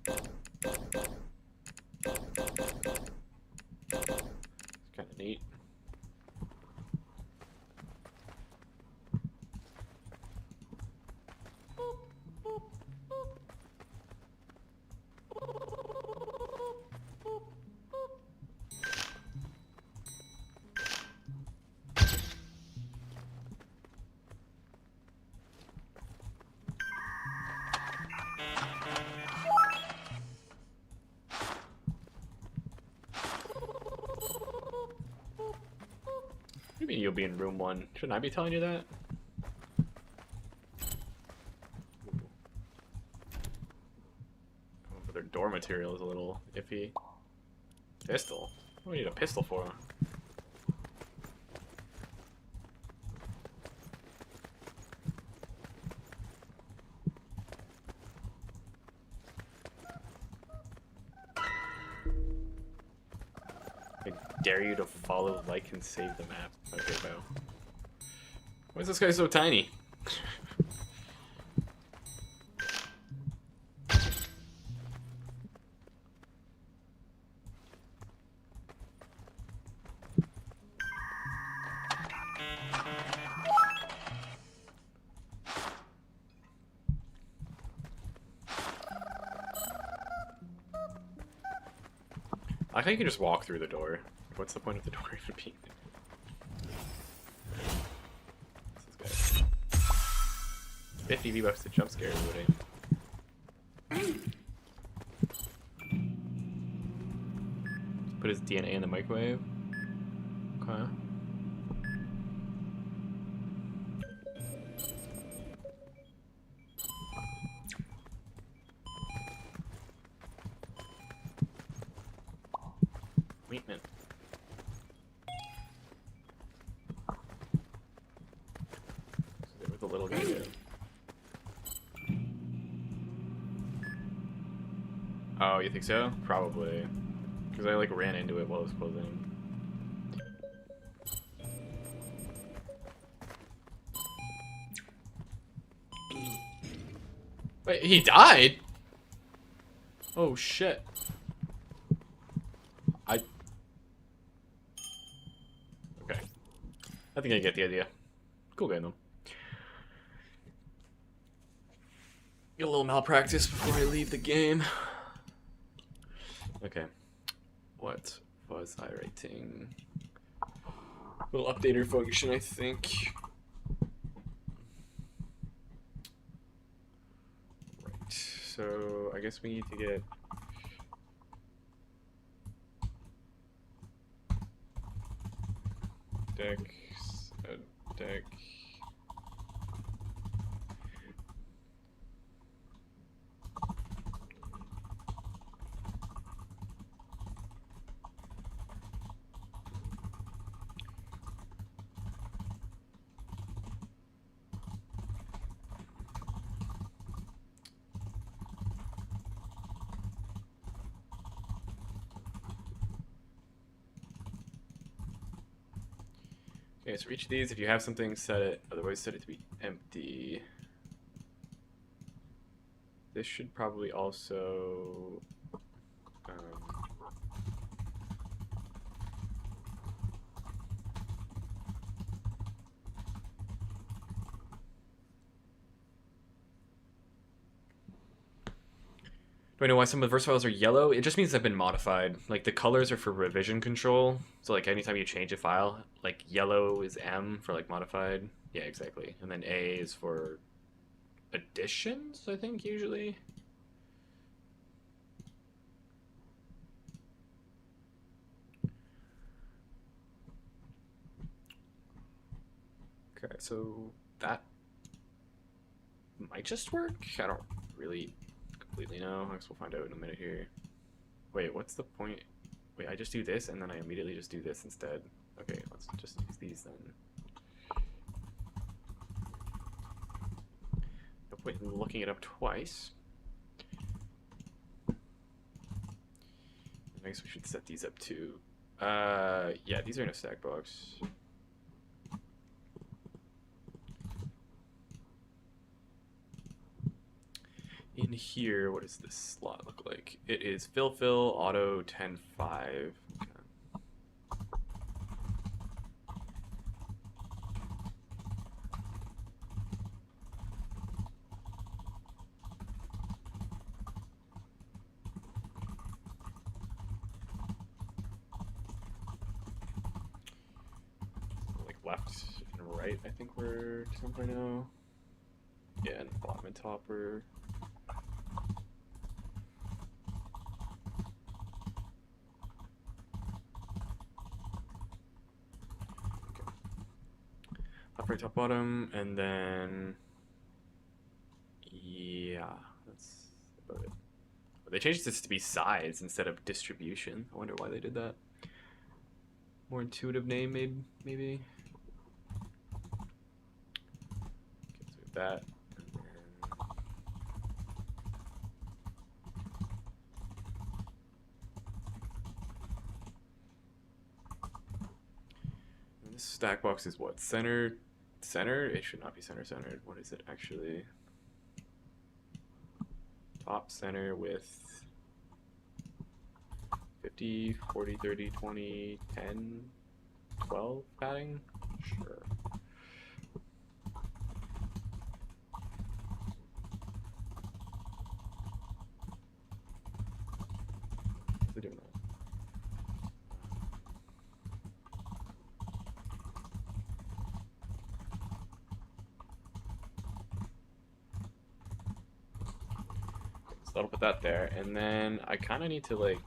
It's kind of neat. What do you mean you'll be in room one? Shouldn't I be telling you that? Oh, their door material is a little iffy. Pistol? What do we need a pistol for? I dare you to follow, like, and save the map. Okay, wow. Why is this guy so tiny? I think you can just walk through the door. What's the point of the door even being there? This guy. 50 V-Bucks to jump scare everybody. Put his DNA in the microwave. Okay. Ointment. There was a little guy there. Oh, you think so? Probably. Because I like ran into it while it was closing. Wait, he died? Oh shit. think I get the idea. Cool game though. Get a little malpractice before I leave the game. Okay. What was I writing? Little updater function, I think. Right. So I guess we need to get deck. Okay, so for each of these, if you have something, set it. Otherwise, set it to be empty. This should probably also... Do I know why some of the verse files are yellow? It just means they've been modified. Like, the colors are for revision control. So, like, anytime you change a file, like, yellow is M for, like, modified. Yeah, exactly. And then A is for additions, I think, usually. Okay, so that might just work. I don't really completely know. I guess we'll find out in a minute here. Wait, what's the point? Wait, I just do this and then I immediately just do this instead. Okay, let's just use these then. No point in looking it up twice. I guess we should set these up too. Yeah, these are in a stack box. In here, what does this slot look like? It is fill auto 10.5. Okay. Like left and right, I think we're 10.0. Yeah, and bottom and top are. Left, right, top, bottom, and then yeah, that's about it. They changed this to be size instead of distribution. I wonder why they did that. More intuitive name, maybe. Okay, so that. And this stack box is what? Center? It should not be center-centered. What is it actually? Top center with 50, 40, 30, 20, 10, 12 padding? Sure. What's it doing that? So that'll put that there, and then I kind of need to like.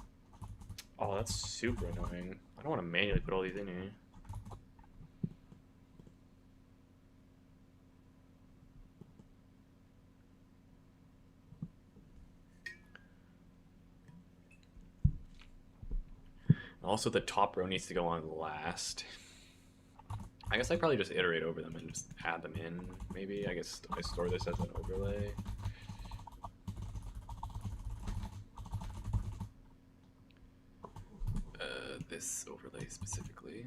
Oh, that's super annoying. I don't want to manually put all these in here. Also, the top row needs to go on last. I guess I probably just iterate over them and just add them in, maybe. I guess I store this as an overlay. This overlay specifically.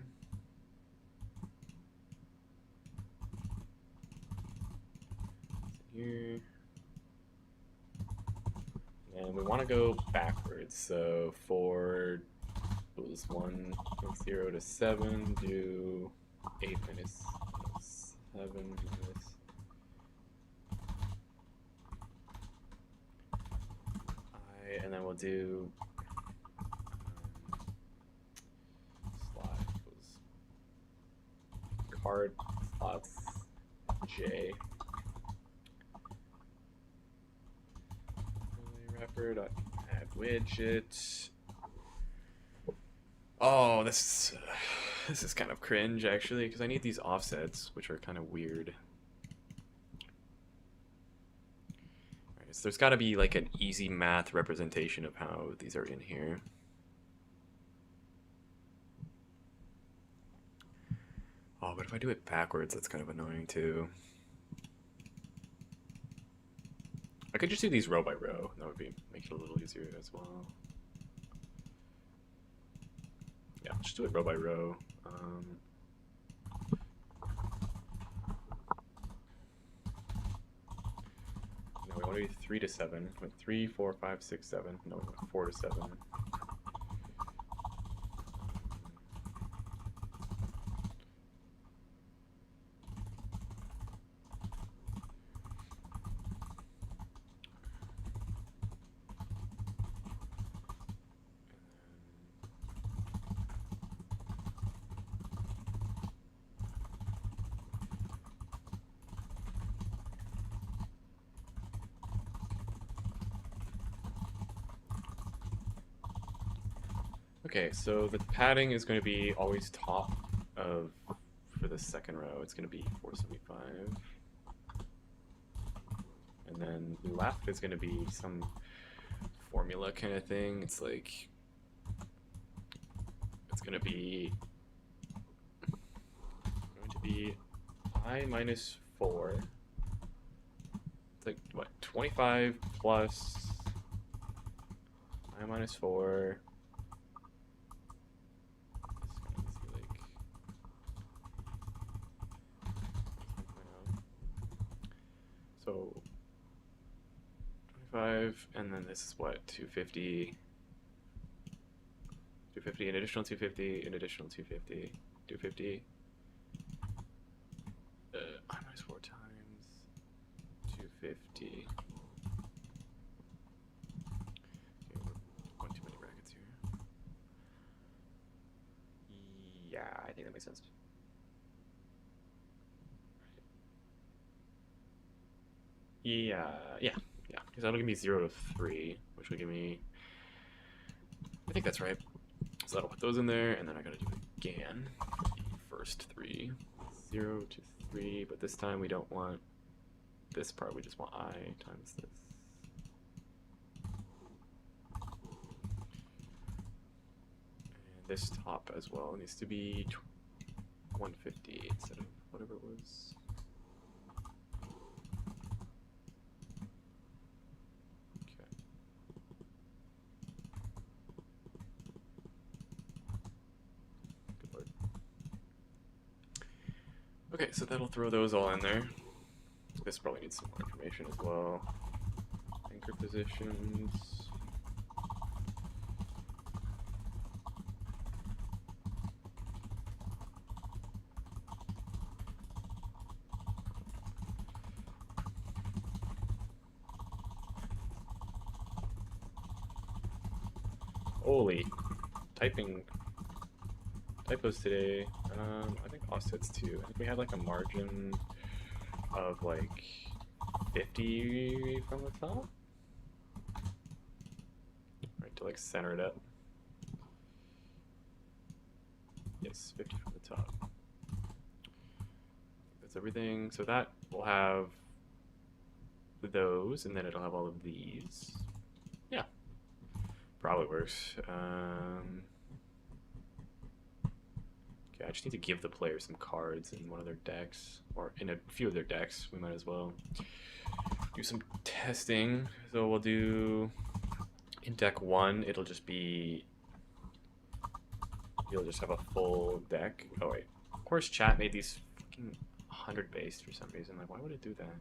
Here. And we want to go backwards, so for what was 1.0 to 7, do 8 minus 7 minus I, and then we'll do slot equals card slots J. Wrapper dot add widget. Oh, this is kind of cringe actually, because I need these offsets, which are kind of weird. Alright, so there's got to be like an easy math representation of how these are in here. Oh, but if I do it backwards, that's kind of annoying too. I could just do these row by row. That would make it a little easier as well. Yeah, just do it row by row. No, we want to do 3 to 7. Went 3, 4, 5, 6, 7. No, we went 4 to 7. Okay, so the padding is going to be always top of, for the second row, it's going to be 475. And then left is going to be some formula kind of thing. It's like, it's going to be I minus 4. It's like, what, 25 plus I minus 4. So 25, and then this is what, 250, 250, an additional 250, an additional 250, 250. I minus 4 times 250. Okay, one too many brackets here. Yeah, I think that makes sense. Yeah, because that'll give me 0 to 3, which will give me, I think that's right. So that'll put those in there, and then I gotta do it again for the first 3. 0 to 3, but this time we don't want this part, we just want I times this. And this top as well needs to be 150 instead of whatever it was. Okay, so that'll throw those all in there. This probably needs some more information as well. Anchor positions. Holy, typos today. I think offsets too. I think we had like a margin of like 50 from the top. Right, to like center it up. Yes, 50 from the top. That's everything. So that will have those, and then it'll have all of these. Yeah, probably works. Okay, I just need to give the player some cards in one of their decks, or in a few of their decks. We might as well do some testing. So we'll do, in deck 1, it'll just be, you'll just have a full deck. Oh wait, of course chat made these fucking 100 based for some reason. Like, why would it do that?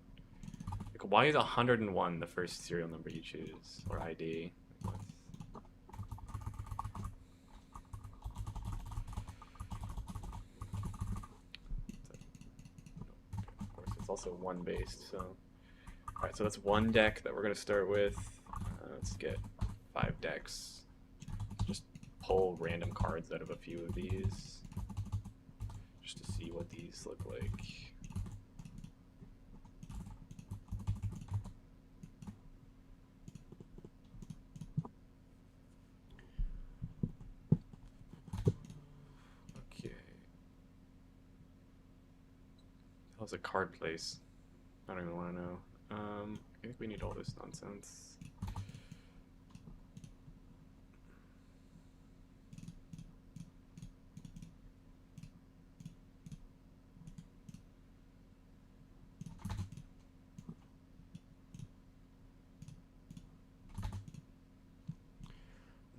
Like, why is 101 the first serial number you choose, or ID? also one based. So, alright, so that's one deck that we're gonna start with. Let's get 5 decks. Just pull random cards out of a few of these, just to see what these look like. Okay. How's a card place? I don't even want to know. I think we need all this nonsense.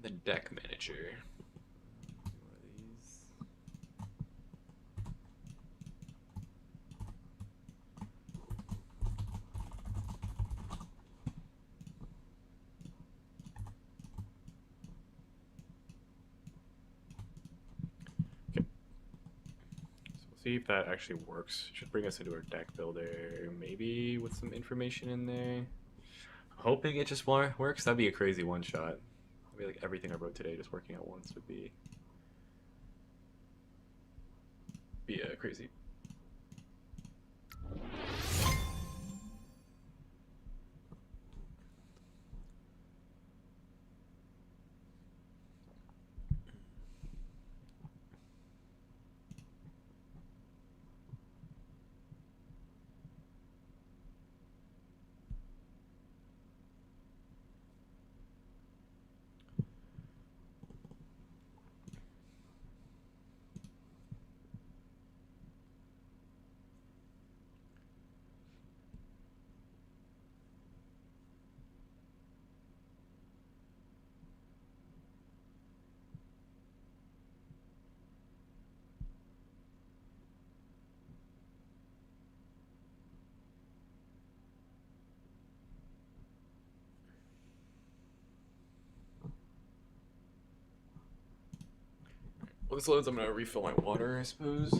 The deck manager. One of these. Okay. So we'll see if that actually works. Should bring us into our deck builder, maybe with some information in there. Hoping it just works. That'd be a crazy one shot. I feel like everything I wrote today just working at once would be crazy. Well, this loads, I'm gonna refill my water, I suppose.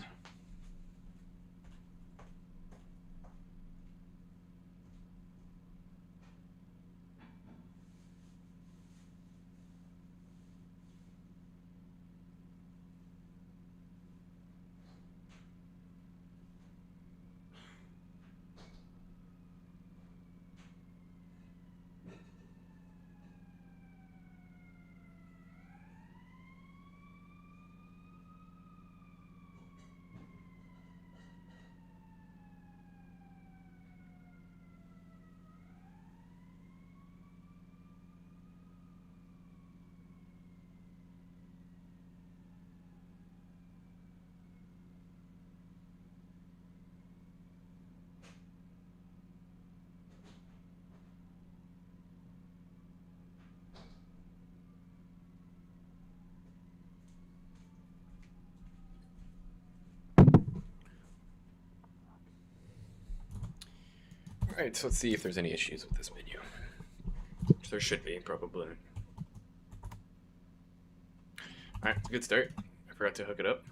Alright, so let's see if there's any issues with this menu. Which there should be, probably. Alright, it's a good start. I forgot to hook it up.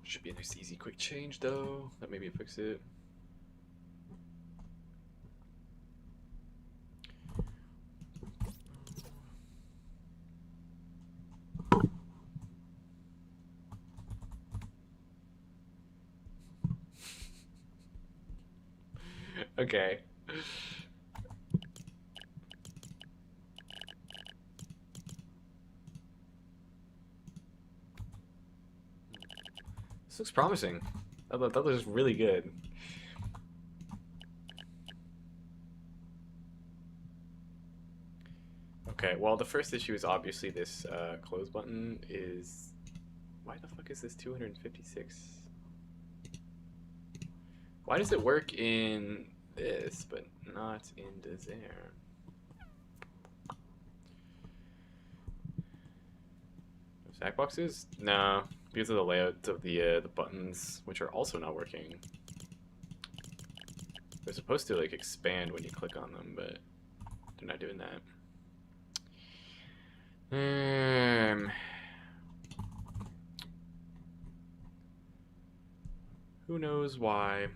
Should be a nice easy quick change though. That maybe fix it. Okay. This looks promising. That looks really good. Okay, well the first issue is obviously this close button is... Why the fuck is this 256? Why does it work in this, but not in Desert? Stack boxes? No, because of the layout of the buttons, which are also not working. They're supposed to like expand when you click on them, but they're not doing that. Who knows why?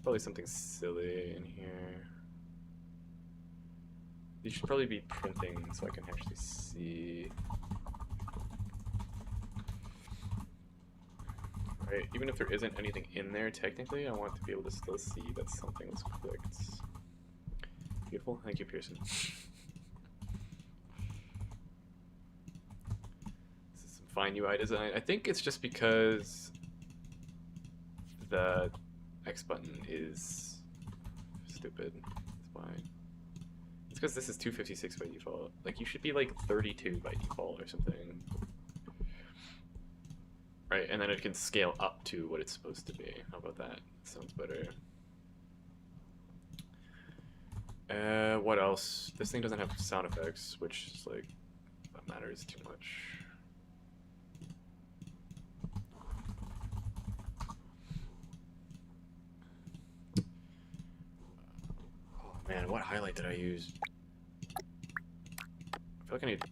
Probably something silly in here. These should probably be printing so I can actually see. Right, even if there isn't anything in there, technically, I want to be able to still see that something was clicked. Beautiful. Thank you, Pearson. This is some fine UI design. I think it's just because the X button is stupid. That's why. It's because this is 256 by default. Like, you should be like 32 by default or something. Right, and then it can scale up to what it's supposed to be. How about that? Sounds better. What else? This thing doesn't have sound effects, which is like, that matters too much. Oh man, what highlight did I use? I feel like I need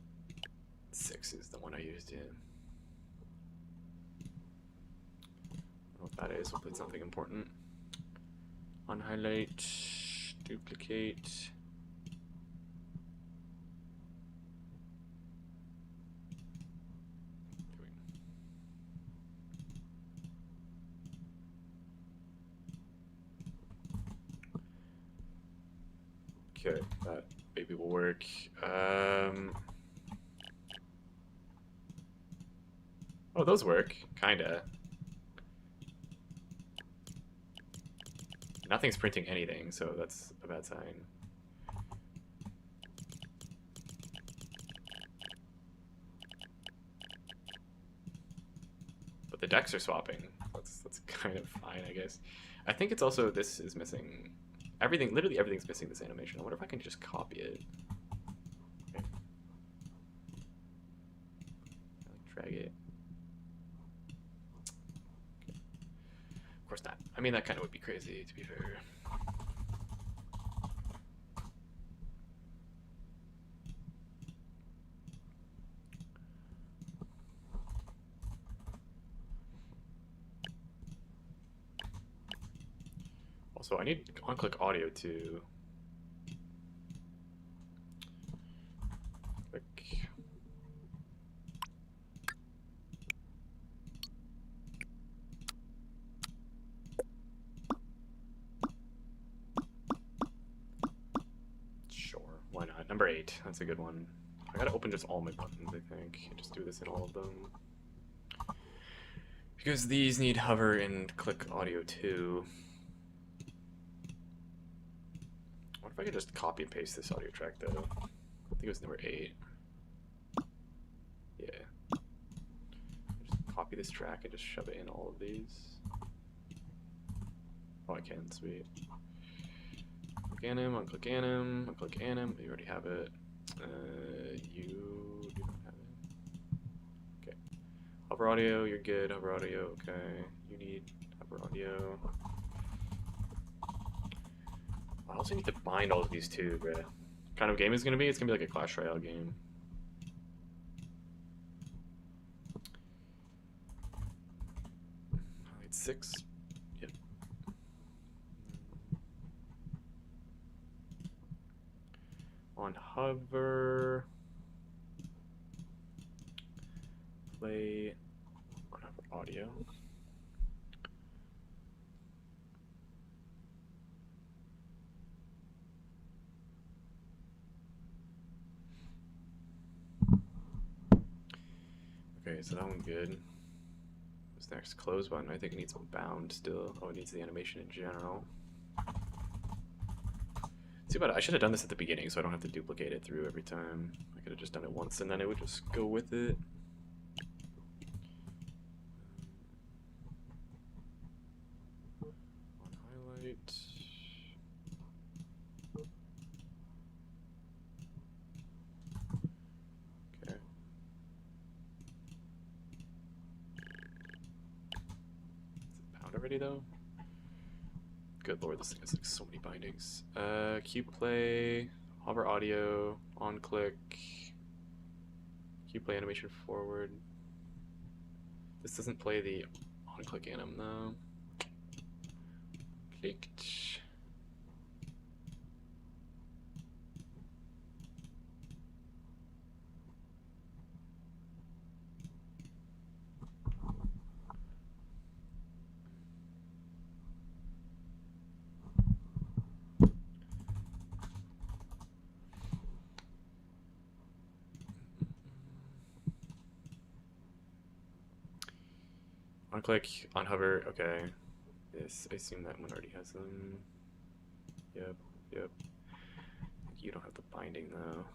6 is the one I used, yeah. I don't know what that is, hopefully it's something important. Unhighlight, duplicate. Okay, that maybe will work. Oh, those work, kinda. Nothing's printing anything, so that's a bad sign. But the decks are swapping. That's kind of fine, I guess. I think it's also this is missing. Everything, literally everything's missing this animation. I wonder if I can just copy it. Okay. Drag it. Okay. Of course not. I mean, that kind of would be crazy, to be fair. Also, I need on-click audio too. Click. Sure, why not? Number 8, that's a good one. I gotta open just all my buttons, I think. Just do this in all of them. Because these need hover and click audio too. What if I could just copy and paste this audio track though? I think it was number 8. Yeah. Just copy this track and just shove it in all of these. Oh, I can, sweet. Click anim, unclick anim, unclick anim. You already have it. You do not have it. Okay. Hover audio, you're good. Hover audio, okay. You need hover audio. I also need to bind all of these too, bruh. What kind of game is it gonna be? It's gonna be like a Clash Royale game. Highlight 6. Yep. On hover. Play on hover audio. Okay, so that one good. What's next? Close button. I think it needs bound still. Oh, it needs the animation in general. Too bad. I should have done this at the beginning so I don't have to duplicate it through every time. I could have just done it once and then it would just go with it. On highlight. Okay. already though? Good lord, this thing has like so many bindings. Cue play, hover audio, on click, cue play animation forward. This doesn't play the on click anim though. Clicked. On click, on hover, okay. Yes, I assume that one already has them. Yep, yep. You don't have the binding though.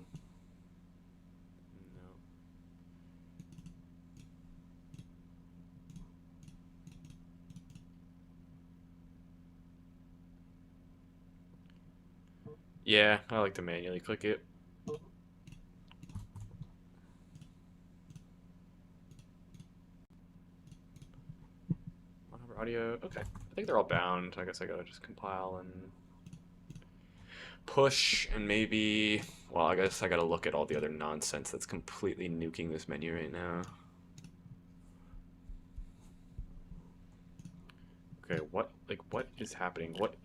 No. Yeah, I like to manually click it. On hover audio, okay. I think they're all bound. I guess I gotta just compile and push and maybe, well, I guess I gotta look at all the other nonsense that's completely nuking this menu right now. Okay, what is happening? What?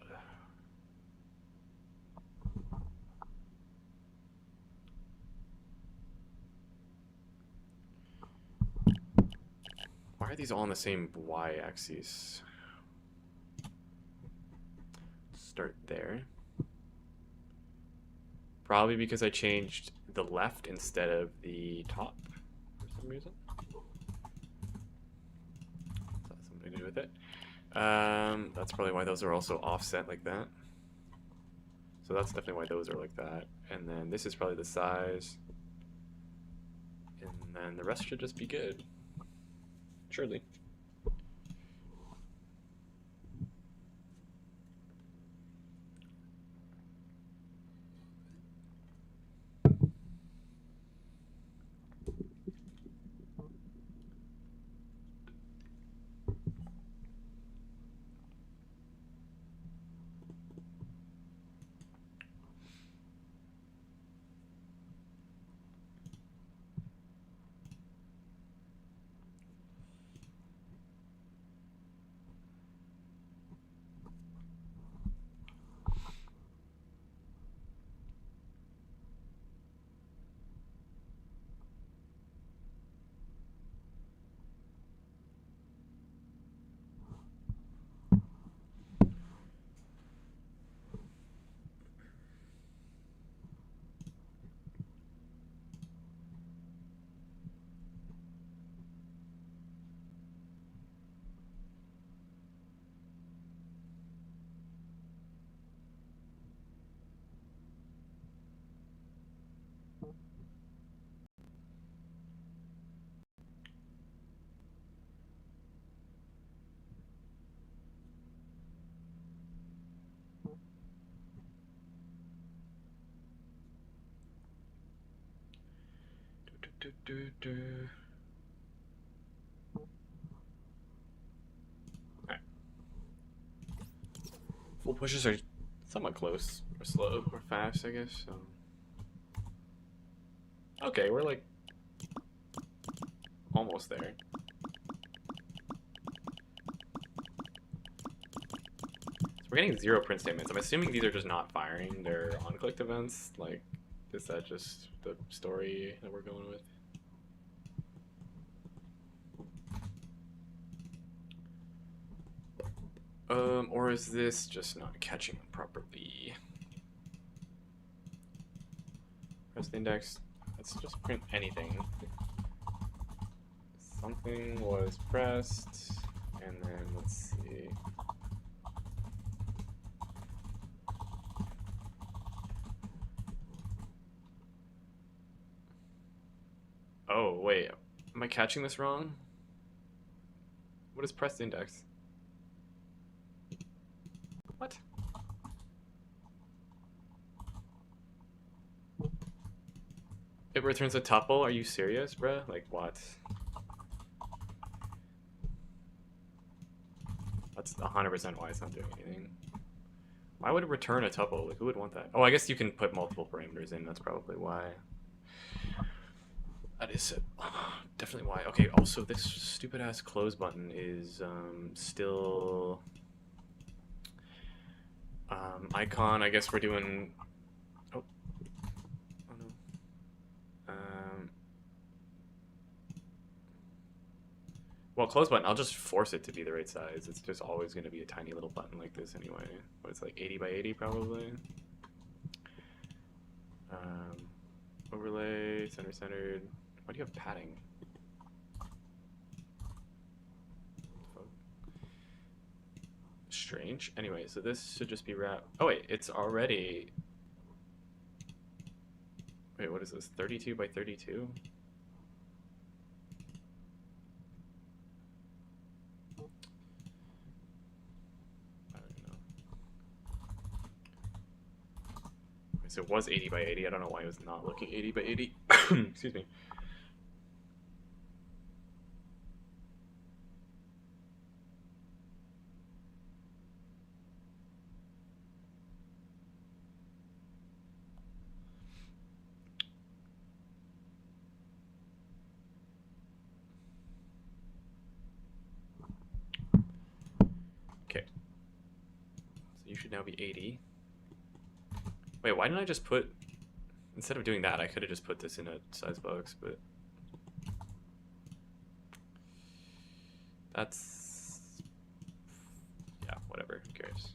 Why are these all on the same y-axis? Start there. Probably because I changed the left instead of the top for some reason. That has something to do with it. That's probably why those are also offset like that. So that's definitely why those are like that. And then this is probably the size. And then the rest should just be good. Surely. Alright. Full pushes are somewhat close, or slow, or fast, I guess. So. Okay, we're like almost there. So we're getting 0 print statements. I'm assuming these are just not firing. They're on-clicked events. Like, is that just the story that we're going with? Or is this just not catching properly? Press the index. Let's just print anything. Something was pressed, and then let's see. Oh, wait. Am I catching this wrong? What is pressed index? What? It returns a tuple? Are you serious, bruh? Like, what? that's 100% why it's not doing anything. Why would it return a tuple? Like, who would want that? Oh, I guess you can put multiple parameters in. That's probably why. That is definitely why. Okay, also, this stupid-ass close button is still... icon, I guess we're doing... Oh. Oh, no. Well, close button, I'll just force it to be the right size. It's just always going to be a tiny little button like this anyway. But it's like 80 by 80 probably. Overlay, center-centered. Why do you have padding? Strange. Anyway, so this should just be wrapped. Oh wait, it's already... Wait, what is this? 32 by 32? So it was 80 by 80. I don't know why it was not looking 80 by 80. Excuse me. Okay. So you should now be 80. Wait, why didn't I just put... Instead of doing that, I could have just put this in a size box, but... That's... Yeah, whatever. Who cares?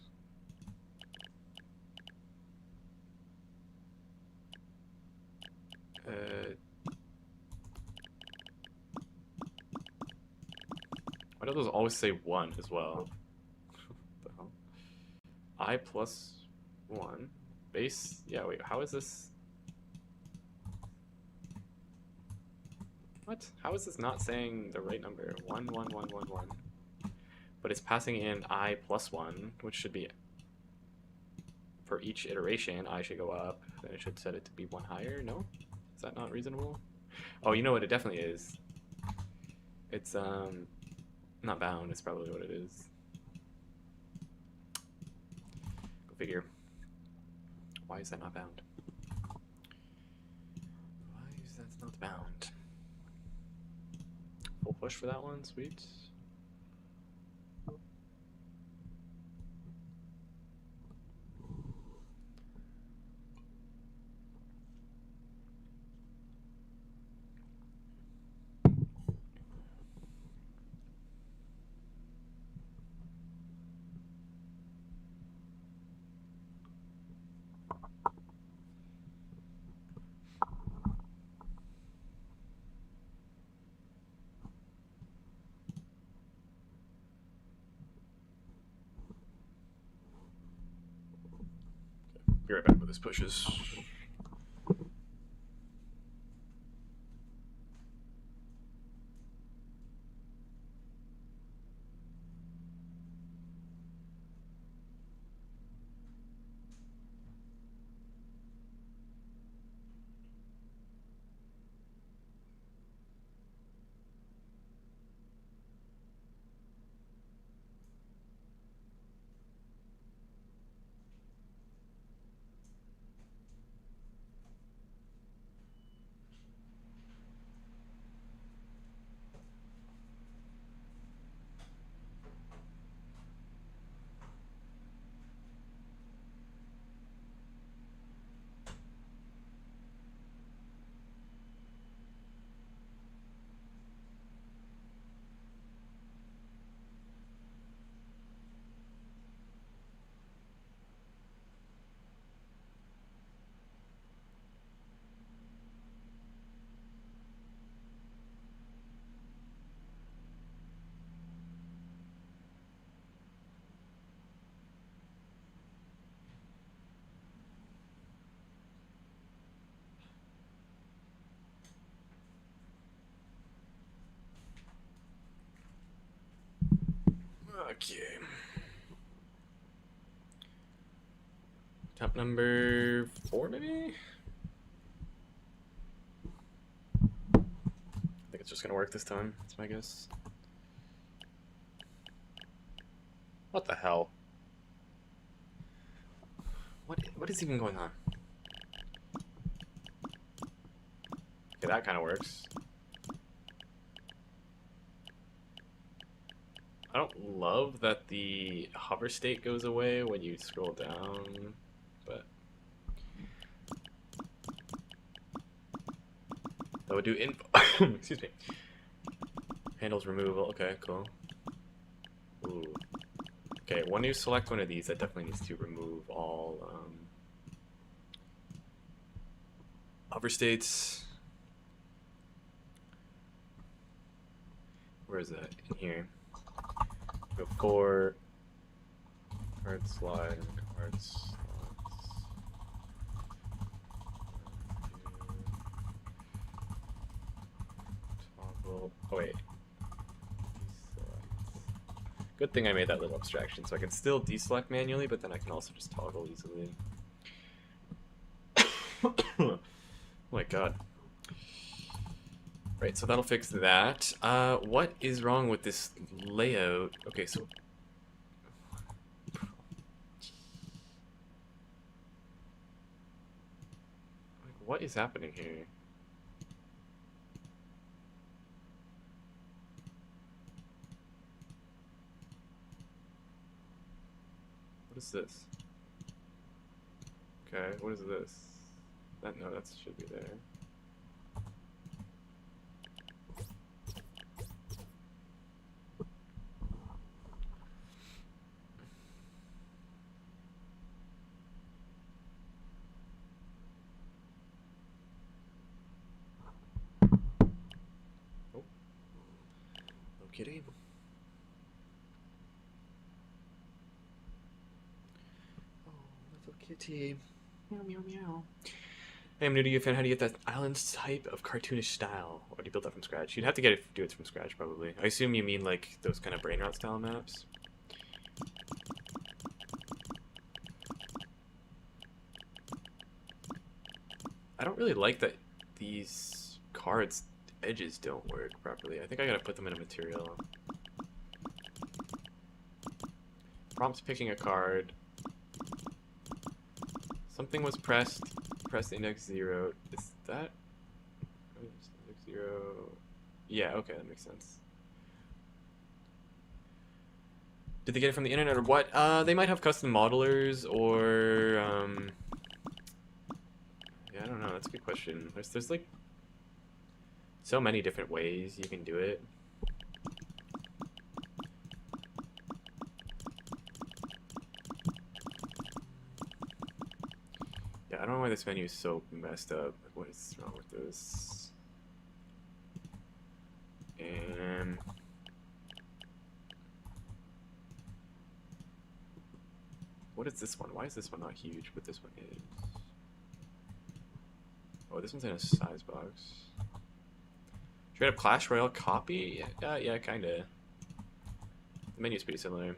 Why do those always say 1 as well? What the hell? I plus 1. Base? Yeah, wait, how is this? What? How is this not saying the right number? 1, 1, 1, 1, 1. But it's passing in I plus 1, which should be... For each iteration, I should go up. Then it should set it to be 1 higher. No? Is that not reasonable? Oh, you know what it definitely is. It's, not bound, it's probably what it is. Go figure. Why is that not bound? Why is that not bound? Full push for that one, sweet. Be right back with this pushes. Okay. Top number 4, maybe? I think it's just gonna work this time, that's my guess. What the hell? What is even going on? Okay, that kind of works. I don't love that the hover state goes away when you scroll down, but that would do info. Excuse me. Handles removal. Okay, cool. Ooh. Okay, when you select one of these, that definitely needs to remove all hover states. Where is that? In here. Go core, card slide, card slots. Toggle. Oh wait. Deselect. Good thing I made that little abstraction, so I can still deselect manually, but then I can also just toggle easily. Oh my god. Right, so that'll fix that. What is wrong with this layout? Okay, so... what is happening here? What is this? Okay, what is this? That, no, that should be there. Oh. No kidding. Oh, little kitty. Meow, meow, meow. Hey, I'm new to UEFN. How do you get that island type of cartoonish style? Or do you build that from scratch? You'd have to do it from scratch, probably. I assume you mean like those kind of brain rot style maps. I don't really like that these cards edges don't work properly. I think I gotta put them in a material. Prompts picking a card. Something was pressed. Press index 0. Is that index 0? Yeah, okay, that makes sense. Did they get it from the internet or what? They might have custom modelers or yeah, I don't know. That's a good question. There's like so many different ways you can do it. Yeah, I don't know why this menu is so messed up. What is wrong with this? And what is this one? Why is this one not huge, but this one is? Oh, this one's in a size box. Straight up Clash Royale copy? Yeah, kinda. The menu's pretty similar.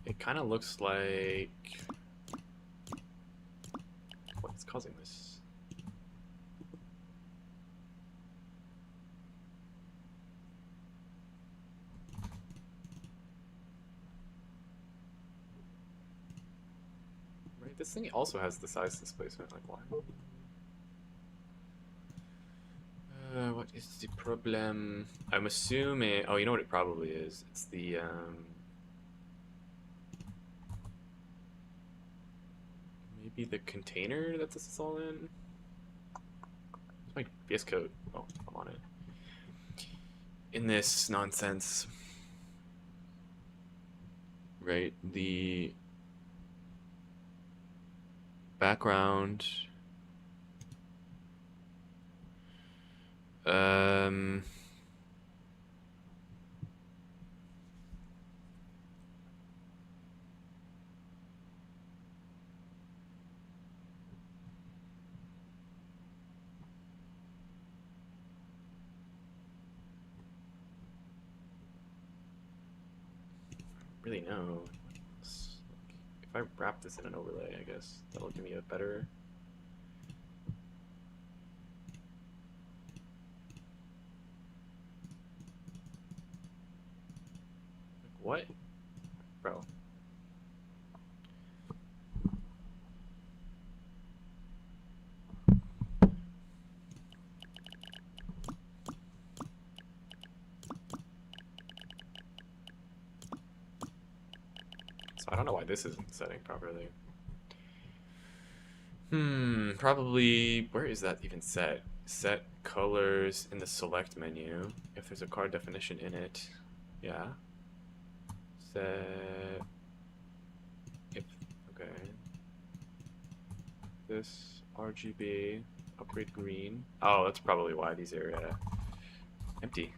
It kind of looks like... what's causing this? Right, this thing also has the size displacement, like why? What is the problem? I'm assuming... oh, you know what it probably is? It's the, maybe the container that this is all in? Where's my VS Code? Oh, I'm on it. In this nonsense. Right, the background... really know. If I wrap this in an overlay, I guess that'll give me a better. What? Bro. So I don't know why this isn't setting properly. Probably, where is that even set? Set colors in the select menu. If there's a card definition in it. Yeah. Set. If, okay. This RGB, upgrade green. Oh, that's probably why these are empty.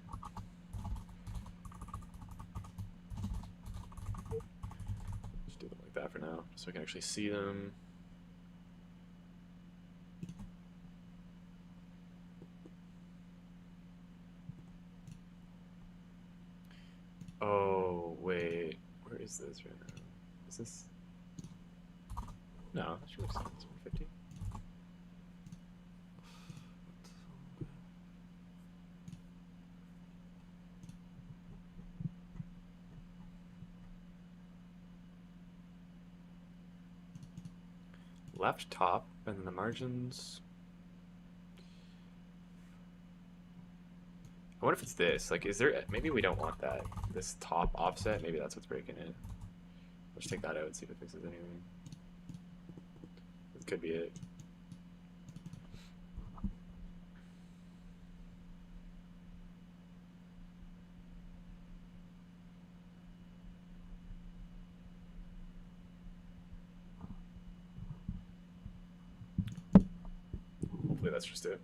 Just do them like that for now, so I can actually see them. Oh, wait. Where is this right now? Is this? No, that should make sense. 150. Left top, and then the margins. I wonder if it's this. Like, is there? Maybe we don't want that. This top offset. Maybe that's what's breaking it. Let's take that out and see if it fixes anything. This could be it. Hopefully that's just it.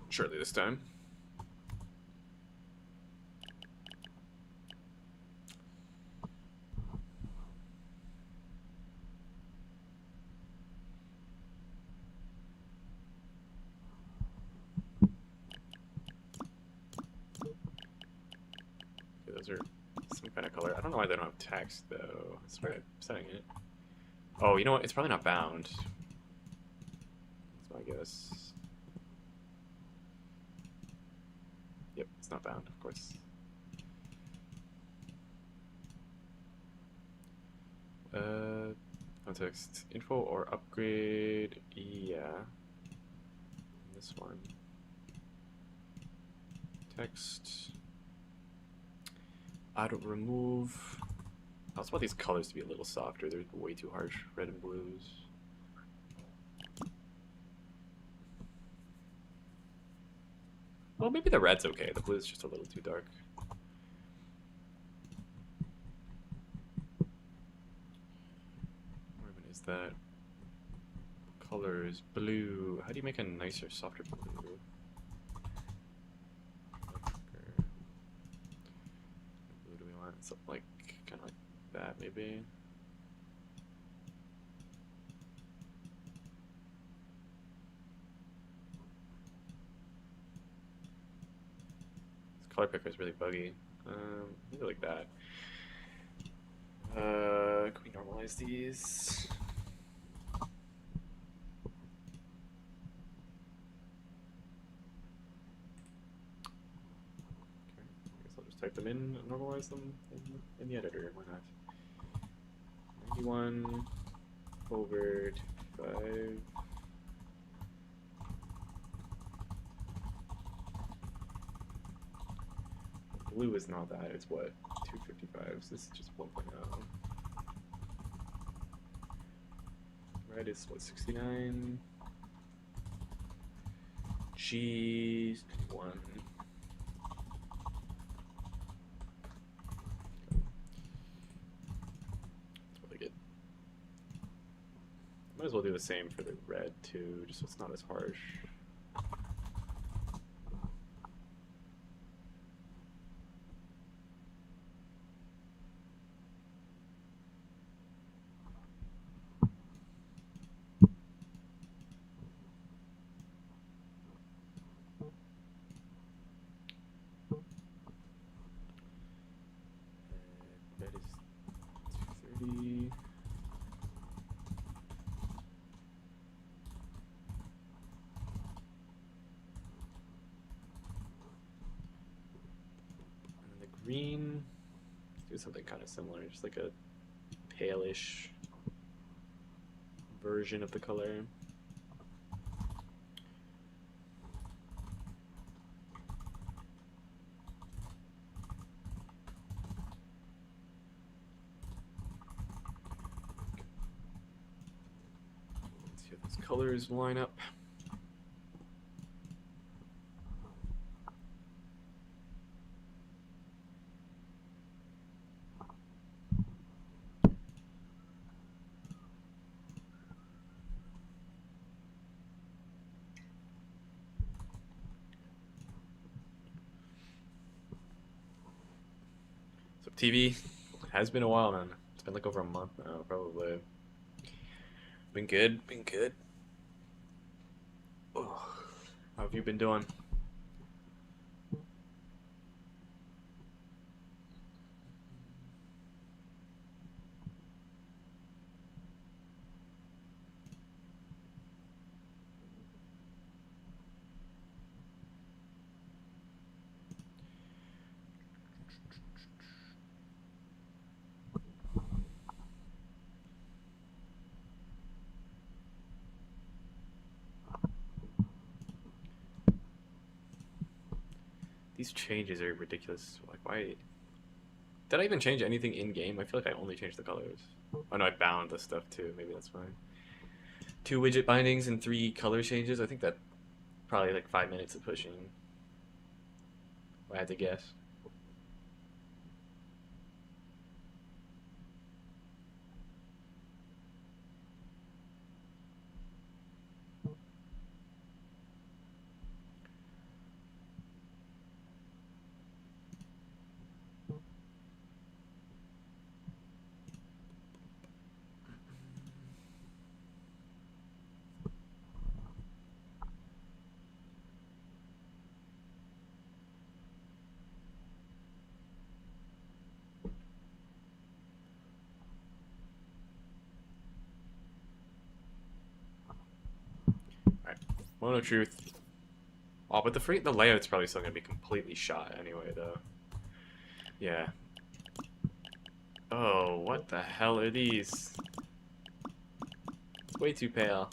Surely this time. Okay, those are some kind of color. I don't know why they don't have text though. That's why I'm setting it. Oh, you know what? It's probably not bound. So I guess. Yep, it's not bound, of course. Context info or upgrade. Yeah. This one. Text. Auto remove. I also want these colors to be a little softer. They're way too harsh. Red and blues. Well, maybe the red's okay. The blue's just a little too dark. Where even is that? Color is blue. How do you make a nicer, softer blue? something like kind of like that maybe. This color picker is really buggy. Maybe like that. Can we normalize these? Type them in and normalize them in the editor. Why not? 91 over 5. Blue is not that. It's what? 255. So this is just 1.0. Red is what? 69. G 1. Might as well do the same for the red too, just so it's not as harsh. Red is 230. Green, let's do something kind of similar, just like a palish version of the color. Let's see if those colors line up. TV has been a while, man. It's been like over a month now, probably. Been good, been good. Oh, how have you been doing? These changes are ridiculous. Like, why? Did I even change anything in game? I feel like I only changed the colors. Oh no, I bound the stuff too. Maybe that's fine. 2 widget bindings and 3 color changes. I think that probably like 5 minutes of pushing. If I had to guess. Mono truth. Oh, but the layout's probably still gonna be completely shot anyway, though. Yeah. Oh, what the hell are these? It's way too pale.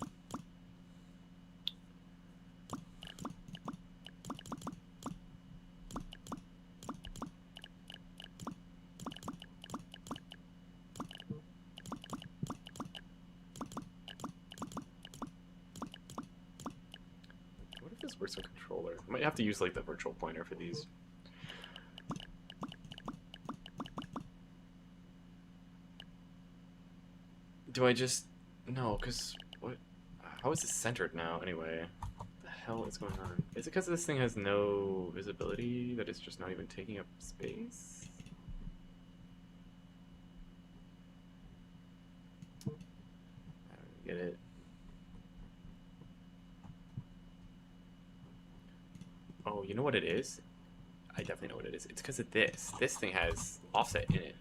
This works on controller. I might have to use like the virtual pointer for these. Do I just no? Cause what? How is this centered now? Anyway, what the hell is going on? Is it because this thing has no visibility that it's just not even taking up space? get it. Oh, you know what it is? I definitely know what it is. It's because of this. This thing has offset in it.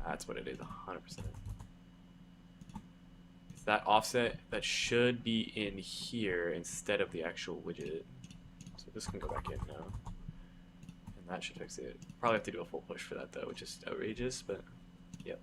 That's what it is, 100%. It's that offset that should be in here instead of the actual widget. So this can go back in now. And that should fix it. Probably have to do a full push for that though, which is outrageous, but yep.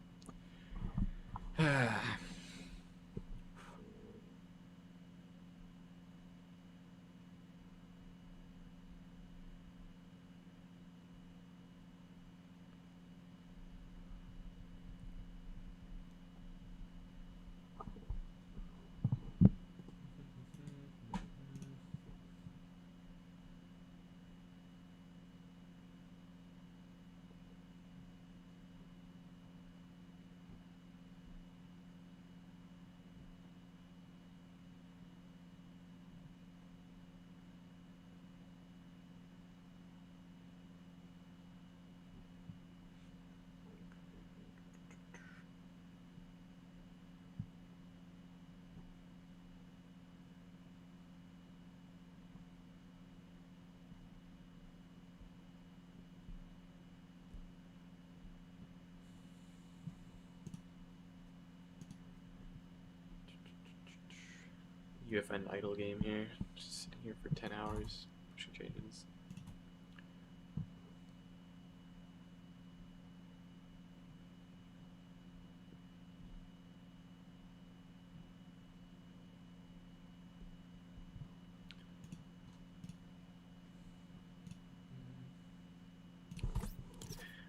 UEFN idle game here. Just sitting here for 10 hours, pushing changes.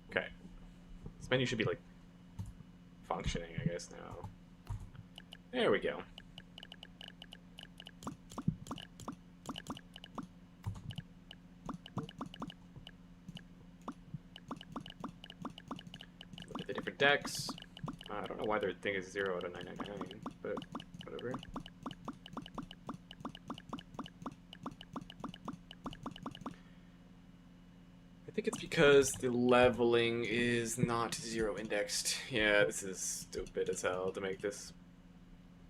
Okay. This menu should be like functioning, I guess, now. There we go. Look at the different decks. I don't know why their thing is 0 out of 999, but whatever. I think it's because the leveling is not 0 indexed. Yeah, this is stupid as hell to make this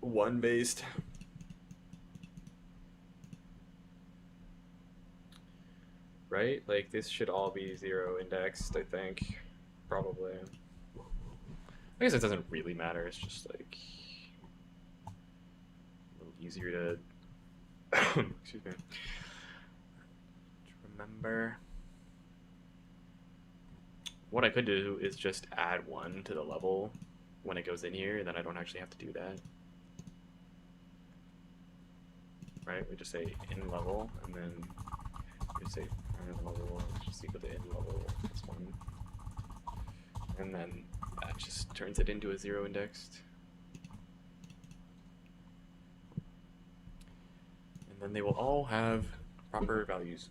1 based. Right? Like, this should all be 0 indexed, I think. Probably. I guess it doesn't really matter, it's just like a little easier to excuse me, to remember. What I could do is just add 1 to the level when it goes in here, and then I don't actually have to do that. Right? We just say in level, and then we say parent level, just equal to in level plus 1. And then that just turns it into a 0 indexed. And then they will all have proper values.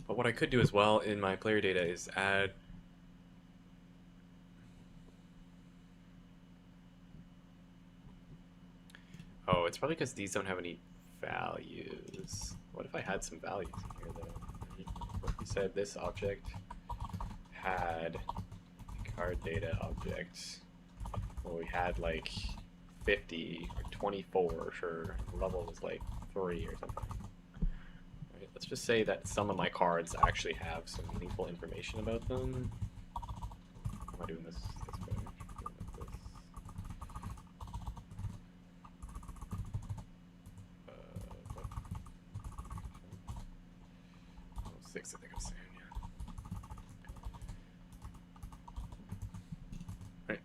But what I could do as well in my player data is add oh, it's probably because these don't have any values. What if I had some values in here though? What if we said this object had card data objects? Well, we had like 50 or 24, sure. The level was like 3 or something. Right, let's just say that some of my cards actually have some meaningful information about them. How am I doing this way? Six, I think I'm saying, yeah. Right.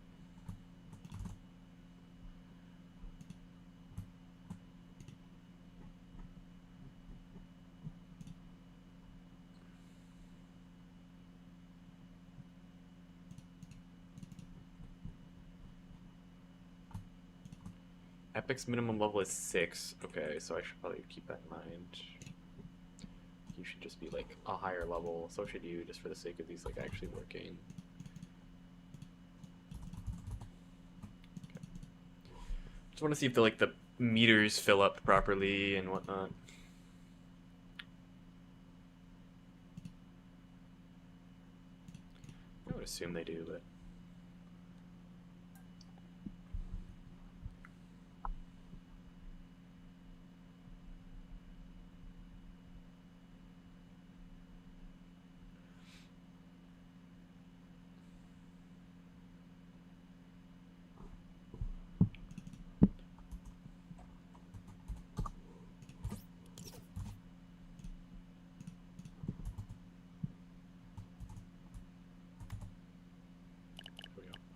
Epic's minimum level is 6. Okay, so I should probably keep that in mind. You should just be like a higher level, so should you, just for the sake of these like actually working. Okay. Just want to see if the meters fill up properly and whatnot. I would assume they do, but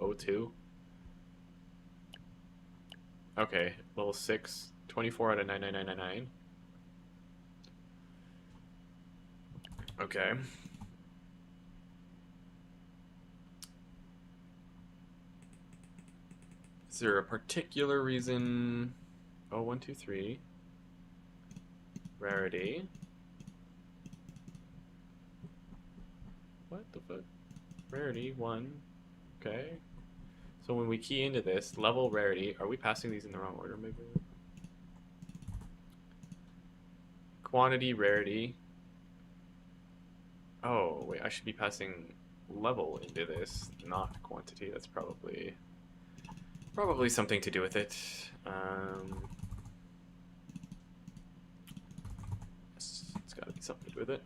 02. Okay, level 6, 24 out of 99999. Okay. Is there a particular reason? Oh, 1, 2, 3. Rarity. What the fuck? Rarity, 1. Okay. So when we key into this, level rarity, are we passing these in the wrong order maybe? Quantity, rarity. Oh, wait, I should be passing level into this, not quantity. That's probably something to do with it. It's got to be something to do with it.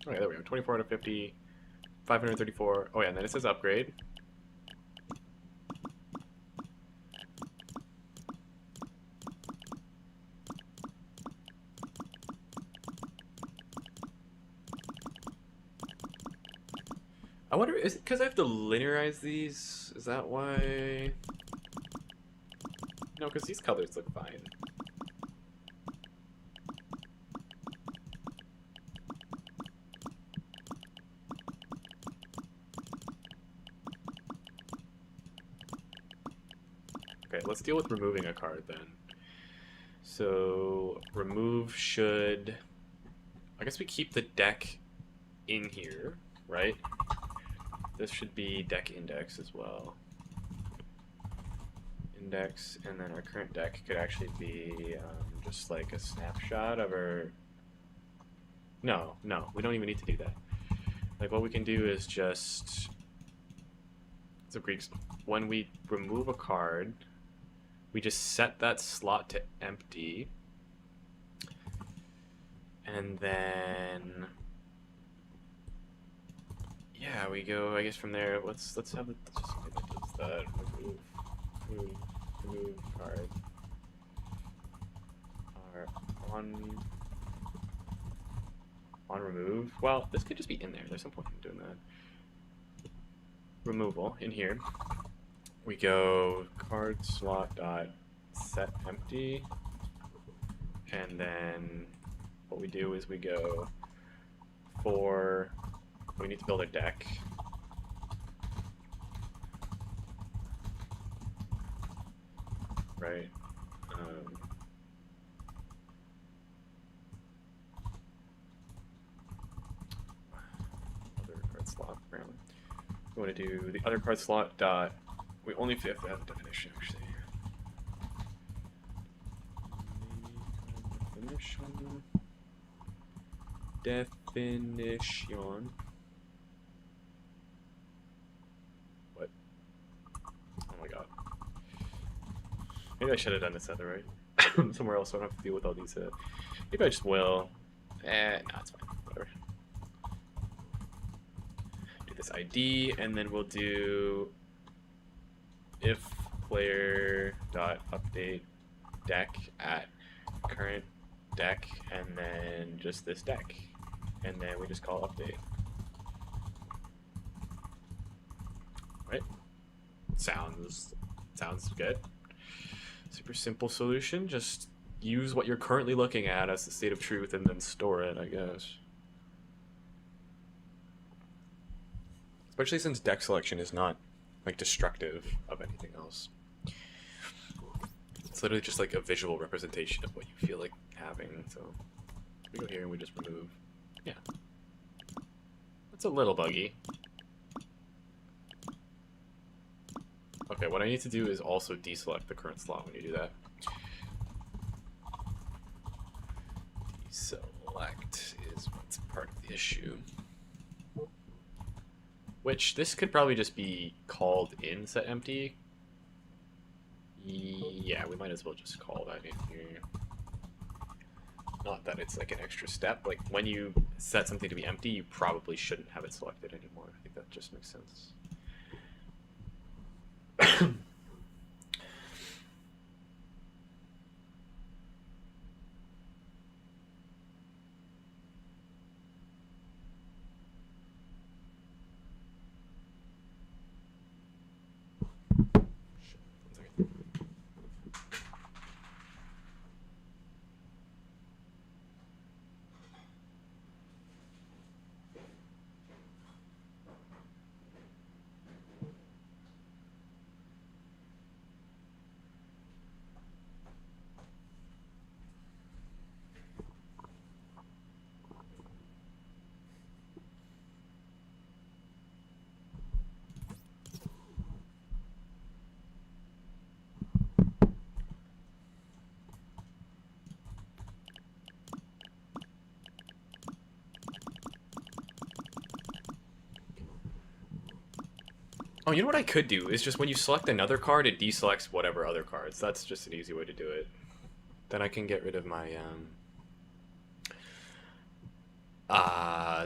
Okay, there we go. 24 out of 50, 534. Oh yeah, and then it says upgrade. I wonder, is it because I have to linearize these? Is that why? No, because these colors look fine. Okay, let's deal with removing a card then. So, remove should... I guess we keep the deck in here, right? This should be deck index as well. Index, and then our current deck could actually be just like a snapshot of our... No, we don't even need to do that. Like what we can do is just... It's a Greek... When we remove a card, we just set that slot to empty. And then... Yeah, we go, I guess from there, let's have it, just does that, remove card. On remove, well, this could just be in there, there's no point in doing that. Removal, in here, we go card slot dot set empty, and then what we do is we go for... We need to build a deck. Right. Other card slot, apparently. We want to do the other card slot dot... We only have to have a definition, actually. Definition. What? Oh my god. Maybe I should have done this other right. Somewhere else, so I don't have to deal with all these. Maybe I just will. No, it's fine. Whatever. Do this ID, and then we'll do if player dot update deck at current deck, and then just this deck, and then we just call update. Right? Sounds good. Super simple solution. Just use what you're currently looking at as the state of truth and then store it, I guess. Especially since deck selection is not like destructive of anything else. It's literally just like a visual representation of what you feel like having. So we go here and we just remove. Yeah. That's a little buggy. Okay, what I need to do is also deselect the current slot when you do that. Deselect is what's part of the issue. Which this could probably just be called in set empty. Yeah, we might as well just call that in here. Not that it's like an extra step. Like when you set something to be empty, you probably shouldn't have it selected anymore. I think that just makes sense. Oh, you know what I could do is just when you select another card, it deselects whatever other cards. That's just an easy way to do it. Then I can get rid of my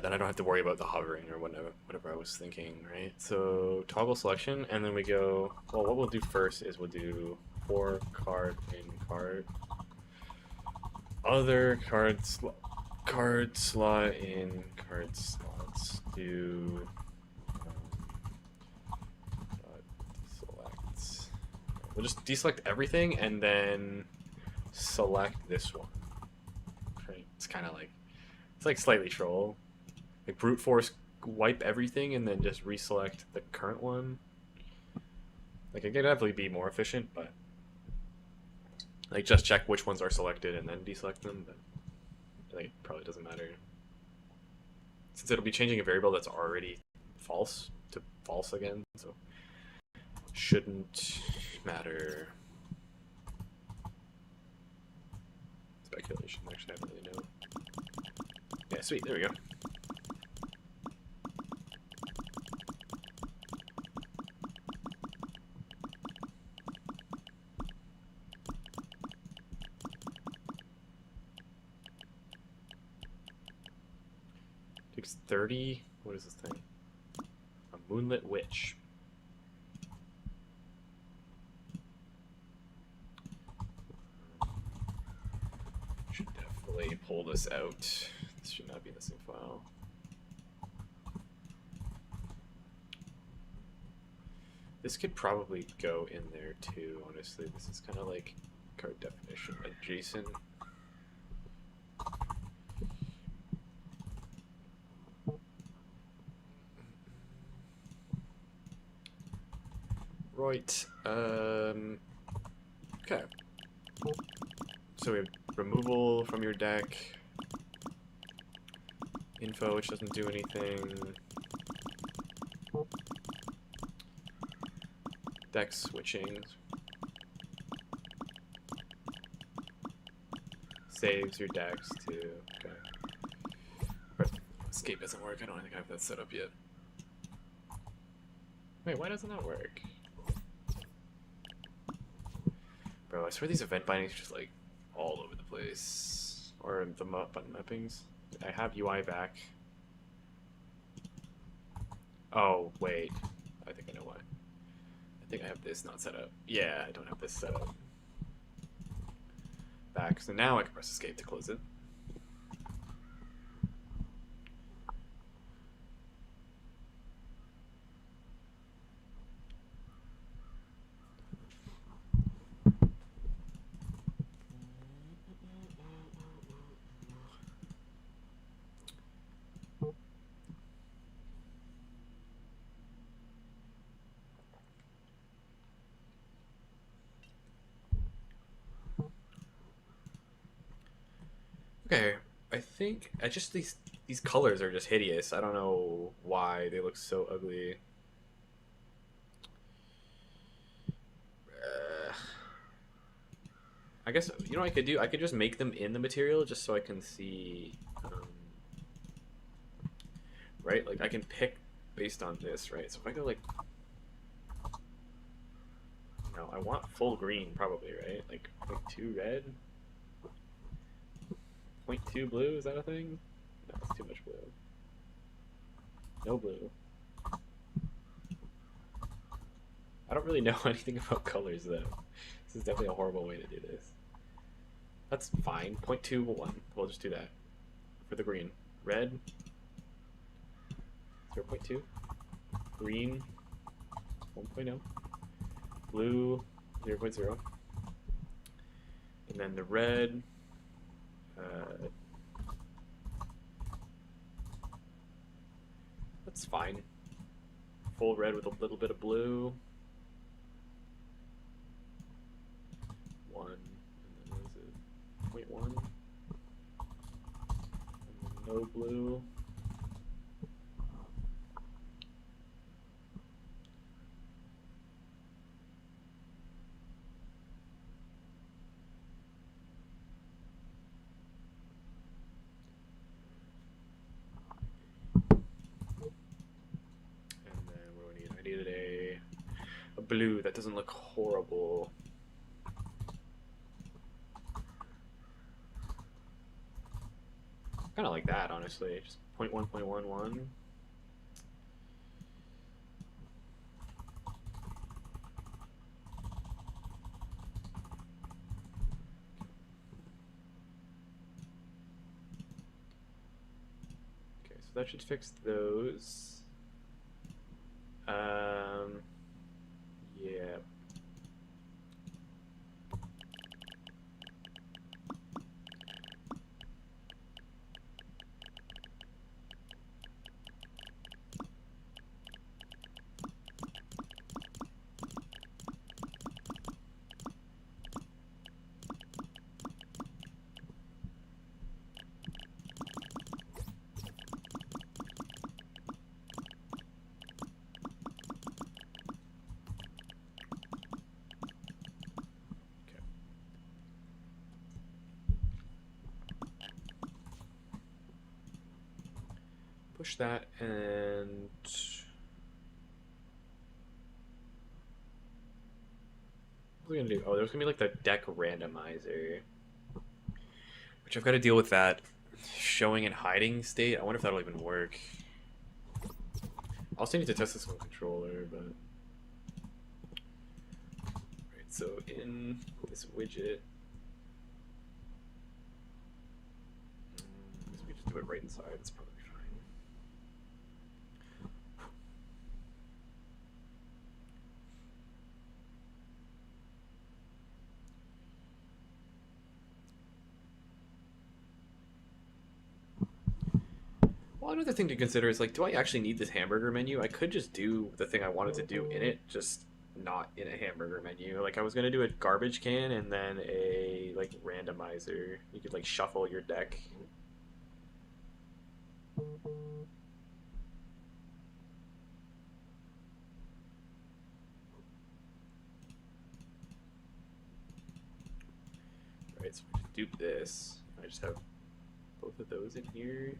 then I don't have to worry about the hovering or whatever I was thinking, right? So toggle selection, and then we go, well, what we'll do first is we'll do for card in card, other card slot in card slots, do deselect. We'll just deselect everything and then select this one. Right? It's kind of like, it's like slightly troll. Like brute force wipe everything and then just reselect the current one. Like it could definitely be more efficient, but like just check which ones are selected and then deselect them, but I think it probably doesn't matter. Since it'll be changing a variable that's already false to false again, so shouldn't matter. Speculation, actually I don't really know. Yeah, sweet, there we go. Takes 30, what is this thing? A Moonlit Witch. Should definitely pull this out. This should not be in the same file. This could probably go in there too, honestly. This is kind of like card definition adjacent. Right. Okay. So we have removal from your deck, info which doesn't do anything, deck switching, saves your decks too. Okay. But escape doesn't work. I don't think I have that set up yet. Wait, why doesn't that work? Bro, I swear these event bindings are just like all over the place. Or the button mappings. I have UI back. Oh, wait. I think I know why. I think I have this not set up. Yeah, I don't have this set up. Back. So now I can press escape to close it. Okay, I think I just these colors are just hideous. I don't know why they look so ugly. I guess you know what I could do. I could just make them in the material just so I can see. Right, like I can pick based on this, right? So if I go like, no, I want full green probably, right? Like 0.2 red, 0.2 blue, is that a thing? No, it's too much blue. No blue. I don't really know anything about colors though. This is definitely a horrible way to do this. That's fine. 0.21. We'll just do that for the green. Red 0.2. Green 1.0. Blue 0.0. And then the red. That's fine. Full red with a little bit of blue. 1. And then what is it? 0.1. And then no blue. I needed a blue that doesn't look horrible. Kind of like that, honestly. Just 0.1.11. Okay, so that should fix those. Yeah. Push that and what are we gonna do? Oh, there's gonna be like the deck randomizer, which I've got to deal with that showing and hiding state. I wonder if that'll even work. I also need to test this on controller, but right. So in this widget, we just do it right inside. It's probably fine. Well, another thing to consider is like, do I actually need this hamburger menu? I could just do the thing I wanted to do in it, just not in a hamburger menu. Like I was gonna do a garbage can and then a like randomizer. You could like shuffle your deck. Right, so we just dupe this. I just have both of those in here.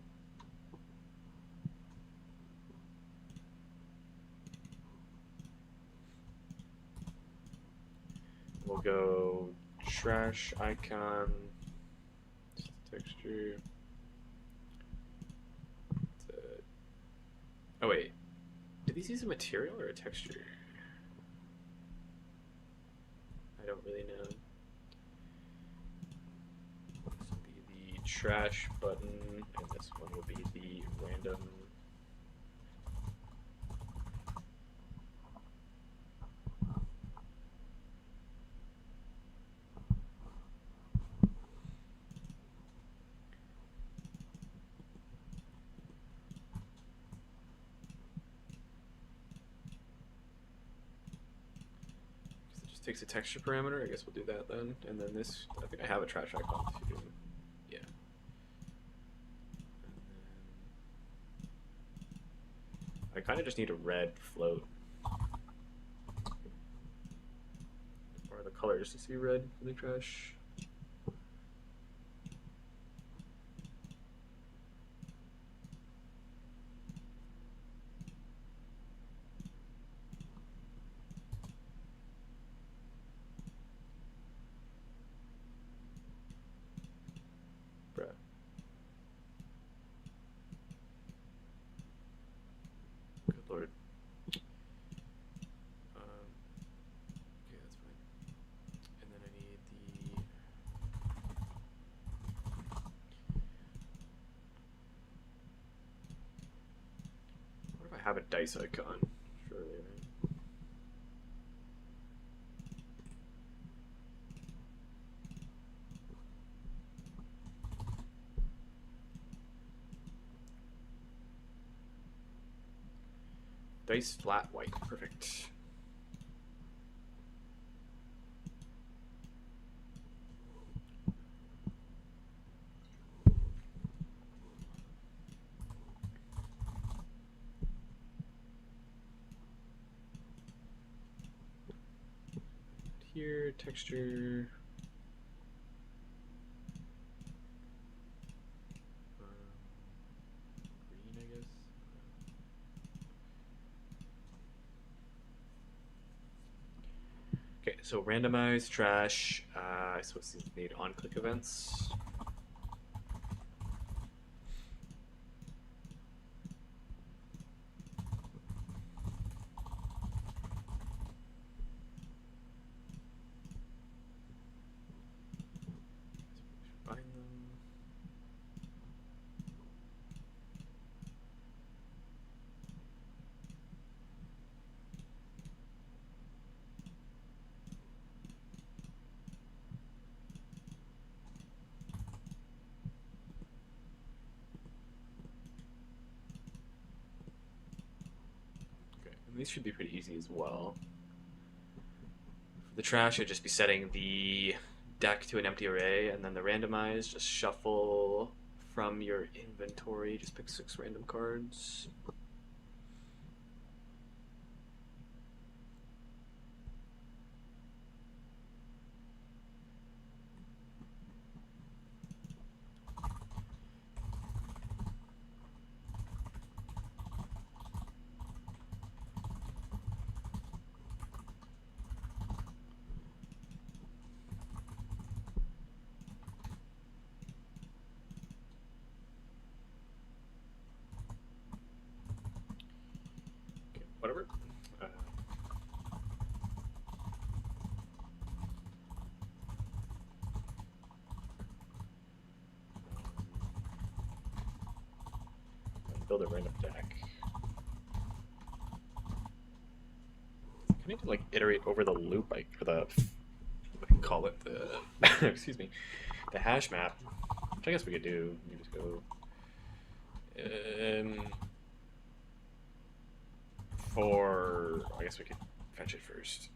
We'll go trash icon, texture. Oh wait, did these use a material or a texture? I don't really know. This will be the trash button, and this one will be the random. Takes a texture parameter. I guess we'll do that then. And then this, I think I have a trash icon too. Yeah. I kind of just need a red float. Or the color just needs to be red for the trash. have a dice icon, surely, right? Dice flat white, perfect. Here, texture. Green, I guess. Okay, so randomize trash. I suppose these need on-click events. Find them. Okay, and these should be pretty easy as well. For the trash, I'd just be setting the deck to an empty array, and then the randomize, just shuffle from your inventory, just pick 6 random cards. Okay, whatever. Build a random deck. I need to like iterate over the loop, like for the what do you call it, the excuse me, the hash map, which I guess we could do. You just go for, I guess we could fetch it first.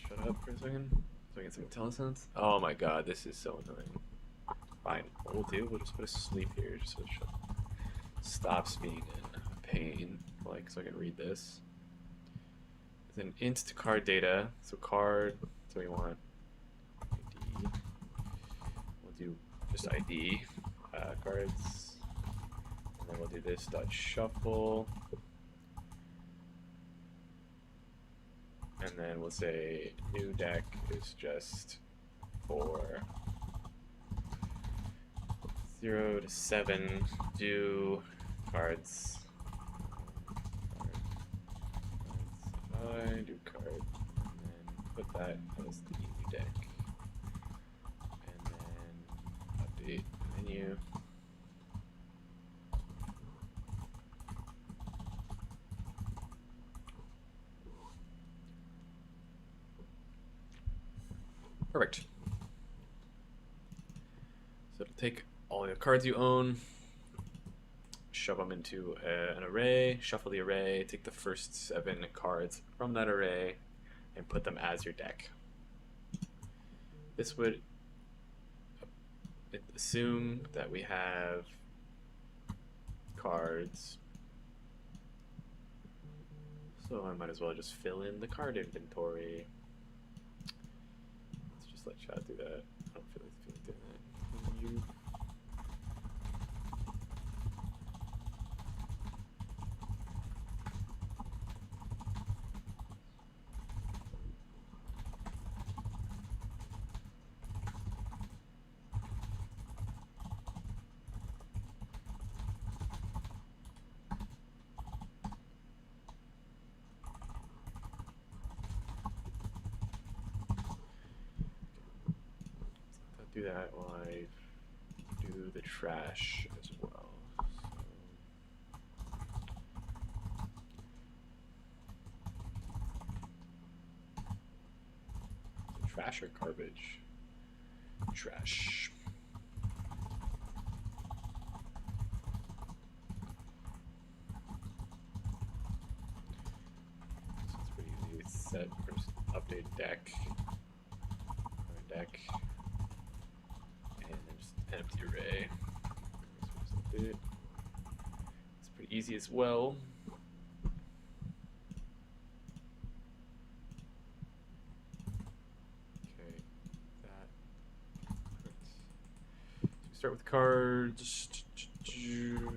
Shut up for a second so I get some telesense. Oh my god, this is so annoying. Fine, what we'll do, we'll just put a sleep here just so it stops being in pain, like, so I can read this. It's an int to card data, so card, so we want ID. We'll do just ID, cards, and then we'll do this dot shuffle. And then we'll say new deck is just for 0 to 7 do cards. I do card. And then put that as the new deck. And then update menu. Perfect. So it'll take all the cards you own, shove them into an array, shuffle the array, take the first 7 cards from that array, and put them as your deck. This would assume that we have cards, so I might as well just fill in the card inventory. Let chat do that. I don't feel like doing that. Can you... do that while I do the trash as well. So, trash or garbage? Trash. So it's pretty easy. Set first update deck. Deck. And then just an empty array. So just update it. It's pretty easy as well. Okay, that. Perfect. So we start with cards.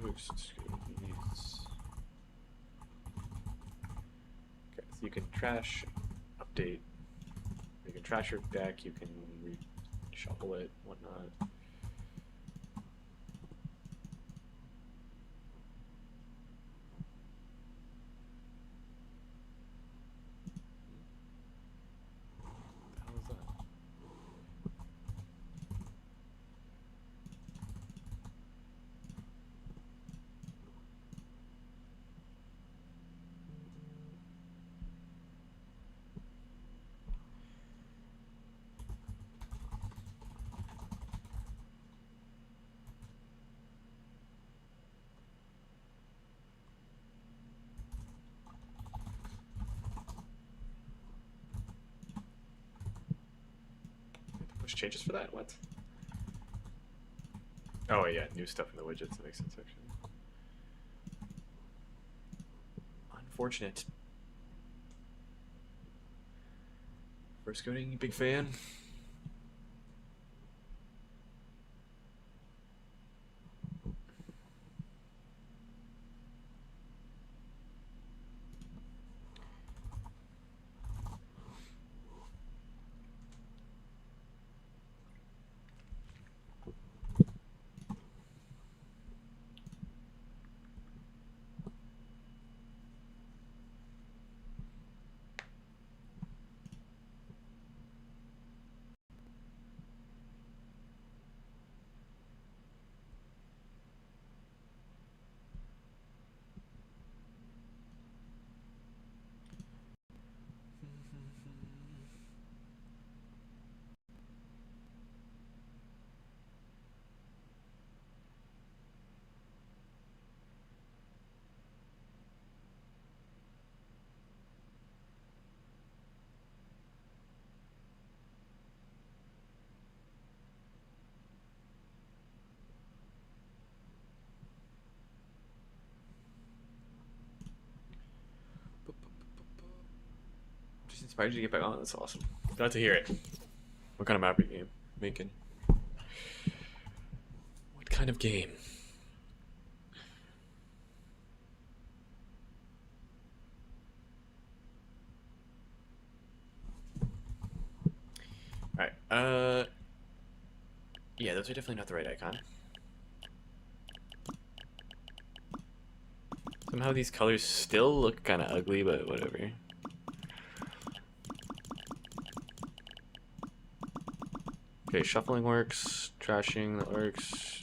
Let's go with these. Okay, so you can trash, update. You can trash your deck. You can reshuffle it, whatnot. Push changes for that? What? Oh yeah, new stuff in the widgets. That makes sense actually. Unfortunate. First coding, big fan. Just inspired you to get back on. That's awesome. Glad to hear it. What kind of map are you making? What kind of game? Alright, yeah, those are definitely not the right icon. Somehow these colors still look kind of ugly, but whatever. Okay, shuffling works, trashing that works.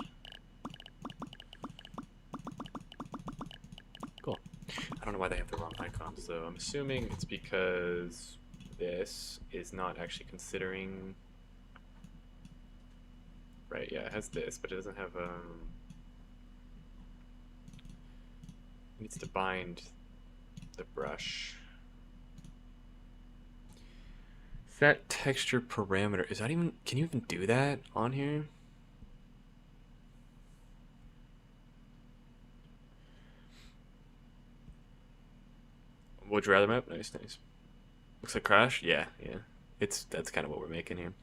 Cool. I don't know why they have the wrong icons, though. I'm assuming it's because this is not actually considering... Right, yeah, it has this, but it doesn't have, it needs to bind the brush. Set texture parameter. Is that even, can you even do that on here? Would you rather map? Nice, nice. Looks like Crash? Yeah, yeah. That's kind of what we're making here.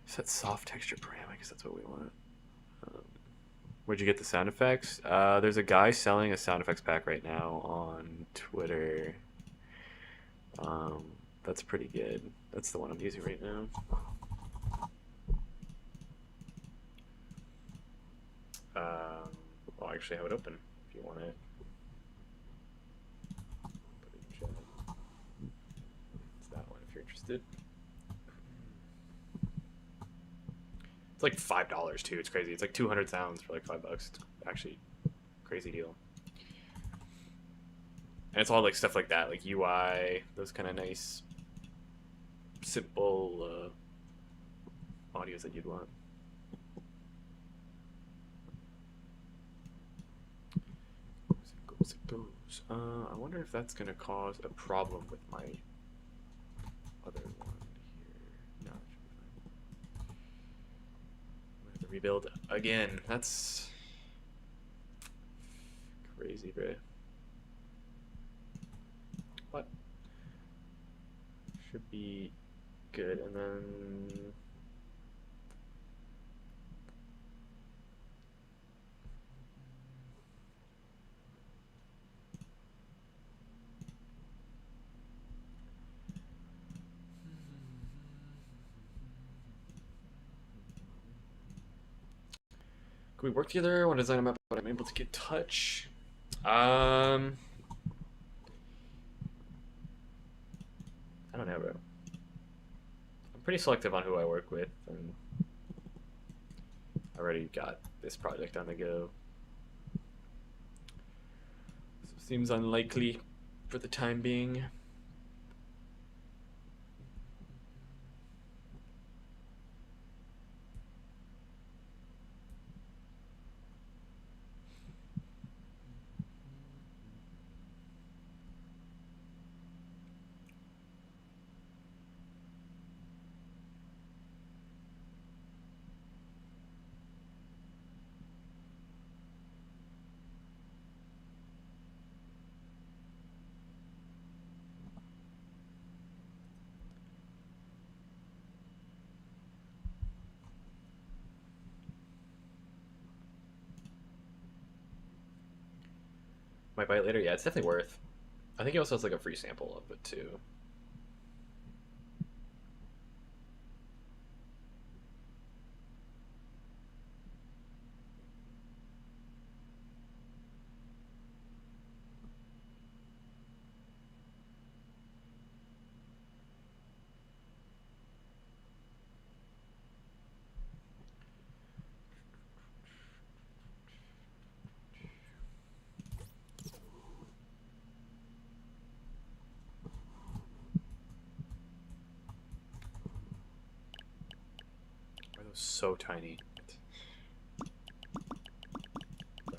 Set soft texture param. I guess that's what we want. Where'd you get the sound effects? There's a guy selling a sound effects pack right now on Twitter. That's pretty good. That's the one I'm using right now. I'll actually have it open if you want it. Put it in chat. It's that one if you're interested. like $5 too. It's crazy. It's like 200 sounds for like $5. It's actually a crazy deal. And it's all like stuff like that, like UI, those kind of nice, simple audios that you'd want. It goes. I wonder if that's gonna cause a problem with my other one here. No, it should be fine. I'm gonna have to rebuild again. That's crazy, bro. What? Should be good, and then can we work together? I want to design a map, but I'm able to get touch. I don't know, bro. I'm pretty selective on who I work with, and I already got this project on the go. So it seems unlikely for the time being. Might buy it later? Yeah, it's definitely worth. I think he also has like a free sample of it too. Why are those so tiny? Bro.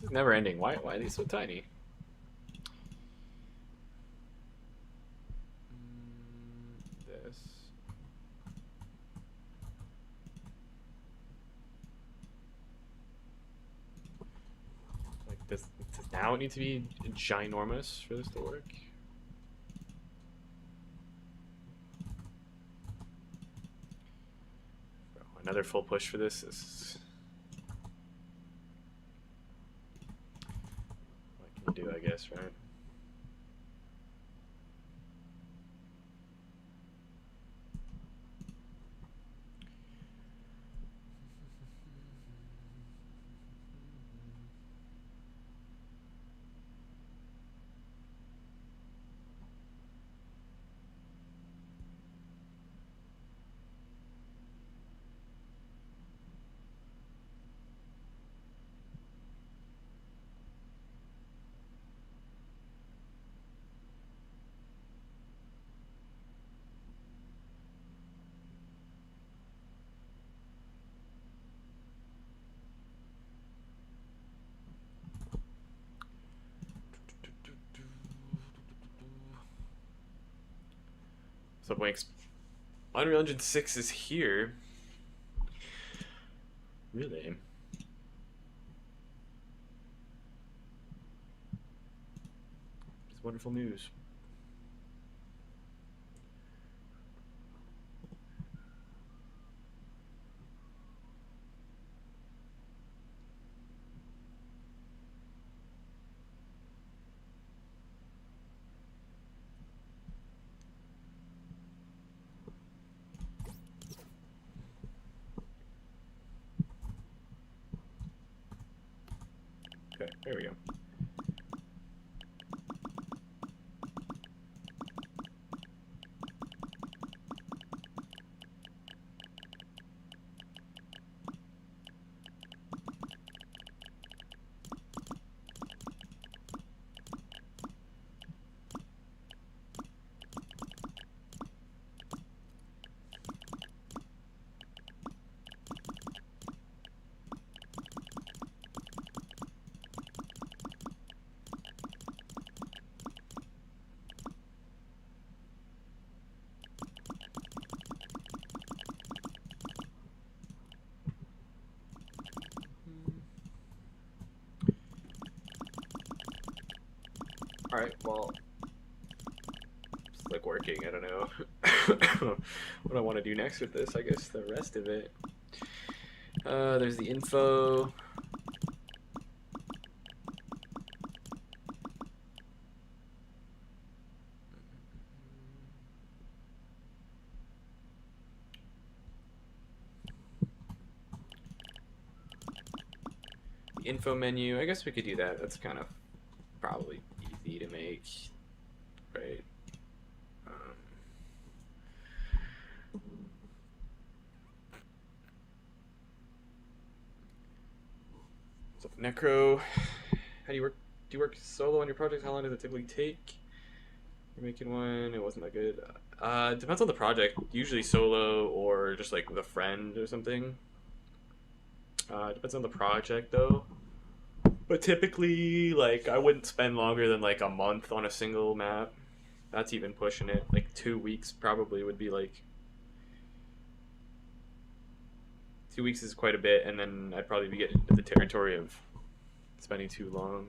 This is never ending. Why are these so tiny? This. Like this. Does now it need to be ginormous for this to work? Bro, another full push for this is. What can you do, I guess, right? So Winks, Unreal Engine 6 is here. Really? It's wonderful news. Okay, there we go. Alright, well, it's like working. I don't know what I want to do next with this. I guess the rest of it. There's the info. The info menu. I guess we could do that. That's kind of probably easy to make, right? So Necro, how do you work? Do you work solo on your project? How long does it typically take? You're making one. It wasn't that good. Depends on the project. Usually solo or just like with a friend or something. Depends on the project though. But typically, like I wouldn't spend longer than like a month on a single map. That's even pushing it. Like 2 weeks probably would be like 2 weeks is quite a bit, and then I'd probably be getting into the territory of spending too long.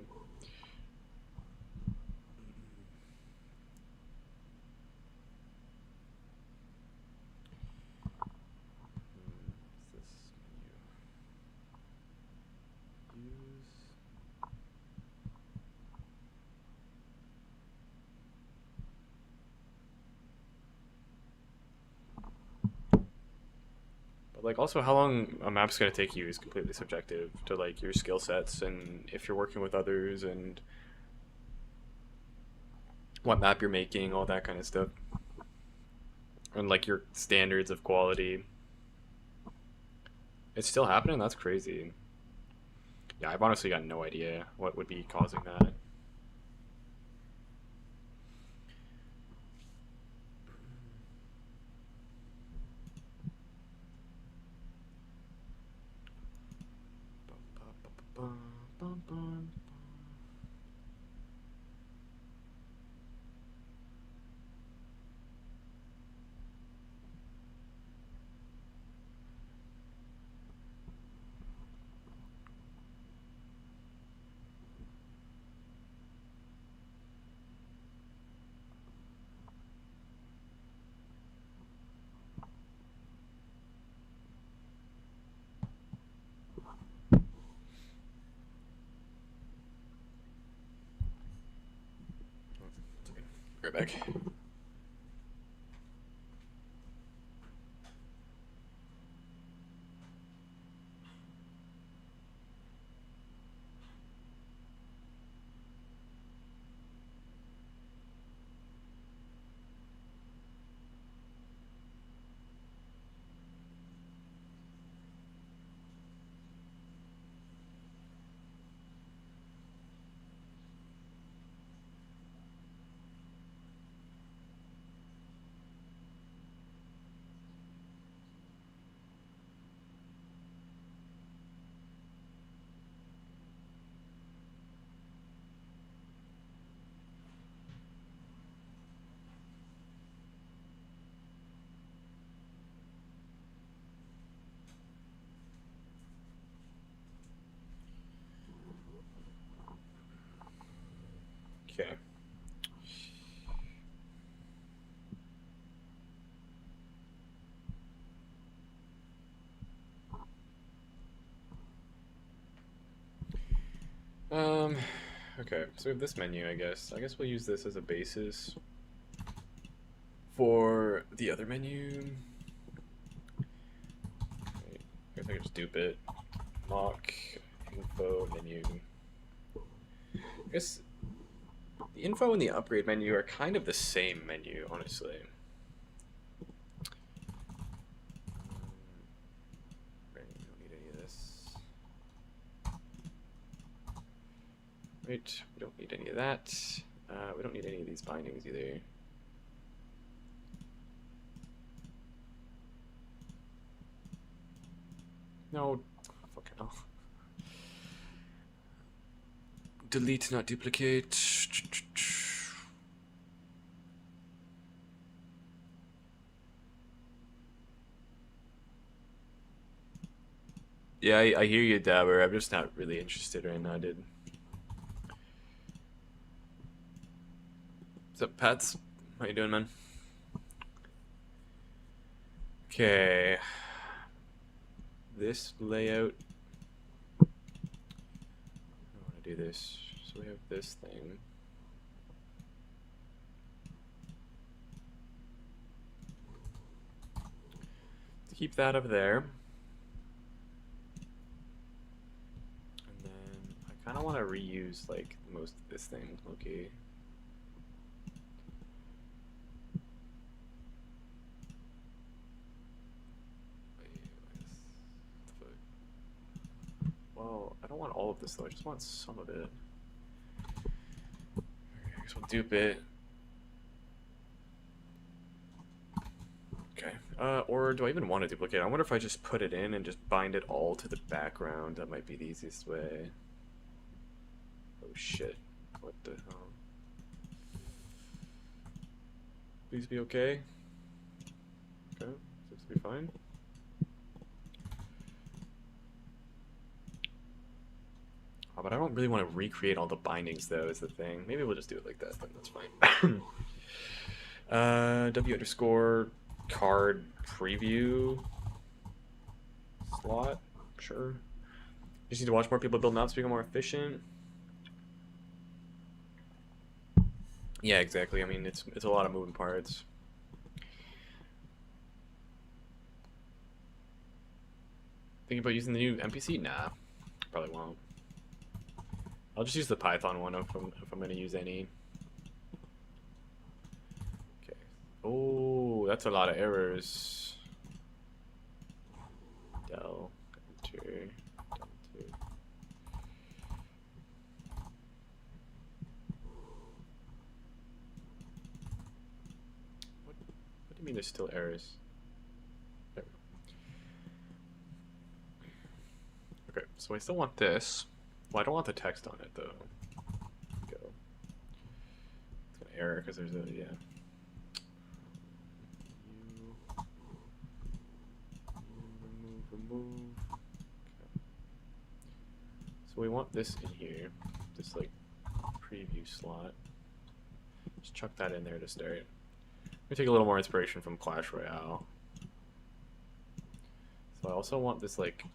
Like also how long a map's going to take you is completely subjective to like your skill sets and if you're working with others and what map you're making, all that kind of stuff, and like your standards of quality. It's still happening. That's crazy. Yeah, I've honestly got no idea what would be causing that. Right back. Okay. Okay, so we have this menu, I guess. I guess we'll use this as a basis for the other menu. Right. I guess I could just dupe it. Mock, info, menu. I guess the info and the upgrade menu are kind of the same menu, honestly. Right, we don't need any of this. Right, we don't need any of that. We don't need any of these bindings either. No, fucking hell. Delete, not duplicate. Yeah, I hear you, Dabber. I'm just not really interested right now, dude. What's up, Pats? How you doing, man? Okay. This layout. I want to do this. So we have this thing. To keep that up there. And then I kind of want to reuse like most of this thing. Okay. Well, I don't want all of this though, I just want some of it. I guess we'll dupe it. Okay. Or do I even want to duplicate? I wonder if I just put it in and just bind it all to the background. That might be the easiest way. Oh shit. What the hell? Please be okay. Okay, seems to be fine. Oh, but I don't really want to recreate all the bindings though, is the thing. Maybe we'll just do it like that, then that's fine. W underscore card preview slot, sure. Just need to watch more people build maps to become more efficient. Yeah, exactly. I mean, it's a lot of moving parts. Thinking about using the new NPC? Nah, probably won't. I'll just use the Python one if I'm going to use any. Okay. Oh, that's a lot of errors. Del, enter, del 2. What do you mean there's still errors? There. Okay, so I still want this. Well, I don't want the text on it though. Go. It's gonna error because there's a yeah. Remove. Okay. So we want this in here, this like preview slot. Just chuck that in there to start. We take a little more inspiration from Clash Royale. So I also want this like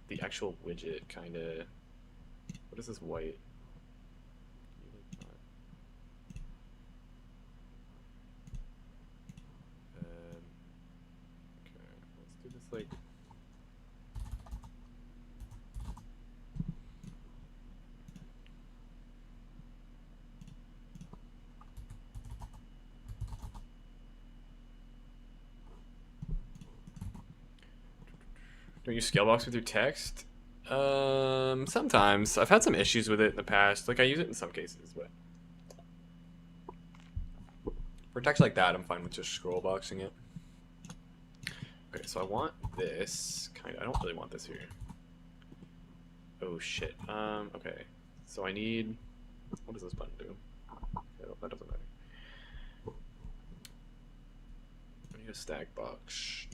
the actual widget kind of. What is this white? Okay, let's do this like. Don't use Scalebox with your text? Sometimes. I've had some issues with it in the past. Like, I use it in some cases, but... For text like that, I'm fine with just scroll boxing it. Okay, so I want this. I don't really want this here. Oh, shit. Okay. So I need... What does this button do? Okay, that doesn't matter. I need a stack box.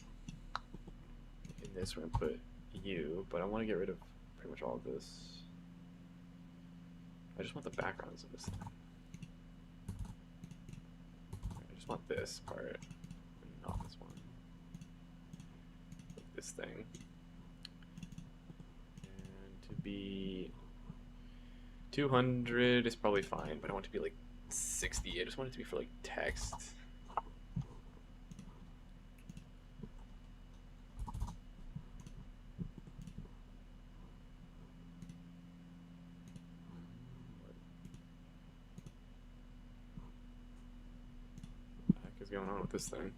In this, we're gonna put you, but I want to get rid of pretty much all of this. I just want the backgrounds of this thing. I just want this part, and not this one. Like this thing. And to be 200 is probably fine, but I want it to be like 60. I just want it to be for like text. Going on with this thing?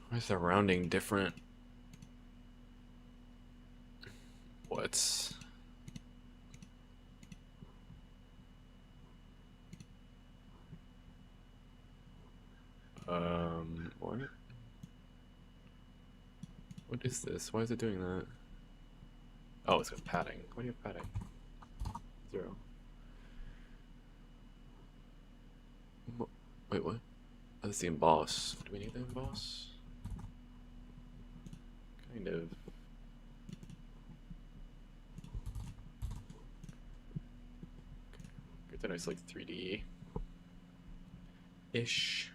Why is the rounding different? What's what? What is this? Why is it doing that? Oh, it's got padding. Why do you have padding? 0. Wait, what? Oh, that's the emboss. Do we need the emboss? Kind of. Get a nice like 3D. ish.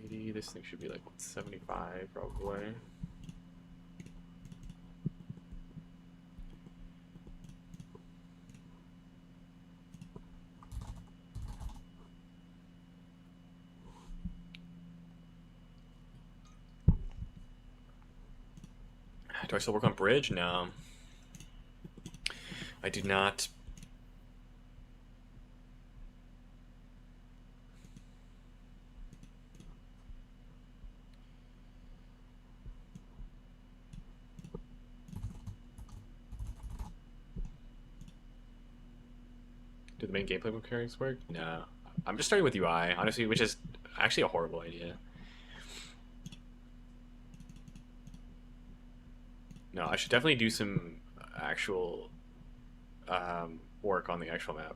80. This thing should be like 75 probably. Do I still work on bridge? No. I do not. Do the main gameplay mechanics work? No. I'm just starting with UI, honestly, which is actually a horrible idea. No, I should definitely do some actual work on the actual map.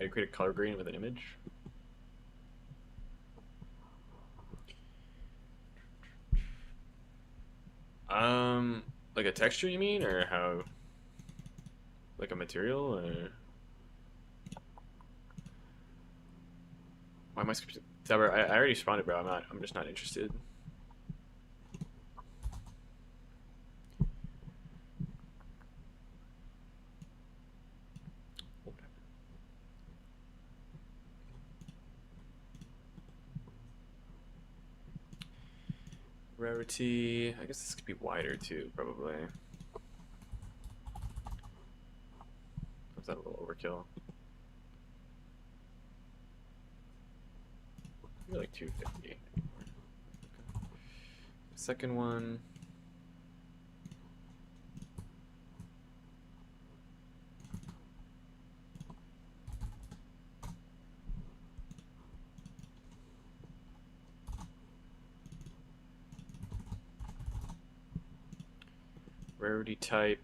I create a color gradient with an image. Like a texture, you mean, or how? Like a material, or? Why am I skipping? I already responded, bro. I'm just not interested. Rarity. I guess this could be wider too, probably. Was that a little overkill? Maybe like 250. Okay. Second one. Rarity type.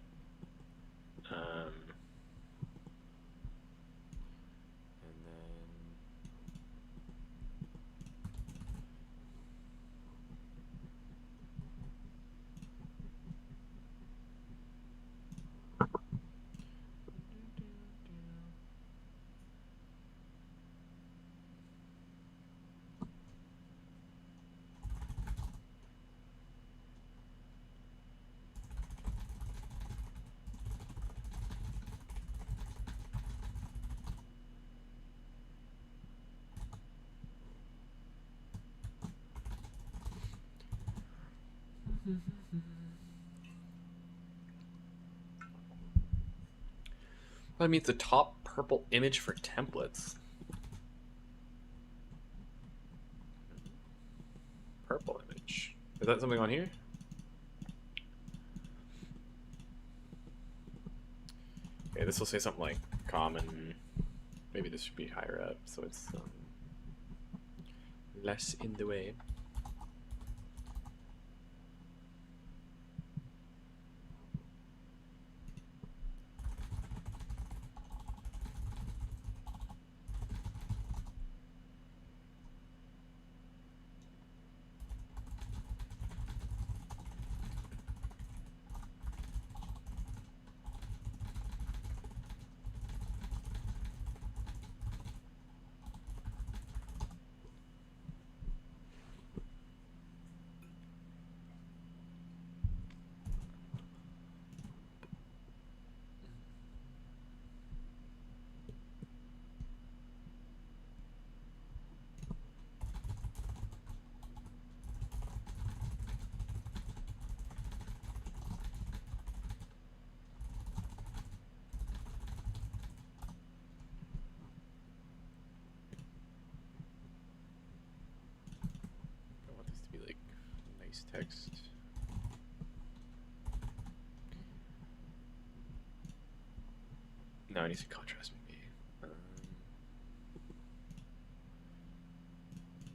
And then that means the top purple image for templates. Purple image. Is that something on here? Okay, this will say something like common. Maybe this should be higher up, so it's less in the way. I want this to be like nice text. No, it needs to contrast maybe.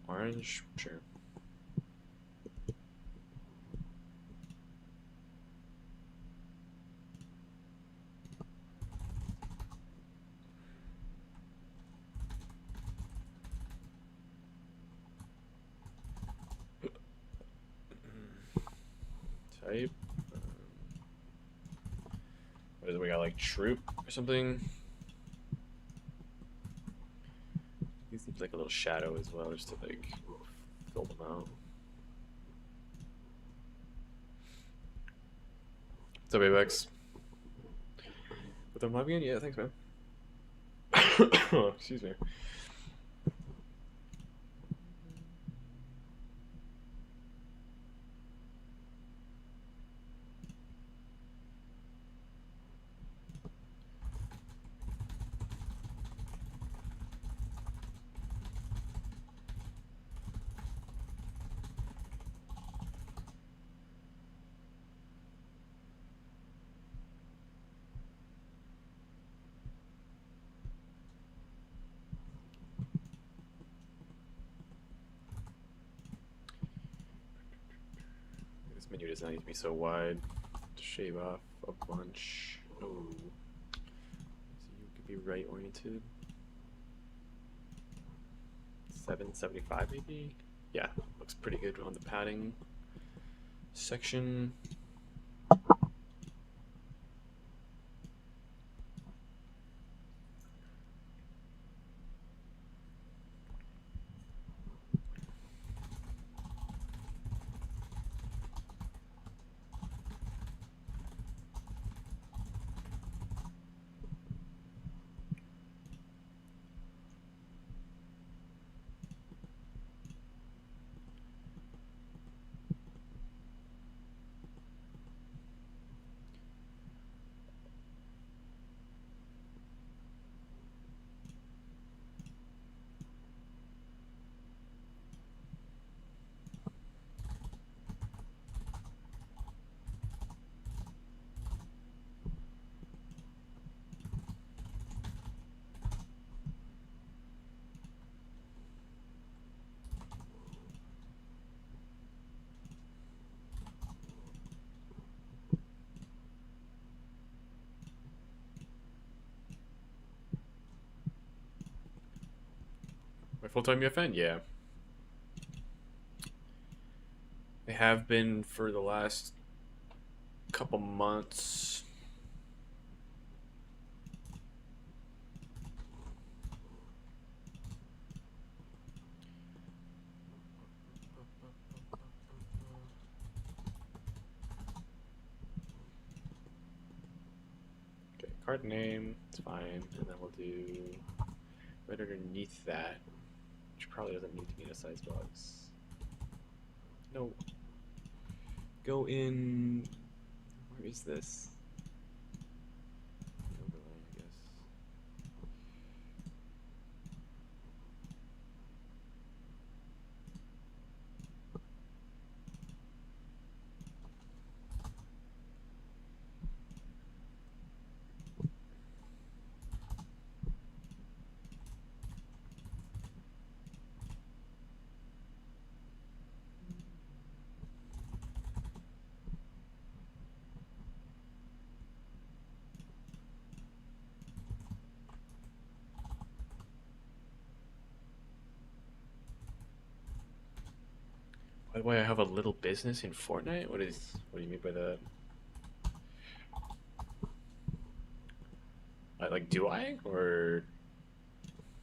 Orange, sure. type. What is it? We got like troop or something. These need like a little shadow as well, just to like fill them out. What's up, Apex? With them live again? Yeah, thanks, man. Excuse me. This menu does not need to be so wide. Shave off a bunch. Oh. So you could be right oriented. 775 maybe? Yeah, looks pretty good on the padding section. My full-time UFN? Yeah. They have been for the last couple months. Okay, card name, it's fine. And then we'll do right underneath that, which probably doesn't need to be in a size box. No. Go in. Where is this? Overlay, I guess. By the way, I have a little business in Fortnite? What do you mean by that? Like, do I? Or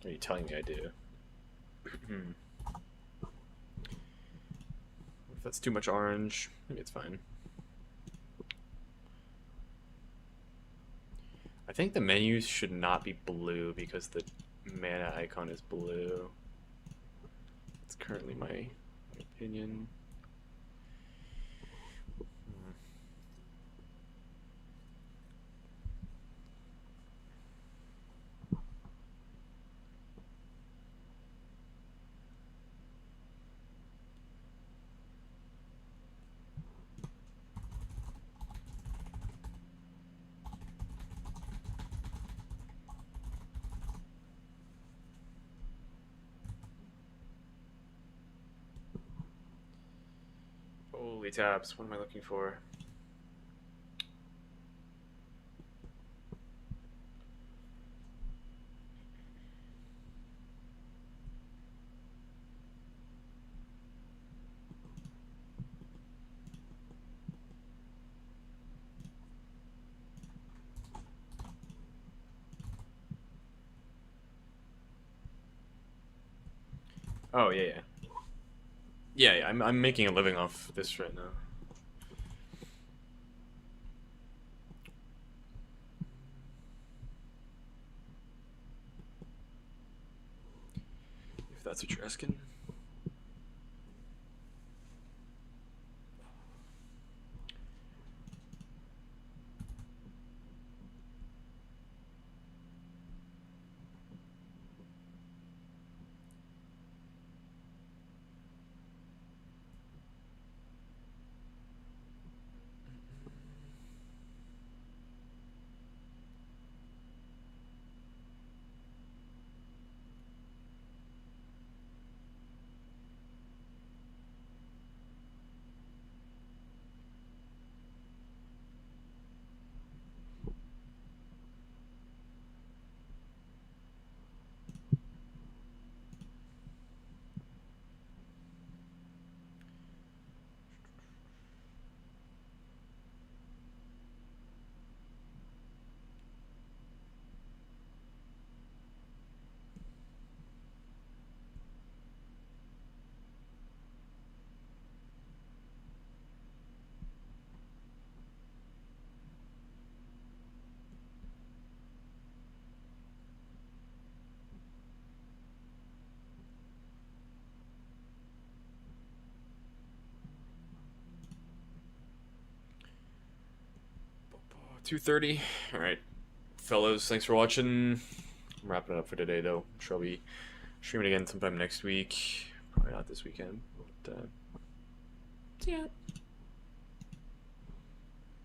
are you telling me I do? If that's too much orange, maybe it's fine. I think the menus should not be blue because the mana icon is blue. It's currently my opinion. Holy tabs, what am I looking for? Oh yeah, yeah, yeah, yeah. I'm making a living off this right now. If that's what you're asking. Oh, 2:30. All right, fellas. Thanks for watching. I'm wrapping it up for today, though. I'm sure I'll be streaming again sometime next week. Probably not this weekend. But, see ya.